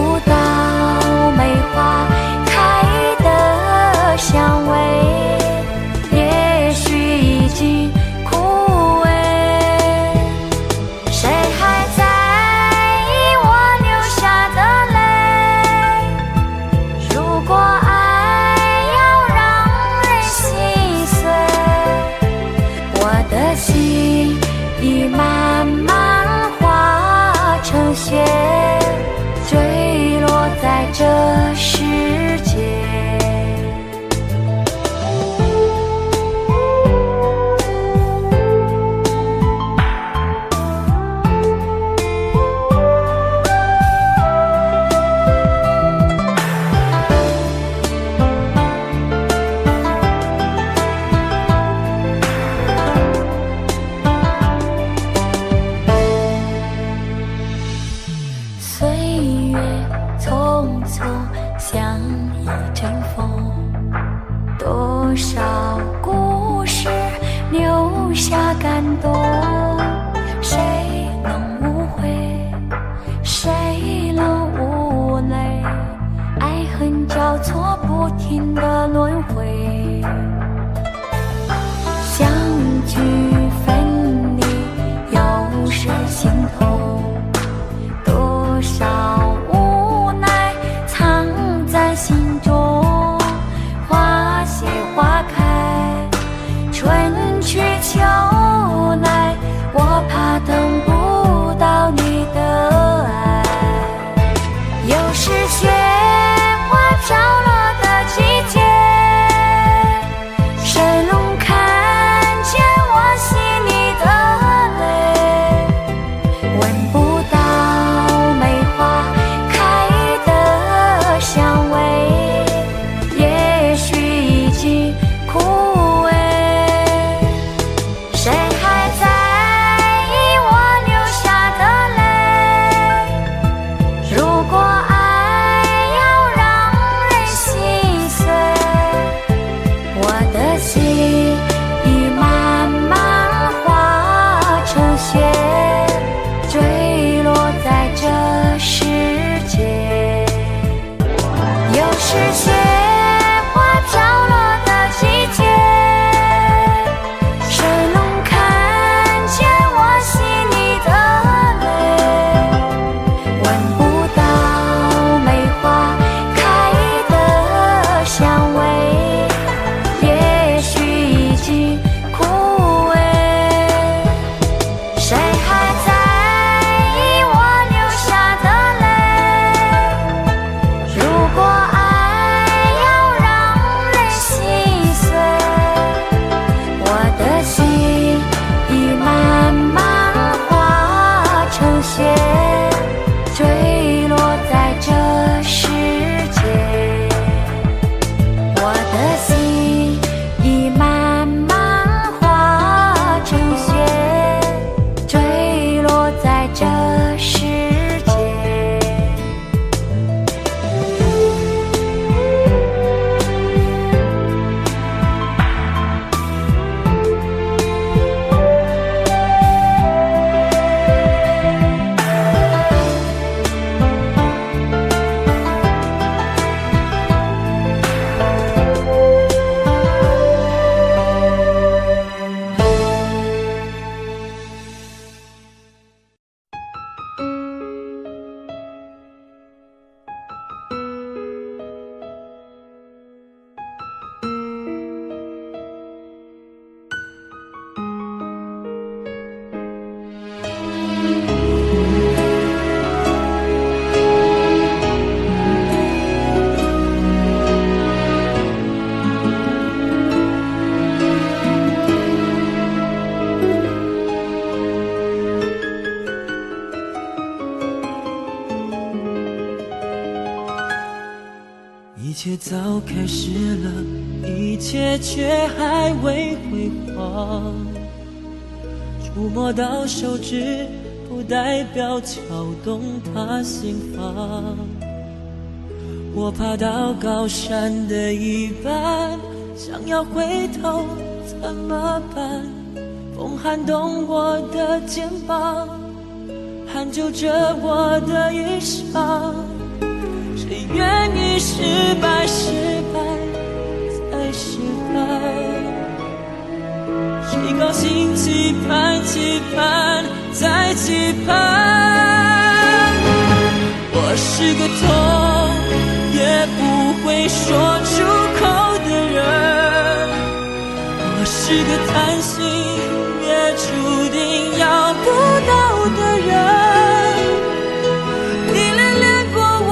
一切早开始了，一切却还未辉煌。触摸到手指，不代表敲动他心房。我爬到高山的一半，想要回头怎么办？风撼动我的肩膀，hand就着我的衣裳。谁愿意失败，失败再失败？谁高兴期盼，期盼再期盼？我是个痛也不会说出口的人，我是个贪心也注定要不到的人。你恋恋过我，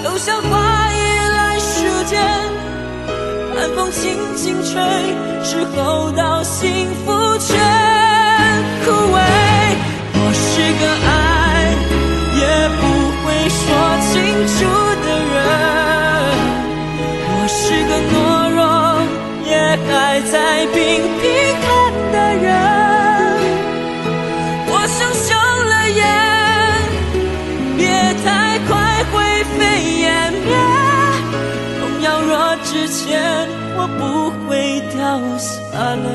就像花依赖树间，寒风轻轻吹，时候到幸福全枯萎。我是个爱也不会说清楚的人，我是个懦弱也还在频频看的人。我想休了眼，别太快灰飞烟灭。痛要若之前，我不会掉下泪。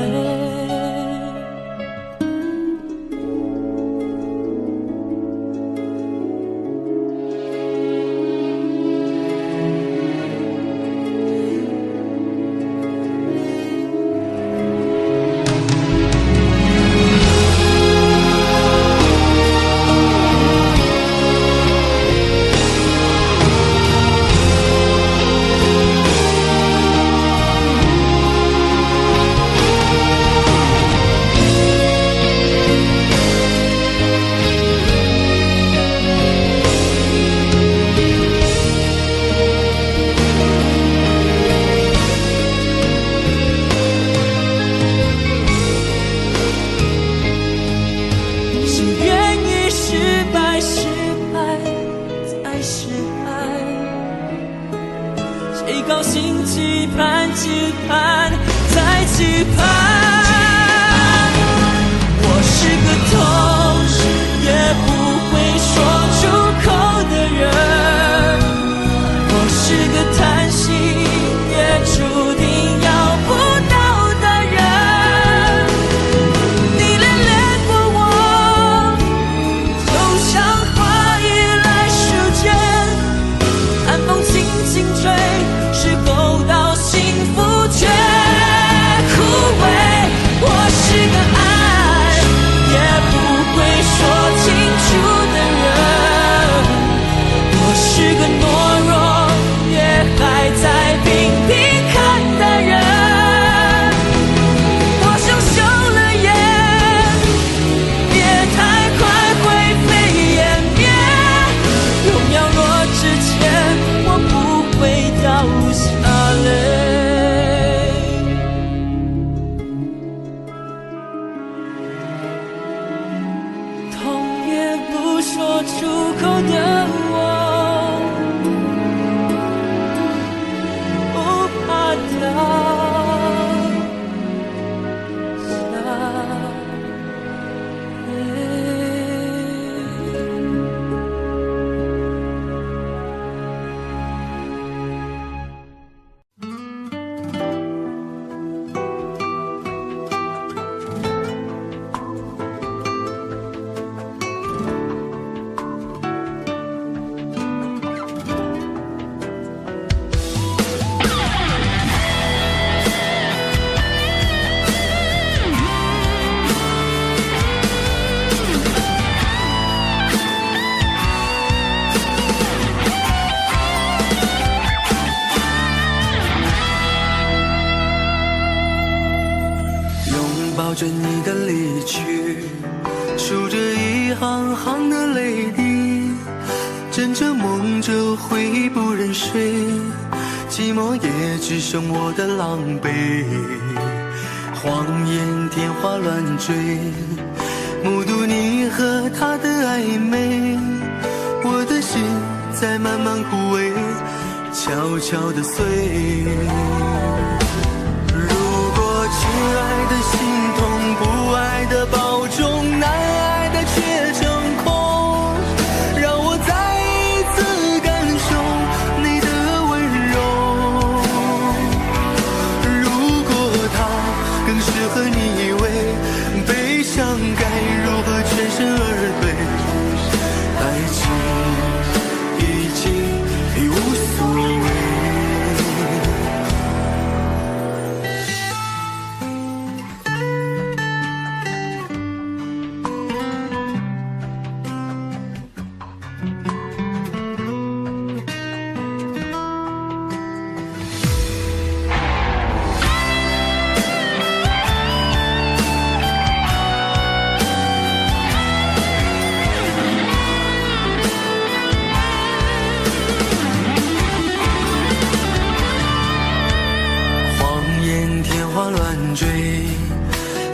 高兴期盼，期盼再期盼。我是个痛也不会说出口的人，我是个贪心也注定要不到的人。你恋恋过我，就像花依赖树间，寒风轻轻吹，时候到幸福全枯萎。我是个爱也不会说清楚的人，我是个懦弱也还在频频看的人。我想休了眼，别太快灰飞烟灭。荣耀落之前，我不会掉下泪。痛也不说出口的我，不怕掉下泪。抱着你的离去，数着一行行的泪滴，枕着梦着回忆不忍睡，寂寞也只剩我的狼狈。谎言天花乱坠，目睹你和他的暧昧，我的心在慢慢枯萎。悄悄地碎。如果亲爱的心痛，不爱的保重，难爱的却成空，让我再一次感受你的温柔。如果它更适合你为悲伤，该如何全身而退？爱情已经无所谓。追，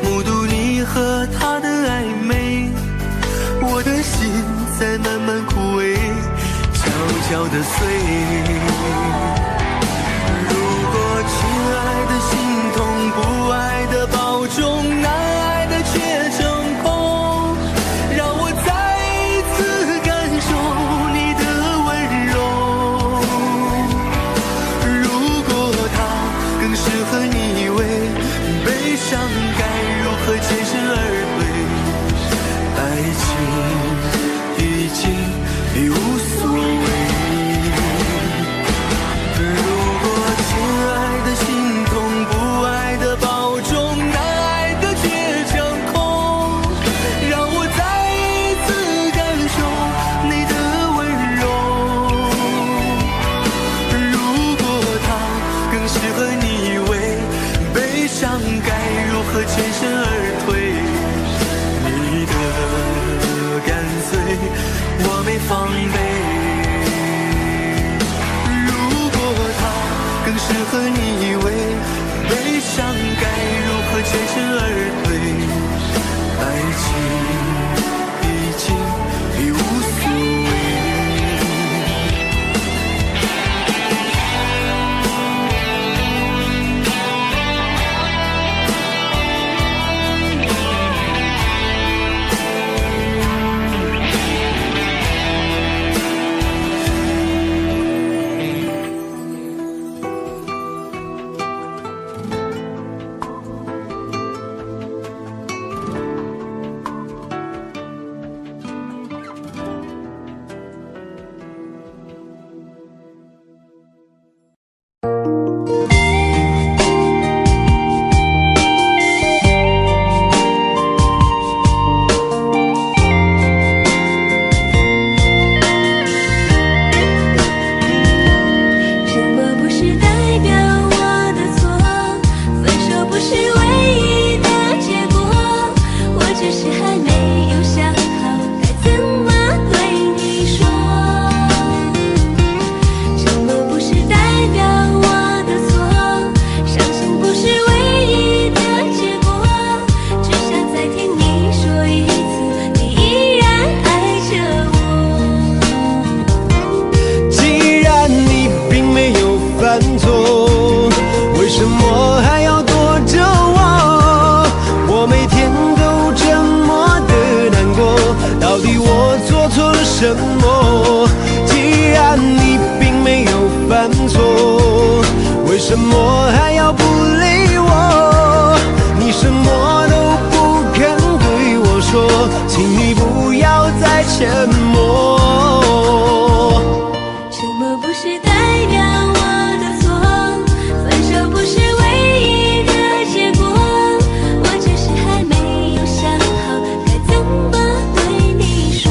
目睹你和他的暧昧，我的心在慢慢枯萎，悄悄地碎。如果亲爱的心痛，不爱的保重，难爱的却成空，让我再一次感受你的温柔。如果他更适合你为悲伤，该如何全身而退？爱情已经无所谓。如果亲爱的心痛，不爱的保重，难爱的却成空，让我再一次感受你的温柔。如果他更适合你为悲伤，该如何全身而退？你的干脆我没防备。如果他更适合你为悲伤，该如何全身而退？爱情已经无所谓。什么？既然你并没有犯错，为什么还要不理我？你什么都不肯对我说，请你不要再沉默。沉默不是代表我的错，分手不是唯一的结果，我只是还没有想好该怎么对你说。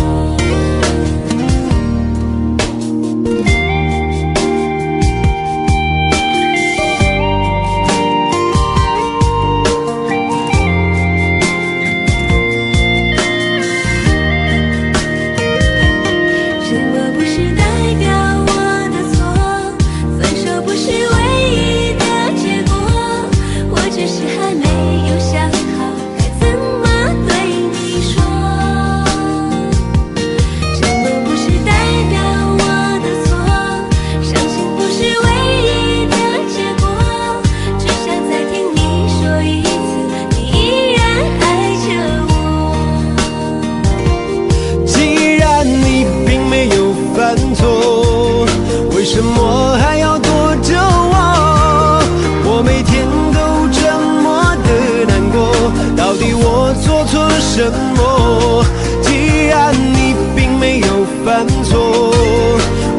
错？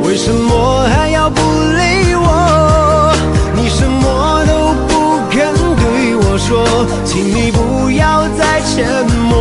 为什么还要不理我？你什么都不肯对我说，请你不要再沉默。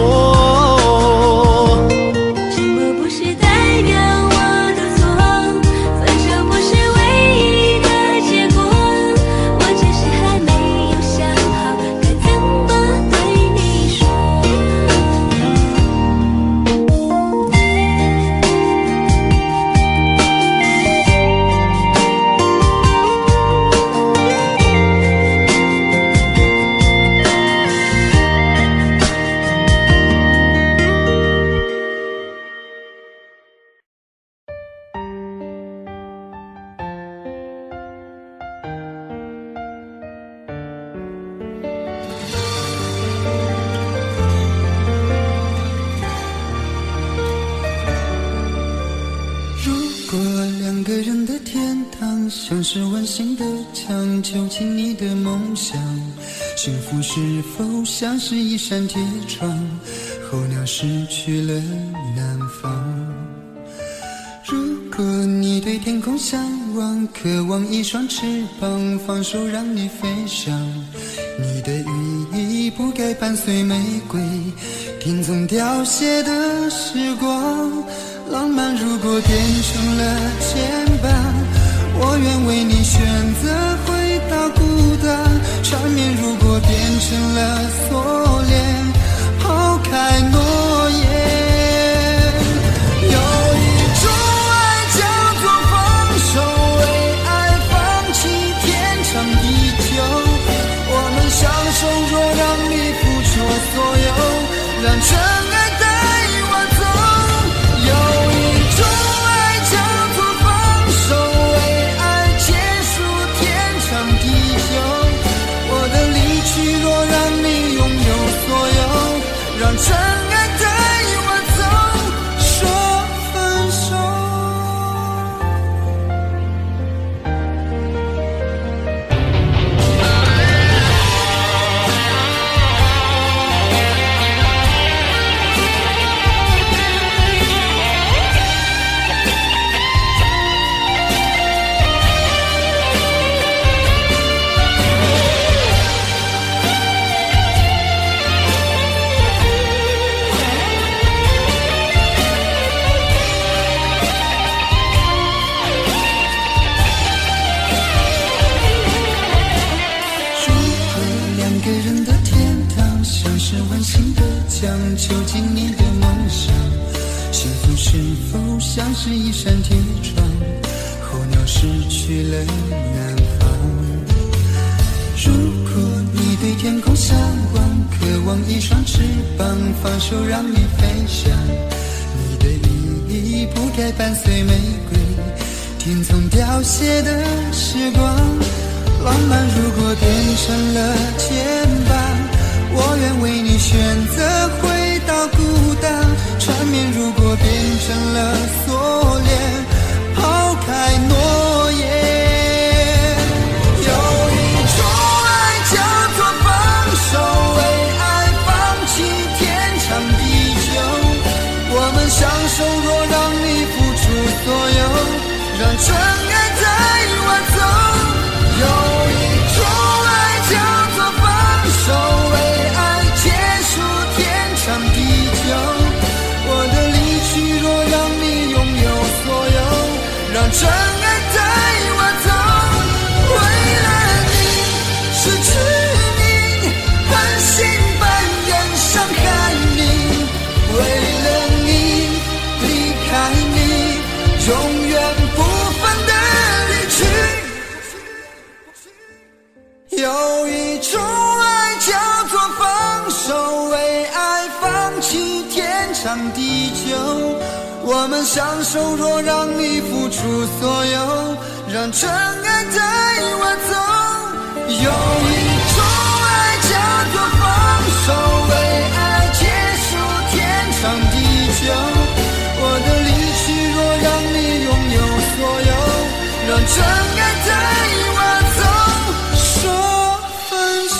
像是温馨的墙，囚禁你的梦想。幸福是否像是一扇铁窗，候鸟失去了南方。如果你对天空向往，渴望一双翅膀，放手让你飞翔。你的羽翼不该伴随玫瑰，听从凋谢的时光。浪漫如果变成了牵绊，我愿为你选择回到孤单。缠绵如果变成了锁链，抛开诺言。有一种爱叫做放手，为爱放弃天长地久。我们相守，若让你付出所有，让真爱带我走。有一种爱叫做放手，为爱结束天长地久。我的离去，若让你拥有所有，让真爱带我走，说分手。囚禁你的梦想，幸福是否像是一扇铁窗，候鸟失去了南方。如果你对天空向往，渴望一双翅膀，放手让你飞翔。你的羽翼不该伴随玫瑰，听从凋谢的时光。浪漫如果变成了牵绊，我愿为你选择回到孤单。缠绵如果变成了锁链，抛开诺言。有一种爱叫做放手，为爱放弃天长地久。我们相守，若让你付出所有，让真爱带我走。有一种爱叫做放手，为天长地久。我的离去，若让你拥有所有，让真爱带我走。为了你失去你，狠心扮演伤害你。为了你离开你，永远不分的离去。有一种爱叫做放手，为爱放弃天长地久。我们相守，若让你付出所有，让真爱带我走。有一种爱叫做放手，为爱结束天长地久。我的离去，若让你拥有所有，让真爱带我走，说分手。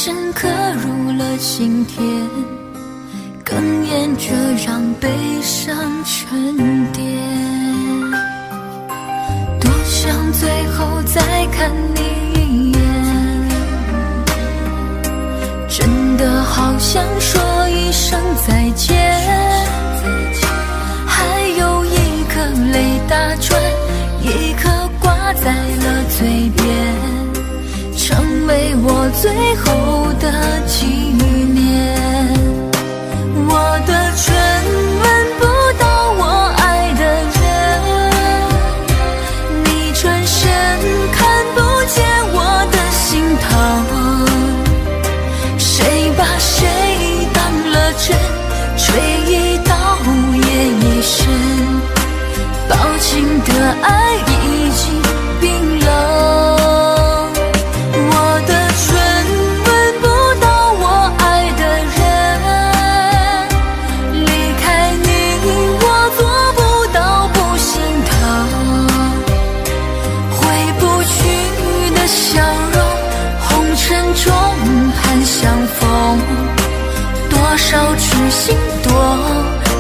深刻入了心田，哽咽着让悲伤沉淀。多想最后再看你一眼，真的好想说一声再见，还有一颗泪打转，一颗挂在了嘴边，成为我最后的纪念。我的唇吻不到我爱的人，你转身看不见我的心疼，谁把谁当了真，吹一刀也一生，抱紧的爱已经冰冷。我的唇吻不到我爱的人，离开你我做不到不心疼，回不去的笑容，红尘中盼相逢，多少痴心多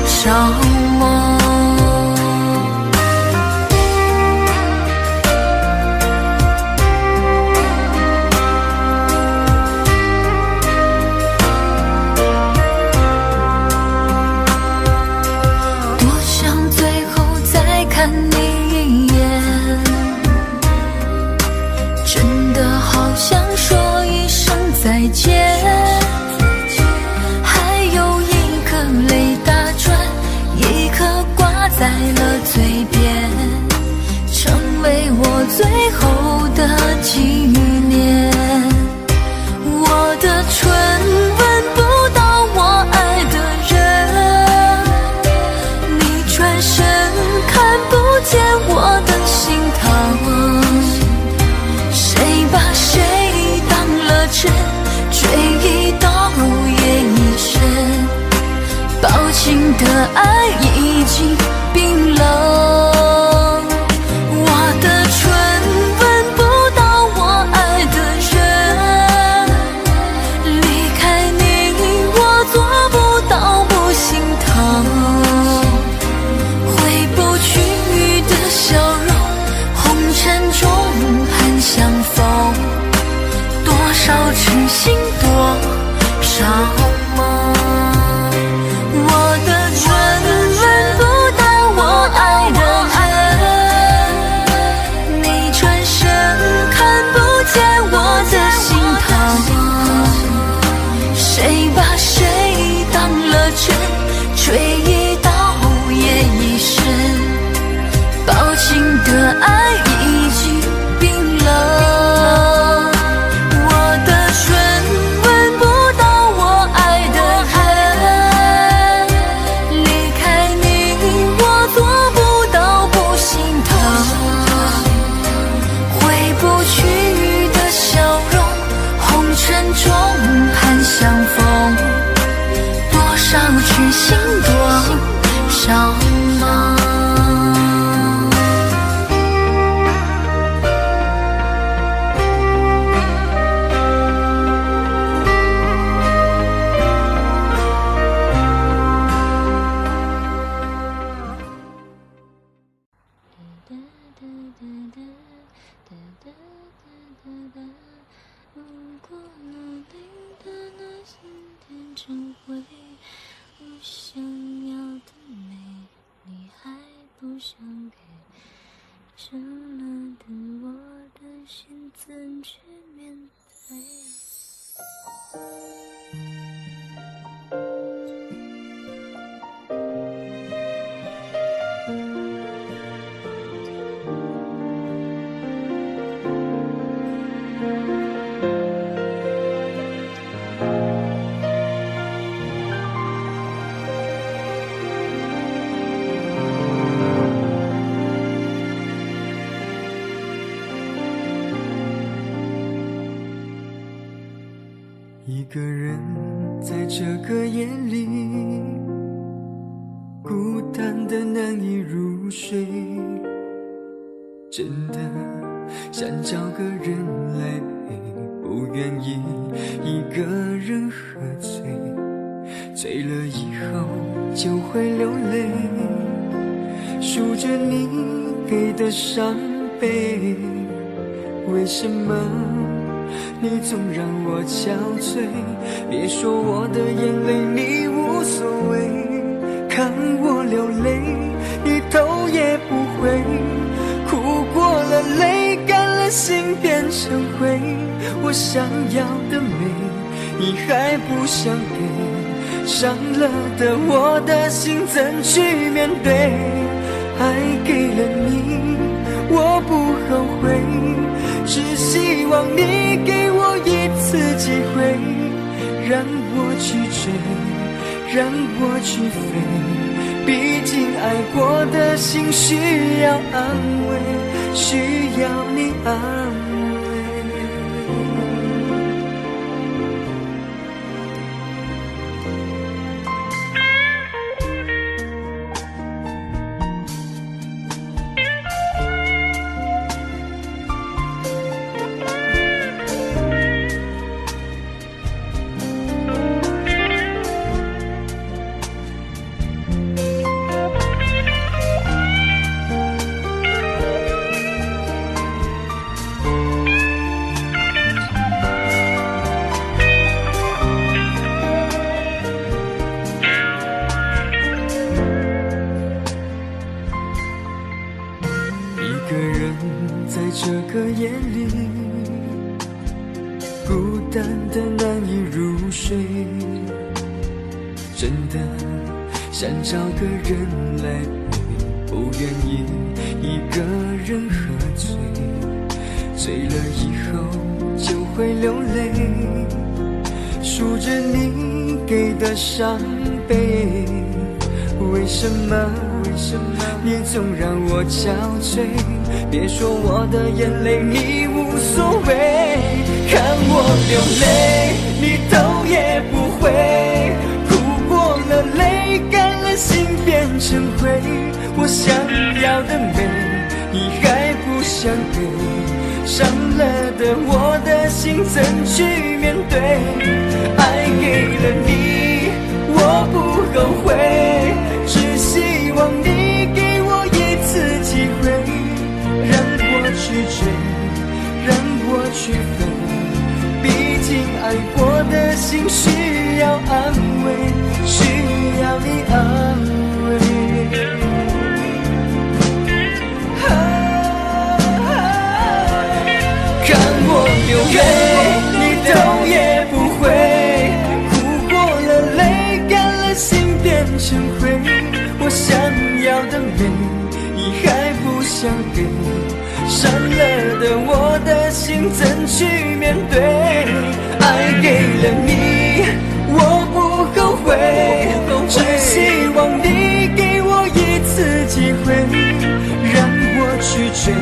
少梦。看你一眼，真的好想说一声再见，还有一颗泪打转，一颗挂在了嘴边，成为我最后的纪念。我的唇吻不到我爱的人，你转身看不见我的心疼，谁把谁当了真，追一刀也一生，抱紧的爱已经冰冷。我的唇吻不到我爱的人，离开你我做不到不心疼，回不去的笑容，红尘中盼相逢，多少痴心多少梦。我的唇吻不到我爱的人，你转身看不见我的心疼，谁把谁当了真，吹一刀也一生，抱紧的爱已经冰冷。我的唇吻不到我爱的人，离开你我做不到不心疼，回不去的笑容，红尘中盼相逢，多少痴心多少梦。如果努力的那些天成为我想要的美，你还不想给，真了的我的心怎去面对？一个人在这个夜里，孤单的难以入睡，真的想找个人来陪，不不愿意一个人喝醉，醉了以后就会流泪，数着你给的伤悲。为什么你总让我憔悴？别说我的眼泪你无所谓，看我流泪你头也不回，哭过了泪干了心变成灰。我想要的美你还不想给，伤了的我的心怎去面对？爱给了你我不后悔，只希望你给我一次机会，让我去追，让我去飞。毕竟爱过的心需要安慰，需要你安慰。想找个人来陪，不愿意一个人喝醉，醉了以后就会流泪，数着你给的伤悲。为什么你总让我憔悴？别说我的眼泪你无所谓，看我流泪你头也不回，哭过了泪干了心变成灰。我想要的美你还不想给，伤了的我的心怎去面对？爱给了你我不后悔，只希望你给我一次机会，让我去追，让我去飞。毕竟爱过的心需要安慰，需要你安慰。看我流泪你头也不回，哭过了泪干了心变成灰。我想要的美你还不想给，伤了的我的心怎去面对？爱给了你我不后悔，只希望你给我一次机会，让我去追，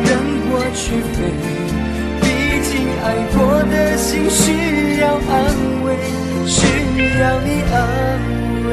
让我去飞。毕竟爱过的心需要安慰，需要你安慰。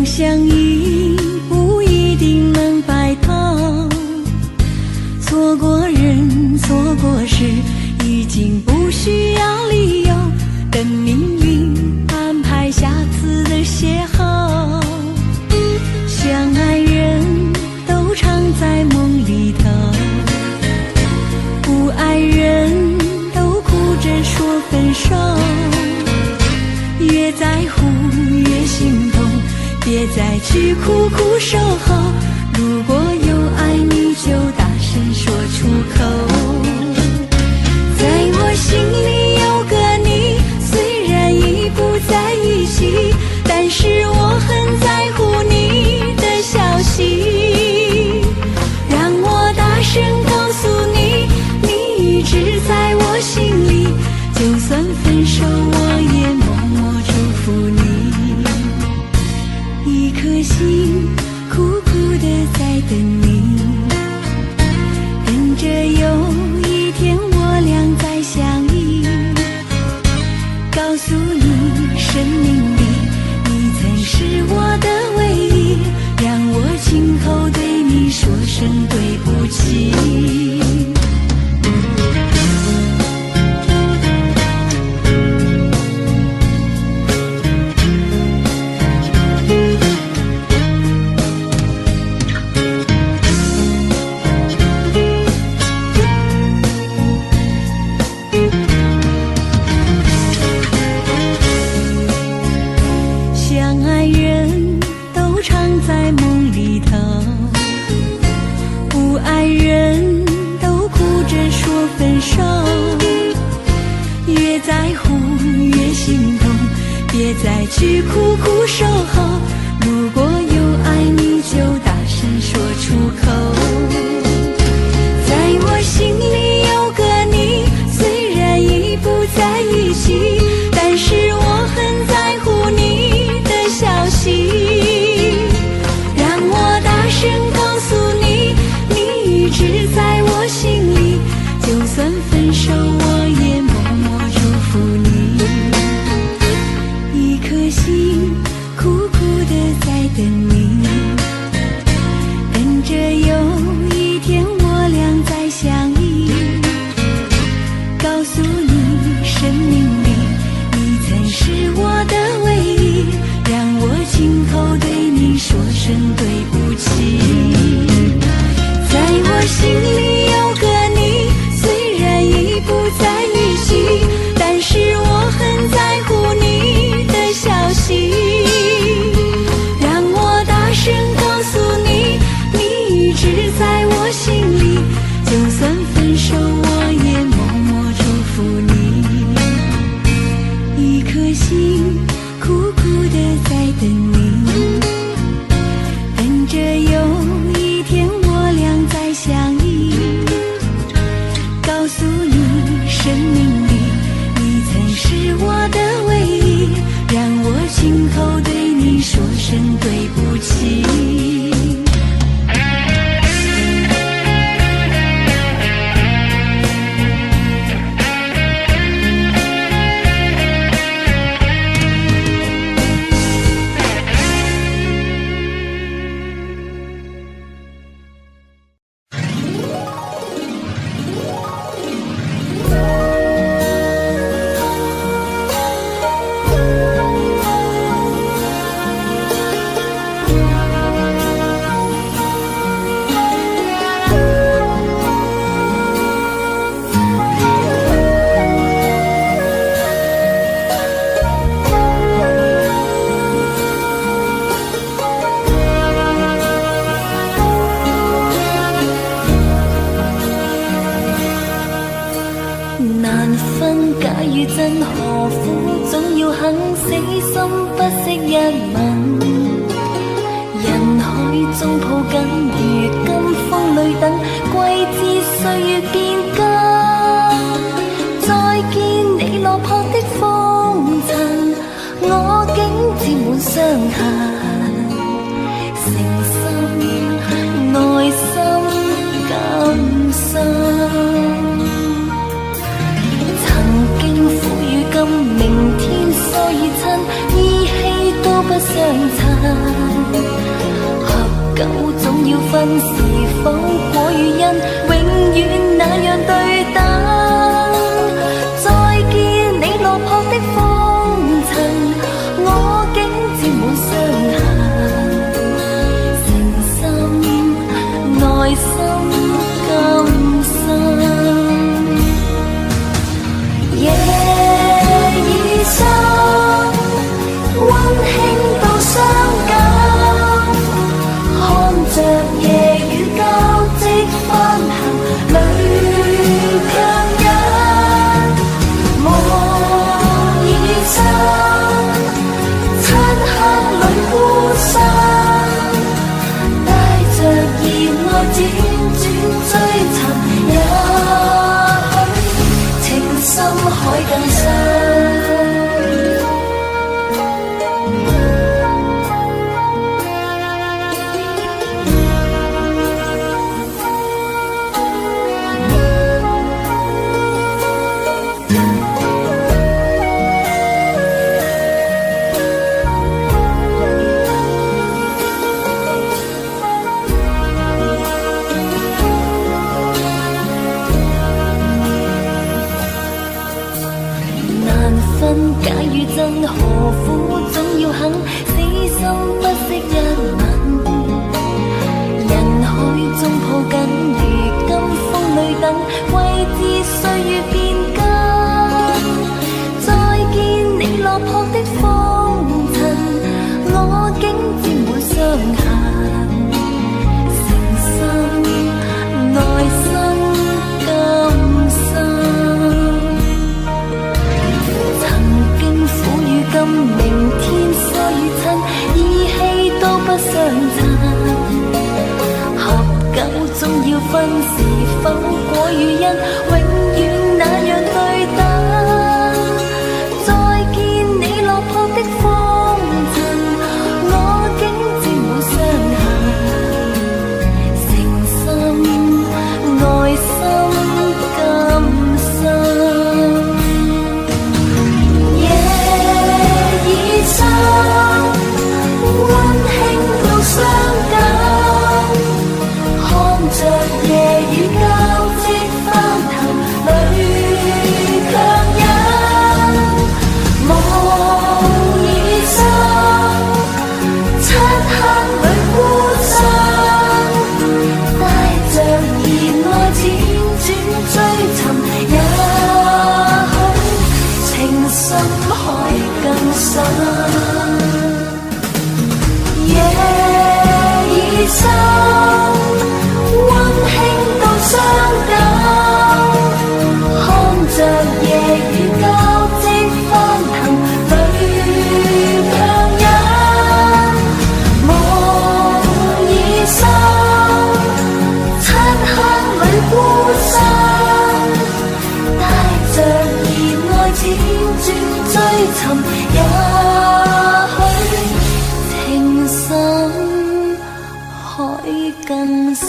相依不一定能白头，错过人错过事已经不需要理由，等命运安排下次的邂逅。相爱人都常在梦里头，不爱人都哭着说分手。别再去苦苦守候。如果有爱你就大声说出口。在我心里有个你，虽然已不在一起，但是我很在乎你的消息。让我大声告诉你，你一直在我心里，就算分手我也默默祝福你。一颗心苦苦地在等你，等着有一天我俩再相依。告诉你，生命里你曾是我的唯一，让我今后对你说声对不起。相爱人都常在梦里头，不爱人都哭着说分手。越在乎越心痛，别再去苦苦守候。如果有爱你就大声说出口。在我心里有个你，虽然已不在一起，但是我很在乎你的消息。让我大声告诉你，你一直在我心里，就算分手我也默默祝福你。一颗心苦苦地在等你，等着有一天我俩再相依。告诉你，生命里你曾是我的唯一，让我今后对你说声对不起。在我心里有个你，虽然已不在一起，但是我很在乎你的消息。让我大声告诉你，你一直在我心里，就算分手我也默默祝福你。一颗心苦苦地在等你，等着有一天我俩再相依。告诉你，生命里你曾是我的唯一，让我今后对你说声对不起。難分假與真，何苦總要肯死心不惜一吻？人海中抱緊，如今風裏等，歸知歲月變更。再見你落魄的風塵，我竟沾滿傷痕。誠心內心感傷。明天疏與親，依稀都不相襯。合久總要分，是否果與因，永遠那樣對等。再見你落魄的風塵，我竟沾滿傷痕。誠心內心感傷。深溫馨到傷感。真，何苦總要肯死心不息一吻？人海中抱緊，如今風裏等，為知歲月變更。再見你落魄的風塵，我竟沾滿傷痕。誠心內心甘心，曾經苦與甘，明天疏與親，意氣都不相襯。合久終要分，是否果與因，永遠那樣對等。再見你落魄的風塵，我竟沾滿傷痕。誠心愛心甘心，夜已深，溫馨到傷感。看着夜雨交織翻騰，淚強忍，夢已深，漆黑裏孤身，帶着熱愛輾轉追尋，也許情深海更深。夜已深，溫馨到傷感，看着夜雨交織翻騰，淚強忍，夢已深，漆黑裏孤身，帶着熱愛輾轉追尋，也許情深海更深。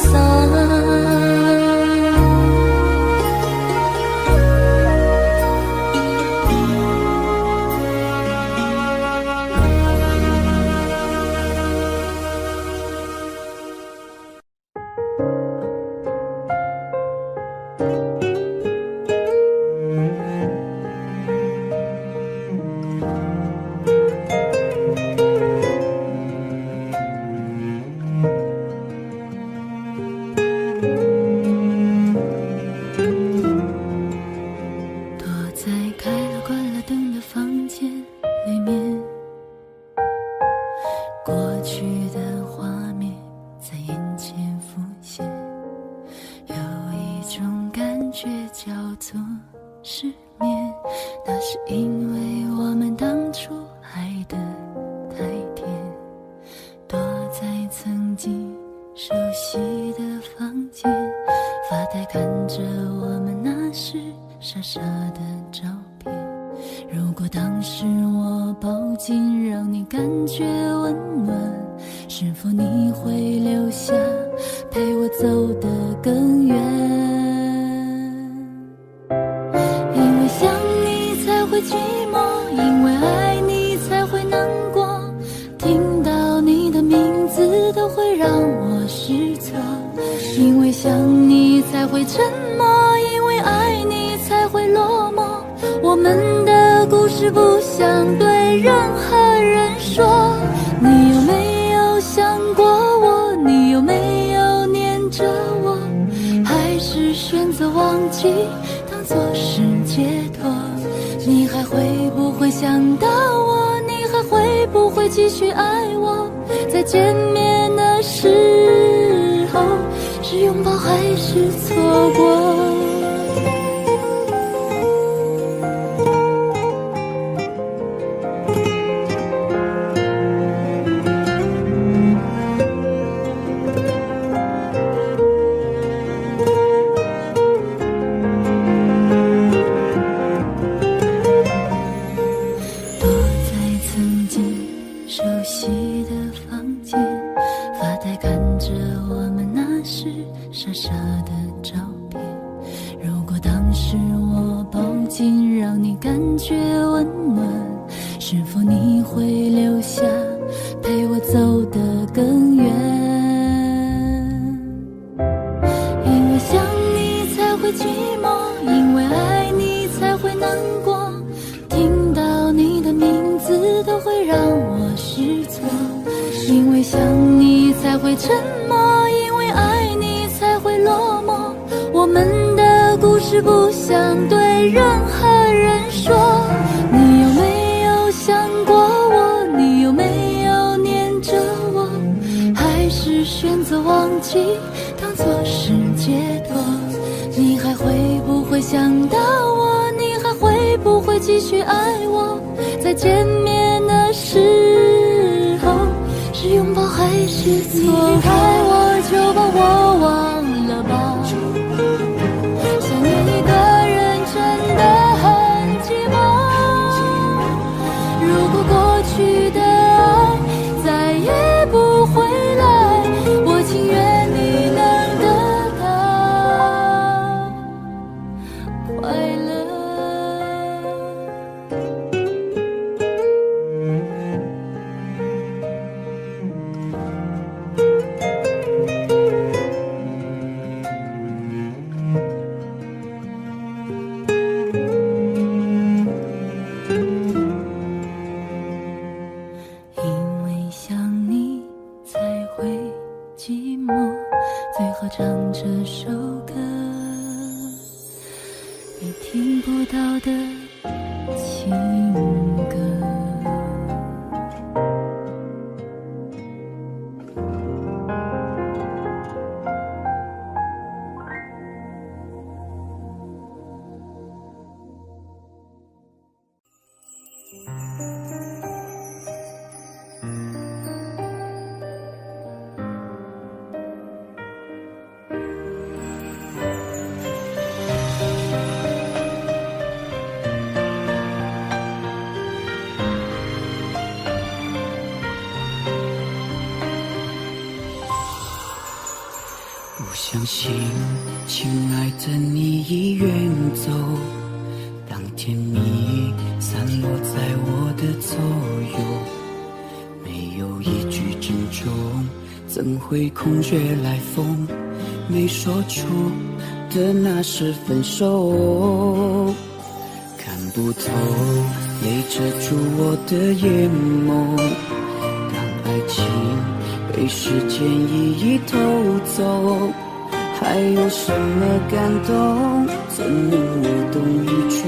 躲在开了关了灯的房间里面，过去的画面在眼前浮现，有一种感觉叫做失眠，那是因为我们当初爱得太甜。躲在曾经熟悉的房间，发呆看着我们那时傻傻的照片。如果当时我抱紧让你感觉温暖，是否你会留下陪我走得更远？因为想你才会寂寞，因为爱你才会难过，听到你的名字都会让我失措。因为想你才会沉默，因为爱你才会落寞。我们的故事不想对任何人说。你有没有想过我？你有没有念着我？还是选择忘记，当作是解脱？你还会不会想到我？你还会不会继续爱我？在见面的时候，是拥抱还是错过？躲在曾经熟悉的房间，发呆看着我们那时傻傻的照片。如果当时我抱紧让你感觉温暖，是否你会留下陪我走得更远？因为想你才会寂寞，因为爱你才会难过，听到你的名想你才会沉默，因为爱你才会落寞。我们的故事不想对任何人说。你有没有想过我？你有没有念着我？还是选择忘记，当作是解脱？你还会不会想到我？你还会不会继续爱我？再见面的时候，是拥抱还是错？你离开我就把我忘了吧，想念一个人真的很寂寞。如果过去的爱再也不回来，我情愿你能得到快乐。因为想你才会寂寞，最后唱这首歌，你听不到的情歌。不相信，亲爱的你已远走，当天你散落在我的左右，没有一句珍重，怎会空穴来风？没说出的那是分手，看不透，泪遮住我的眼眸，当爱情被时间一一偷走，还有什么感动？怎能无动于衷？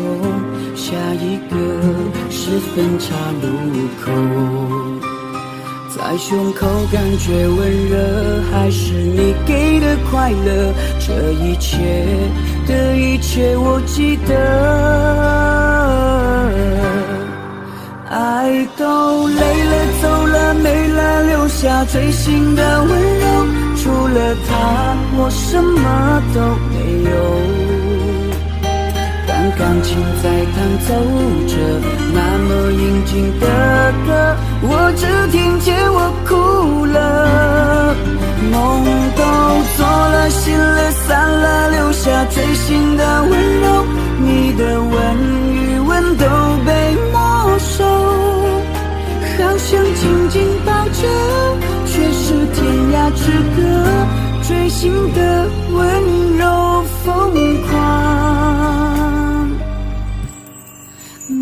下一个是分岔路口，在胸口感觉温热，还是你给的快乐？这一切的一切我记得，爱都累了走了没了，留下最心的温柔，除了他我什么都没有。当感情在弹奏着那么应景的歌，我只听见我哭了。梦都做了，醒了，散了，留下最心的温柔，你的吻与吻都被没收，好想紧紧抱着，却是天涯之隔，追星的温柔疯狂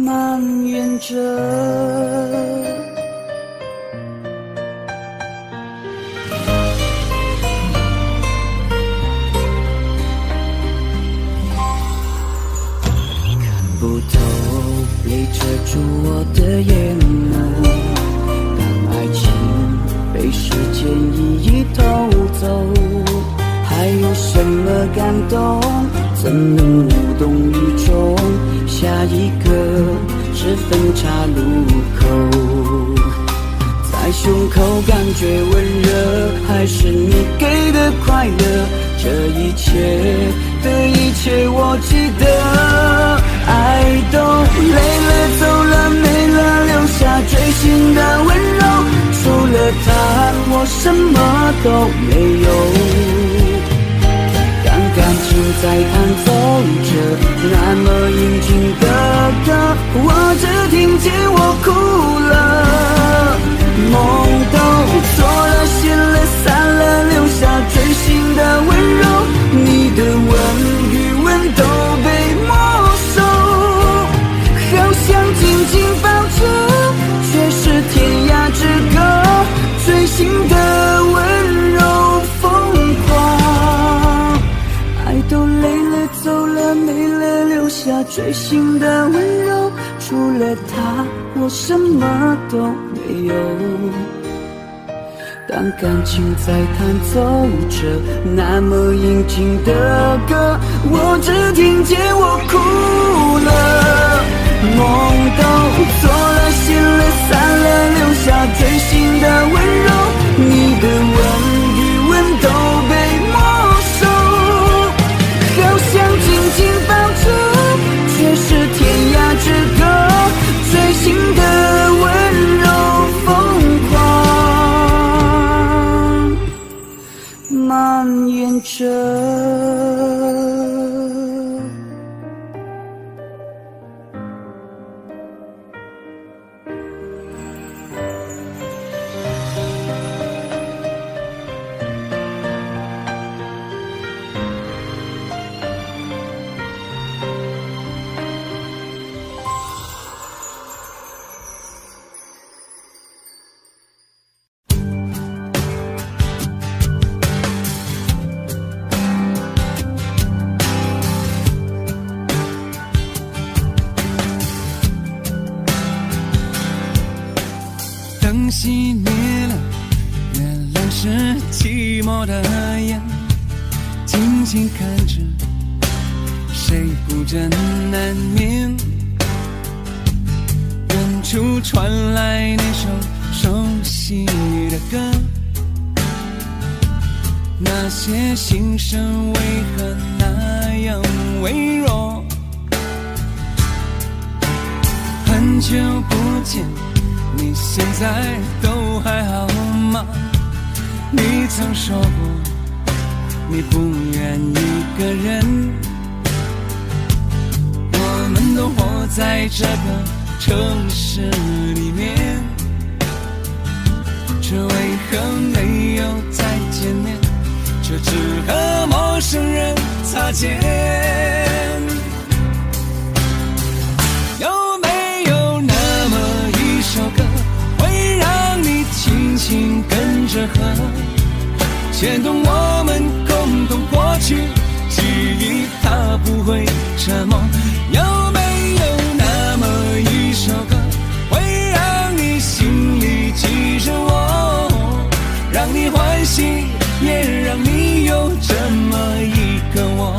蔓延着。不透，泪遮住我的眼眸，当爱情被时间一一偷走，还有什么感动？怎能无动于衷？下一个是分岔路口，在胸口感觉温热，还是你给的快乐？这一切的一切我记得，爱都累了走了没了，留下最心的温柔，除了他我什么都没有。当感情在弹奏着那么应景的歌，我只听见我哭了。梦都做了，醒了，散了，留下最心的温柔，你的吻与吻都被没收，好想紧紧抱着，却是天涯之隔，追星的心的温柔，除了他，我什么都没有。当感情在弹奏着那么应景的歌，我只听见我哭了。梦都做了，醒了，散了，留下真心的温柔。你的吻与吻都被没收，好想紧紧抱住，却是天涯之隔，最新的温柔疯狂蔓延着。灯熄灭了，原来是寂寞的眼，静静看着谁孤枕难眠。远处传来那首熟悉的歌，那些心声为何那样微弱？很久不见，你现在都还好吗？你曾说过你不愿一个人，我们都活在这个城市里面，这为何没有再见面，却只和陌生人擦肩？有没有那么一首歌，会让你轻轻跟着和，牵动我们共同过去，记忆它不会沉默。有没有那么一首歌，会让你心里记着我，让你欢喜，也让你有这么一个我。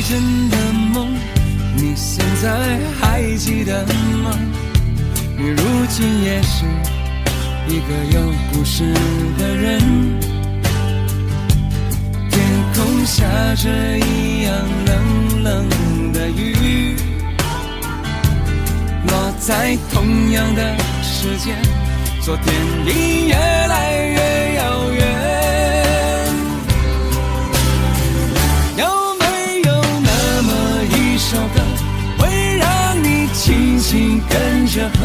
真的梦，你现在还记得吗？你如今也是一个有故事的人，天空下着一样冷冷的雨，落在同样的时间，昨天已越来越遥远。首歌会让你轻轻跟着和，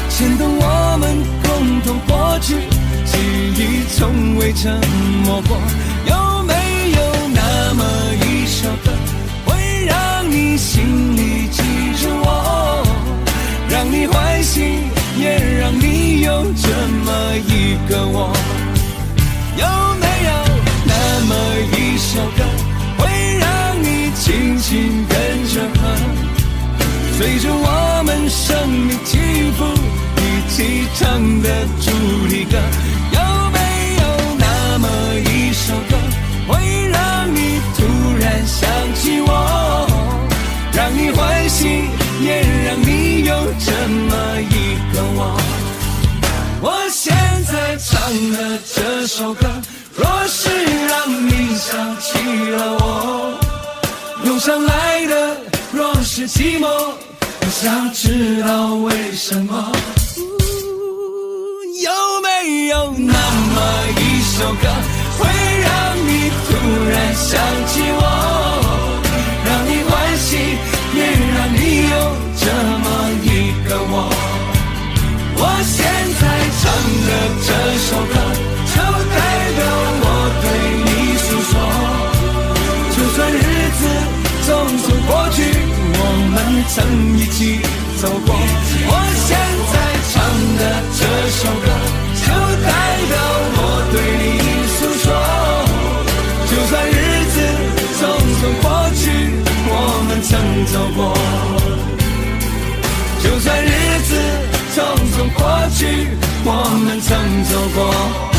牵动我们共同过去，记忆从未沉默过。有没有那么一首歌，会让你心里记着我，让你欢喜，也让你有这么一个我？有没有那么一首歌，会让你轻轻跟着和，随着我们生命起伏一起唱的主题歌？有没有那么一首歌，会让你突然想起我，让你欢喜，也让你有这么一个我？我现在唱的这首歌，若是让你想起了我，涌上来的若是寂寞，我想知道为什么。有没有那么一首歌，会让你突然想起我，让你欢喜，们曾一起走过。我现在唱的这首歌，就代表我对你诉说。就算日子匆匆过去，我们曾走过。就算日子匆匆过去，我们曾走过。